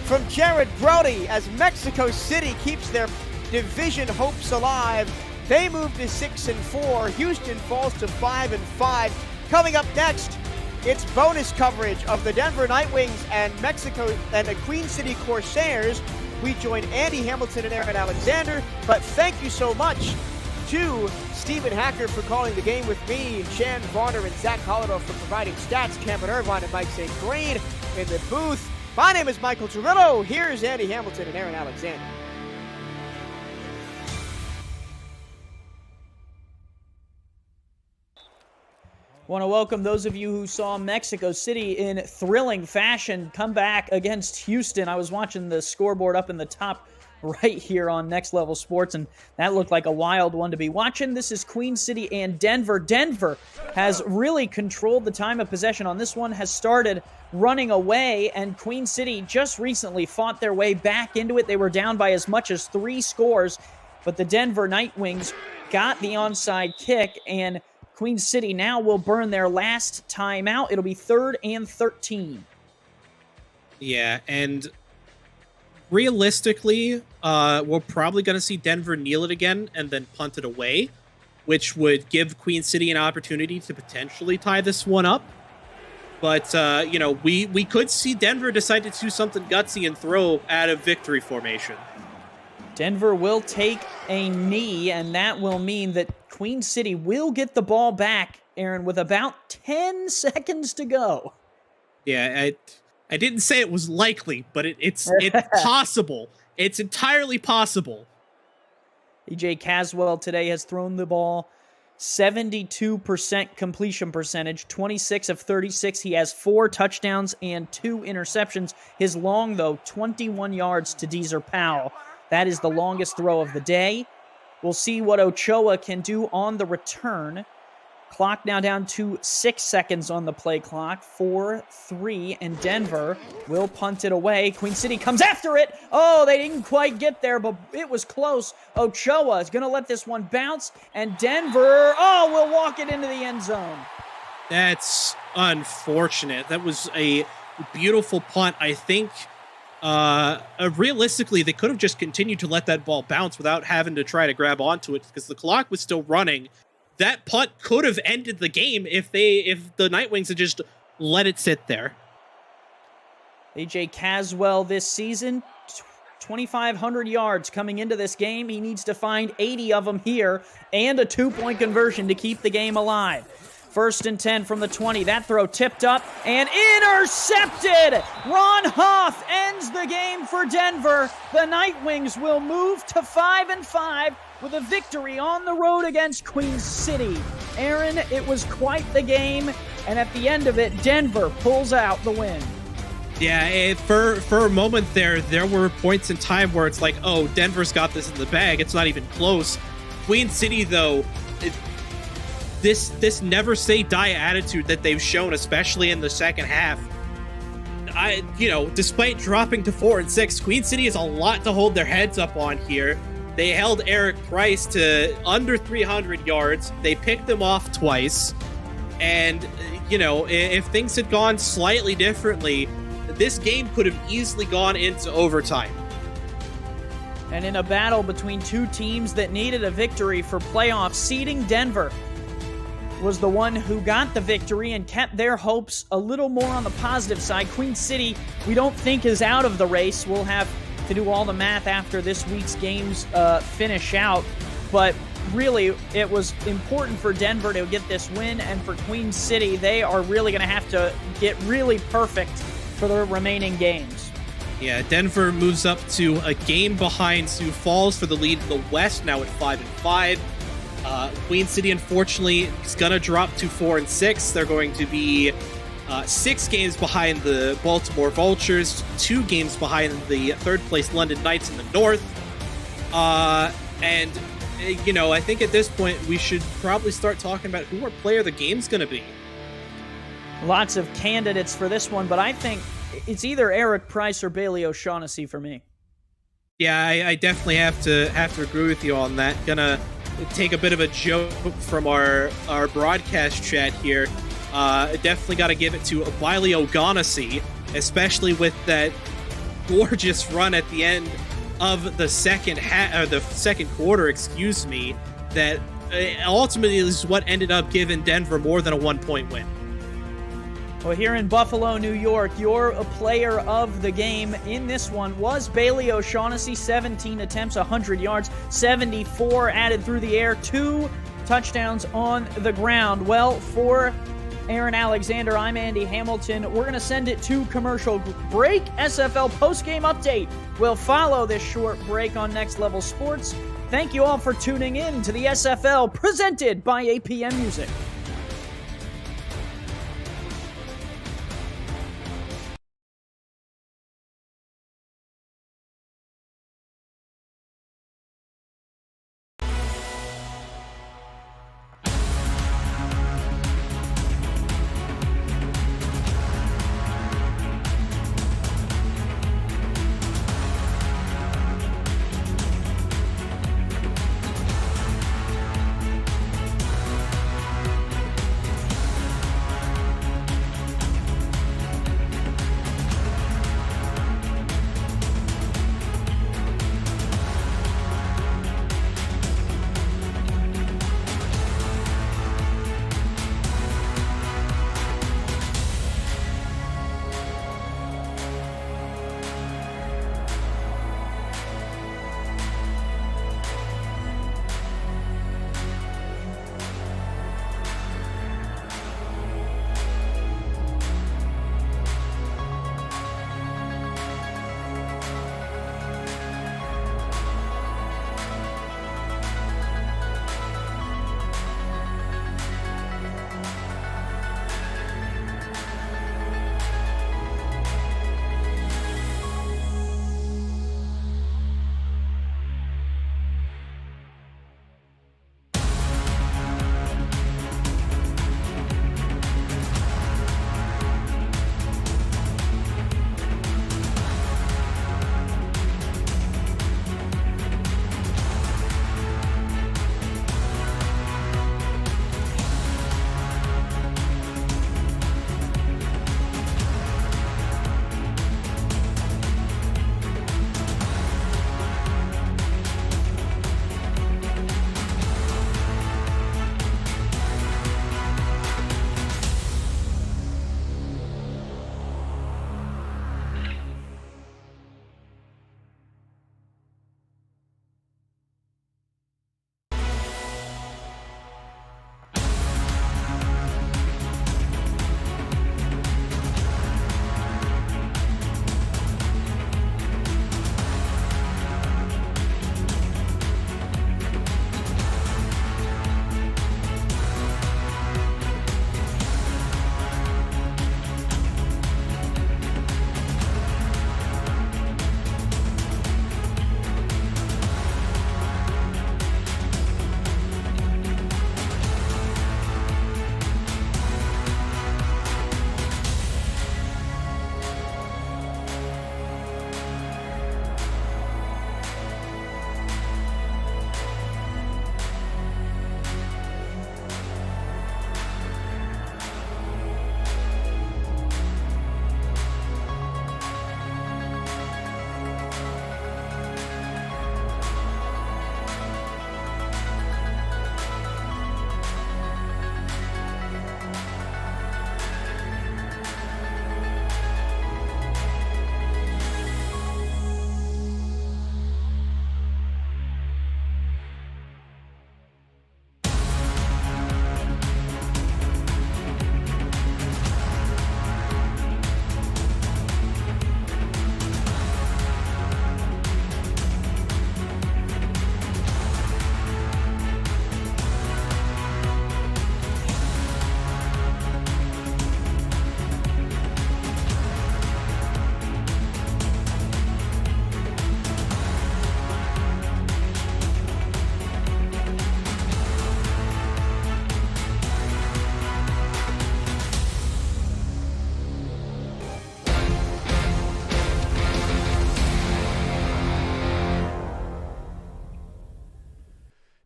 from Jared Brody as Mexico City keeps their division hopes alive. They move to 6-4. Houston falls to 5-5. Coming up next, it's bonus coverage of the Denver Nightwings and the Queen City Corsairs. We join Andy Hamilton and Aaron Alexander, but thank you so much to Stephen Hacker for calling the game with me, Chan Varner and Zach Hollidor for providing stats, Cameron Irvine and Mike St. Green in the booth. My name is Michael Turillo. Here's Andy Hamilton and Aaron Alexander. Want to welcome those of you who saw Mexico City in thrilling fashion come back against Houston. I was watching the scoreboard up in the top right here on Next Level Sports, and that looked like a wild one to be watching. This is Queen City and Denver. Denver has really controlled the time of possession on this one, has started running away, and Queen City just recently fought their way back into it. They were down by as much as 3 scores, but the Denver Nightwings got the onside kick, and Queen City now will burn their last timeout. It'll be 3rd and 13. Yeah, and realistically, we're probably going to see Denver kneel it again and then punt it away, which would give Queen City an opportunity to potentially tie this one up. But, you know, we could see Denver decide to do something gutsy and throw out of victory formation. Denver will take a knee, and that will mean that Queen City will get the ball back, Aaron, with about 10 seconds to go. Yeah, I didn't say it was likely, but it's possible. It's entirely possible. EJ Caswell today has thrown the ball 72% completion percentage, 26 of 36. He has 4 touchdowns and 2 interceptions. His long, though, 21 yards to Deezer Powell. That is the longest throw of the day. We'll see what Ochoa can do on the return. Clock now down to 6 seconds on the play clock. 4-3, and Denver will punt it away. Queen City comes after it. Oh, they didn't quite get there, but it was close. Ochoa is going to let this one bounce, and Denver, will walk it into the end zone. That's unfortunate. That was a beautiful punt. I think realistically, they could have just continued to let that ball bounce without having to try to grab onto it because the clock was still running. That punt could have ended the game if the Nightwings had just let it sit there. AJ Caswell this season, 2,500 yards coming into this game. He needs to find 80 of them here and a 2-point conversion to keep the game alive. 1st and 10 from the 20. That throw tipped up and intercepted. Ron Hoff ends the game for Denver. The Nightwings will move to 5-5 with a victory on the road against Queen City. Aaron, it was quite the game, and at the end of it, Denver pulls out the win. Yeah, for a moment there were points in time where it's like, oh, Denver's got this in the bag. It's not even close. Queen City, though, this never say die attitude that they've shown, especially in the second half. Despite dropping to 4-6, Queen City has a lot to hold their heads up on here. They held Eric Price to under 300 yards. They picked him off twice. And, if things had gone slightly differently, this game could have easily gone into overtime. And in a battle between two teams that needed a victory for playoff seeding, Denver was the one who got the victory and kept their hopes a little more on the positive side. Queen City, we don't think is out of the race. We'll have to do all the math after this week's games finish out. But really, it was important for Denver to get this win, and for Queen City, they are really going to have to get really perfect for the remaining games. Yeah, Denver moves up to a game behind Sioux Falls for the lead in the West, now at 5-5. Queen City, unfortunately, is going to drop to 4-6. They're going to be 6 games behind the Baltimore Vultures, 2 games behind the third-place London Knights in the North. I think at this point we should probably start talking about who our player of the game's going to be. Lots of candidates for this one, but I think it's either Eric Price or Bailey O'Shaughnessy for me. Yeah, I definitely have to agree with you on that. Gonna take a bit of a joke from our broadcast chat here. Definitely got to give it to Bailey O'Shaughnessy, especially with that gorgeous run at the end of the second quarter. That ultimately is what ended up giving Denver more than a 1-point win. Well, here in Buffalo, New York, your player of the game in this one was Bailey O'Shaughnessy. 17 attempts, 100 yards, 74 added through the air, 2 touchdowns on the ground. Well, for Aaron Alexander, I'm Andy Hamilton. We're going to send it to commercial break. SFL postgame update will follow this short break on Next Level Sports. Thank you all for tuning in to the SFL presented by APM Music.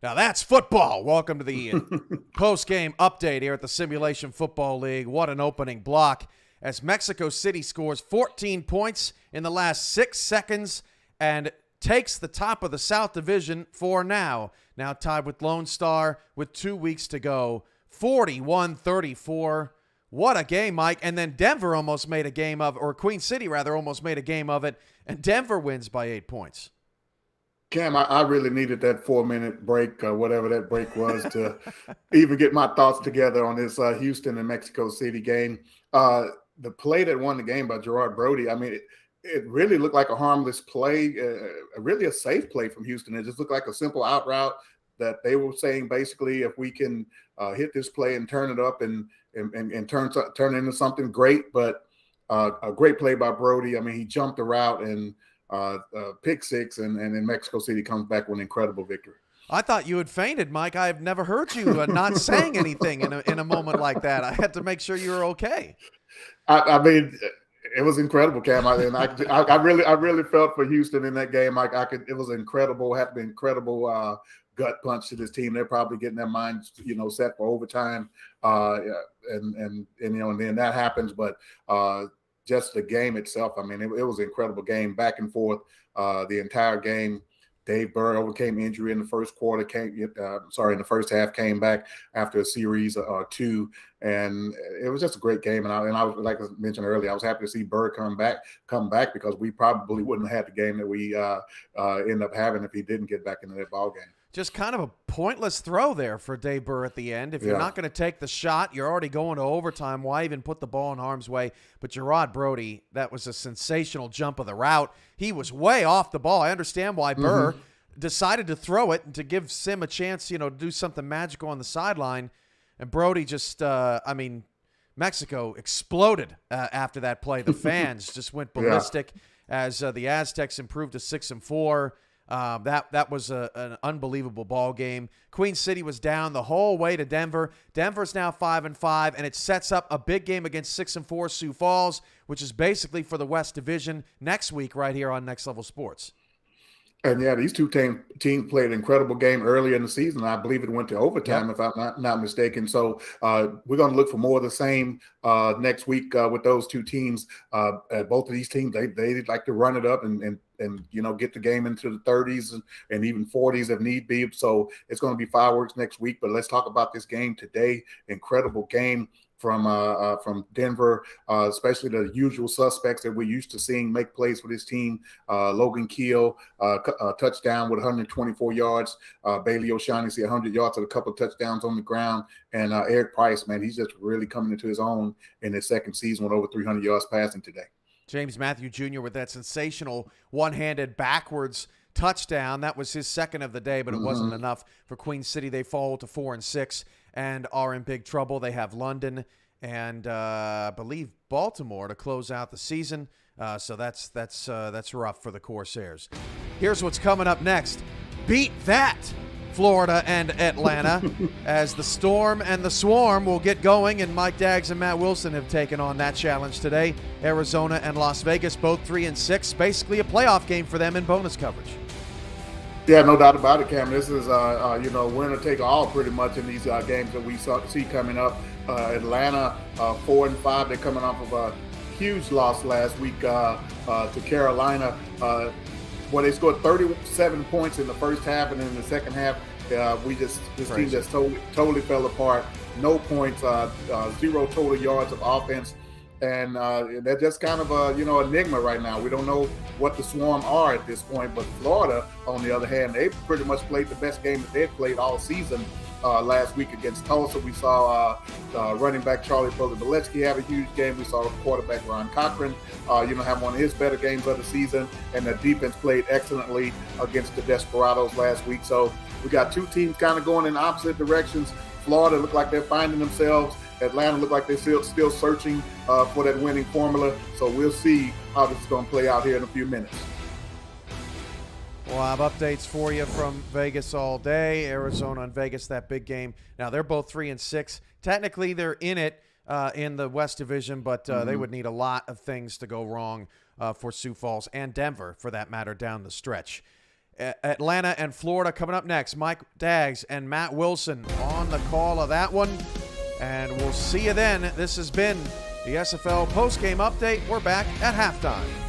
Now that's football. Welcome to the post-game update here at the Simulation Football League. What an opening block as Mexico City scores 14 points in the last 6 seconds and takes the top of the South Division for now. Now tied with Lone Star with 2 weeks to go. 41-34. What a game, Mike. And then Denver almost made a game of, or Queen City rather, almost made a game of it, and Denver wins by 8 points. Cam, I really needed that 4-minute break, whatever that break was, to even get my thoughts together on this Houston and Mexico City game. The play that won the game by Gerard Brody, I mean, it really looked like a harmless play, really a safe play from Houston. It just looked like a simple out route that they were saying basically if we can hit this play and turn it up and turn it into something great. But a great play by Brody. I mean, he jumped the route and pick six, and then Mexico City comes back with an incredible victory. I thought you had fainted, Mike. I've never heard you not saying anything in a moment like that. I had to make sure you were okay. I mean, it was incredible, Cam. I really felt for Houston in that game. It was incredible. Had to be incredible gut punch to this team. They're probably getting their minds, set for overtime, and then that happens. But just the game itself, I mean, it was an incredible game, back and forth the entire game. Dave Burr overcame injury in the first quarter, in the first half, came back after a series or two, and it was just a great game. And I was, like I mentioned earlier, I was happy to see Burr come back because we probably wouldn't have had the game that we end up having if he didn't get back into that ball game. Just kind of a pointless throw there for Dave Burr at the end. If you're not going to take the shot, you're already going to overtime. Why even put the ball in harm's way? But Gerard Brody, that was a sensational jump of the route. He was way off the ball. I understand why Burr decided to throw it and to give Sim a chance, to do something magical on the sideline. And Brody just, Mexico exploded after that play. The fans just went ballistic as the Aztecs improved to 6-4. That was an unbelievable ball game. Queen City was down the whole way to Denver. Denver's now 5-5, and it sets up a big game against 6-4 Sioux Falls, which is basically for the West Division next week right here on Next Level Sports. And these two teams played an incredible game earlier in the season. I believe it went to overtime, if I'm not mistaken. So we're going to look for more of the same next week with those two teams. Both of these teams, they like to run it up and get the game into the 30s and even 40s if need be. So it's going to be fireworks next week. But let's talk about this game today. Incredible game from Denver, especially the usual suspects that we're used to seeing make plays for this team. Logan Keel, touchdown with 124 yards. Bailey O'Shaughnessy, 100 yards with a couple of touchdowns on the ground. And Eric Price, man, he's just really coming into his own in his second season with over 300 yards passing today. James Matthew Jr. with that sensational one-handed backwards touchdown. That was his second of the day, but it wasn't enough for Queen City. They fall to 4-6 and are in big trouble. They have London and I believe Baltimore to close out the season. So that's rough for the Corsairs. Here's what's coming up next. Beat that, Florida and Atlanta, as the Storm and the Swarm will get going, and Mike Daggs and Matt Wilson have taken on that challenge today. Arizona and Las Vegas, both 3-6, basically a playoff game for them in bonus coverage. Yeah, no doubt about it, Cam. This is, winner take all pretty much in these games that we see coming up. Atlanta, 4-5. They're coming off of a huge loss last week to Carolina. They scored 37 points in the first half, and then in the second half, this team just totally fell apart. No points, 0 total yards of offense. And they're just kind of enigma right now. We don't know what the Swarm are at this point. But Florida, on the other hand, they pretty much played the best game that they've played all season last week against Tulsa. We saw running back Charlie Boletsky have a huge game. We saw quarterback Ron Cochran, have one of his better games of the season. And the defense played excellently against the Desperados last week. So we got two teams kind of going in opposite directions. Florida look like they're finding themselves. Atlanta look like they're still searching for that winning formula. So we'll see how this is going to play out here in a few minutes. We'll have updates for you from Vegas all day. Arizona and Vegas, that big game. Now, they're both 3-6. Technically, they're in it in the West Division, but they would need a lot of things to go wrong for Sioux Falls and Denver, for that matter, down the stretch. Atlanta and Florida coming up next. Mike Daggs and Matt Wilson on the call of that one. And we'll see you then. This has been the SFL postgame update. We're back at halftime.